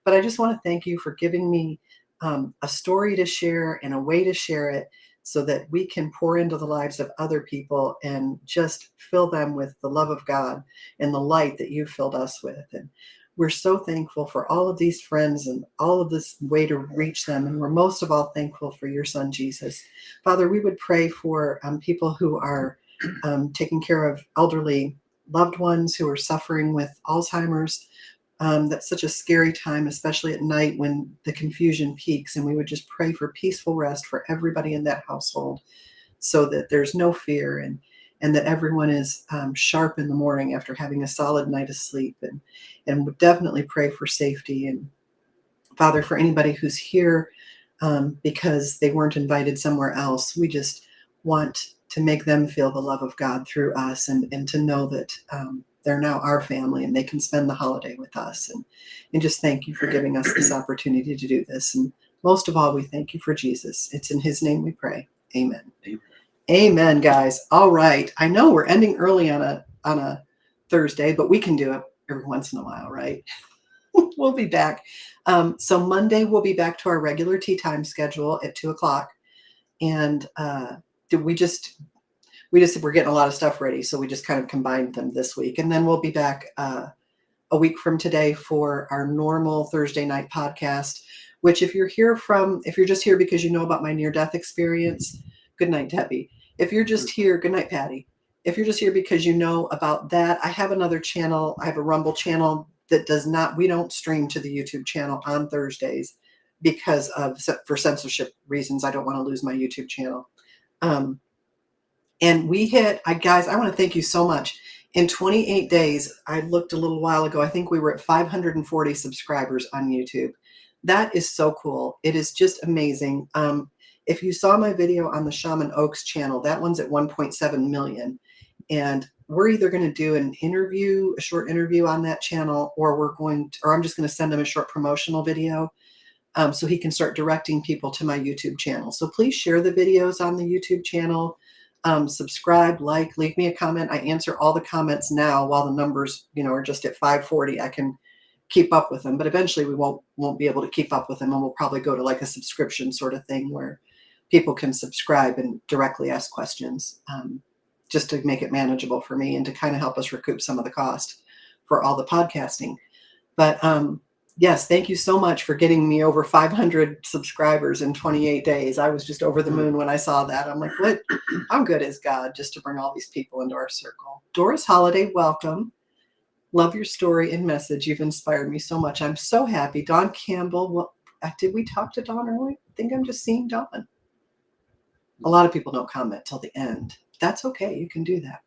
But I just want to thank you for giving me a story to share and a way to share it so that we can pour into the lives of other people and just fill them with the love of God and the light that you filled us with. And we're so thankful for all of these friends and all of this way to reach them. And we're most of all thankful for your son, Jesus. Father, we would pray for people who are taking care of elderly loved ones who are suffering with Alzheimer's. That's such a scary time, especially at night when the confusion peaks. And we would just pray for peaceful rest for everybody in that household so that there's no fear and that everyone is sharp in the morning after having a solid night of sleep. And would definitely pray for safety. And Father, for anybody who's here because they weren't invited somewhere else, we just want to make them feel the love of God through us and to know that they're now our family and they can spend the holiday with us. And just thank you for giving us this opportunity to do this. And most of all, we thank you for Jesus. It's in his name we pray. Amen. Amen. Amen, guys. All right. I know we're ending early on a Thursday, but we can do it every once in a while, right? We'll be back. So Monday, we'll be back to our regular tea time schedule at 2:00. And we're getting a lot of stuff ready. So we just kind of combined them this week. And then we'll be back a week from today for our normal Thursday night podcast, which if you're just here because you know about my near-death experience, good night, Debbie. If you're just here, good night, Patty. If you're just here because you know about that, I have another channel. I have a Rumble channel that we don't stream to the YouTube channel on Thursdays because for censorship reasons. I don't want to lose my YouTube channel. And guys, I want to thank you so much. In 28 days, I looked a little while ago, I think we were at 540 subscribers on YouTube. That is so cool. It is just amazing. If you saw my video on the Shaman Oaks channel, that one's at 1.7 million. And we're either going to do a short interview on that channel, or I'm just going to send him a short promotional video so he can start directing people to my YouTube channel. So please share the videos on the YouTube channel. Subscribe, leave me a comment. I answer all the comments now while the numbers, are just at 540. I can keep up with them, but eventually we won't be able to keep up with them. And we'll probably go to like a subscription sort of thing where people can subscribe and directly ask questions, just to make it manageable for me and to kind of help us recoup some of the cost for all the podcasting. But, yes, thank you so much for getting me over 500 subscribers in 28 days. I was just over the moon when I saw that. I'm like, what? How good is God just to bring all these people into our circle? Doris Holiday, welcome. Love your story and message. You've inspired me so much. I'm so happy. Dawn Campbell, did we talk to Dawn earlier? I think I'm just seeing Dawn. A lot of people don't comment till the end. That's okay. You can do that.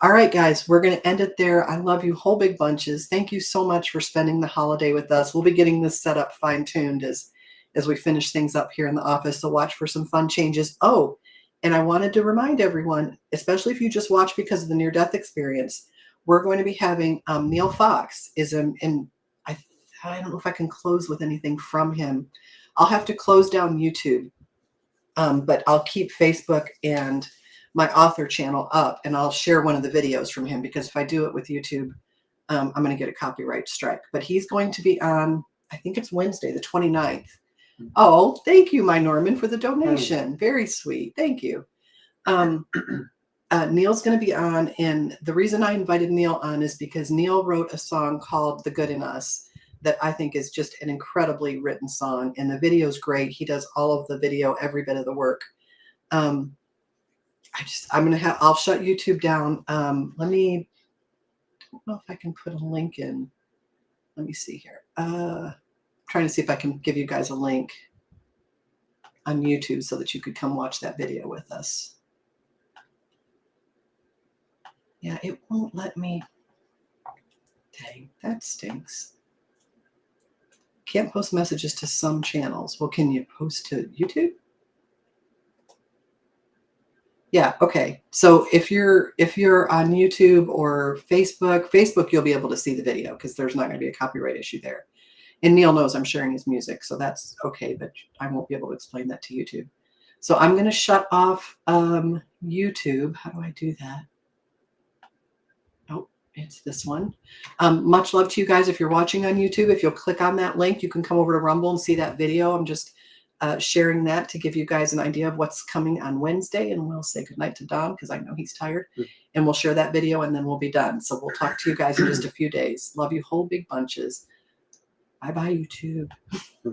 All right, guys, we're going to end it there. I love you whole big bunches. Thank you so much for spending the holiday with us. We'll be getting this set up fine-tuned as as we finish things up here in the office. So watch for some fun changes. Oh, and I wanted to remind everyone, especially if you just watch because of the near-death experience, we're going to be having Neil Fox is and I don't know if I can close with anything from him. I'll have to close down YouTube, but I'll keep Facebook and my author channel up, and I'll share one of the videos from him, because if I do it with YouTube, I'm going to get a copyright strike. But he's going to be on, I think it's Wednesday, the 29th. Oh, thank you, my Norman, for the donation. Very sweet. Thank you. Neil's going to be on, and the reason I invited Neil on is because Neil wrote a song called The Good in Us that I think is just an incredibly written song, and the video is great. He does all of the video, every bit of the work. I'll shut YouTube down. I don't know if I can put a link in. Let me see here. Trying to see if I can give you guys a link on YouTube so that you could come watch that video with us. Yeah, it won't let me. Dang, that stinks. Can't post messages to some channels. Well, can you post to YouTube? Yeah, okay. So if you're on YouTube or Facebook, you'll be able to see the video because there's not going to be a copyright issue there. And Neil knows I'm sharing his music, so that's okay, but I won't be able to explain that to YouTube. So I'm going to shut off YouTube. How do I do that? Oh, it's this one. Much love to you guys. If you're watching on YouTube, if you'll click on that link, you can come over to Rumble and see that video. I'm just sharing that to give you guys an idea of what's coming on Wednesday, and we'll say goodnight to Dom because I know he's tired, and we'll share that video, and then we'll be done. So we'll talk to you guys in just a few days. Love you whole big bunches. Bye-bye, YouTube.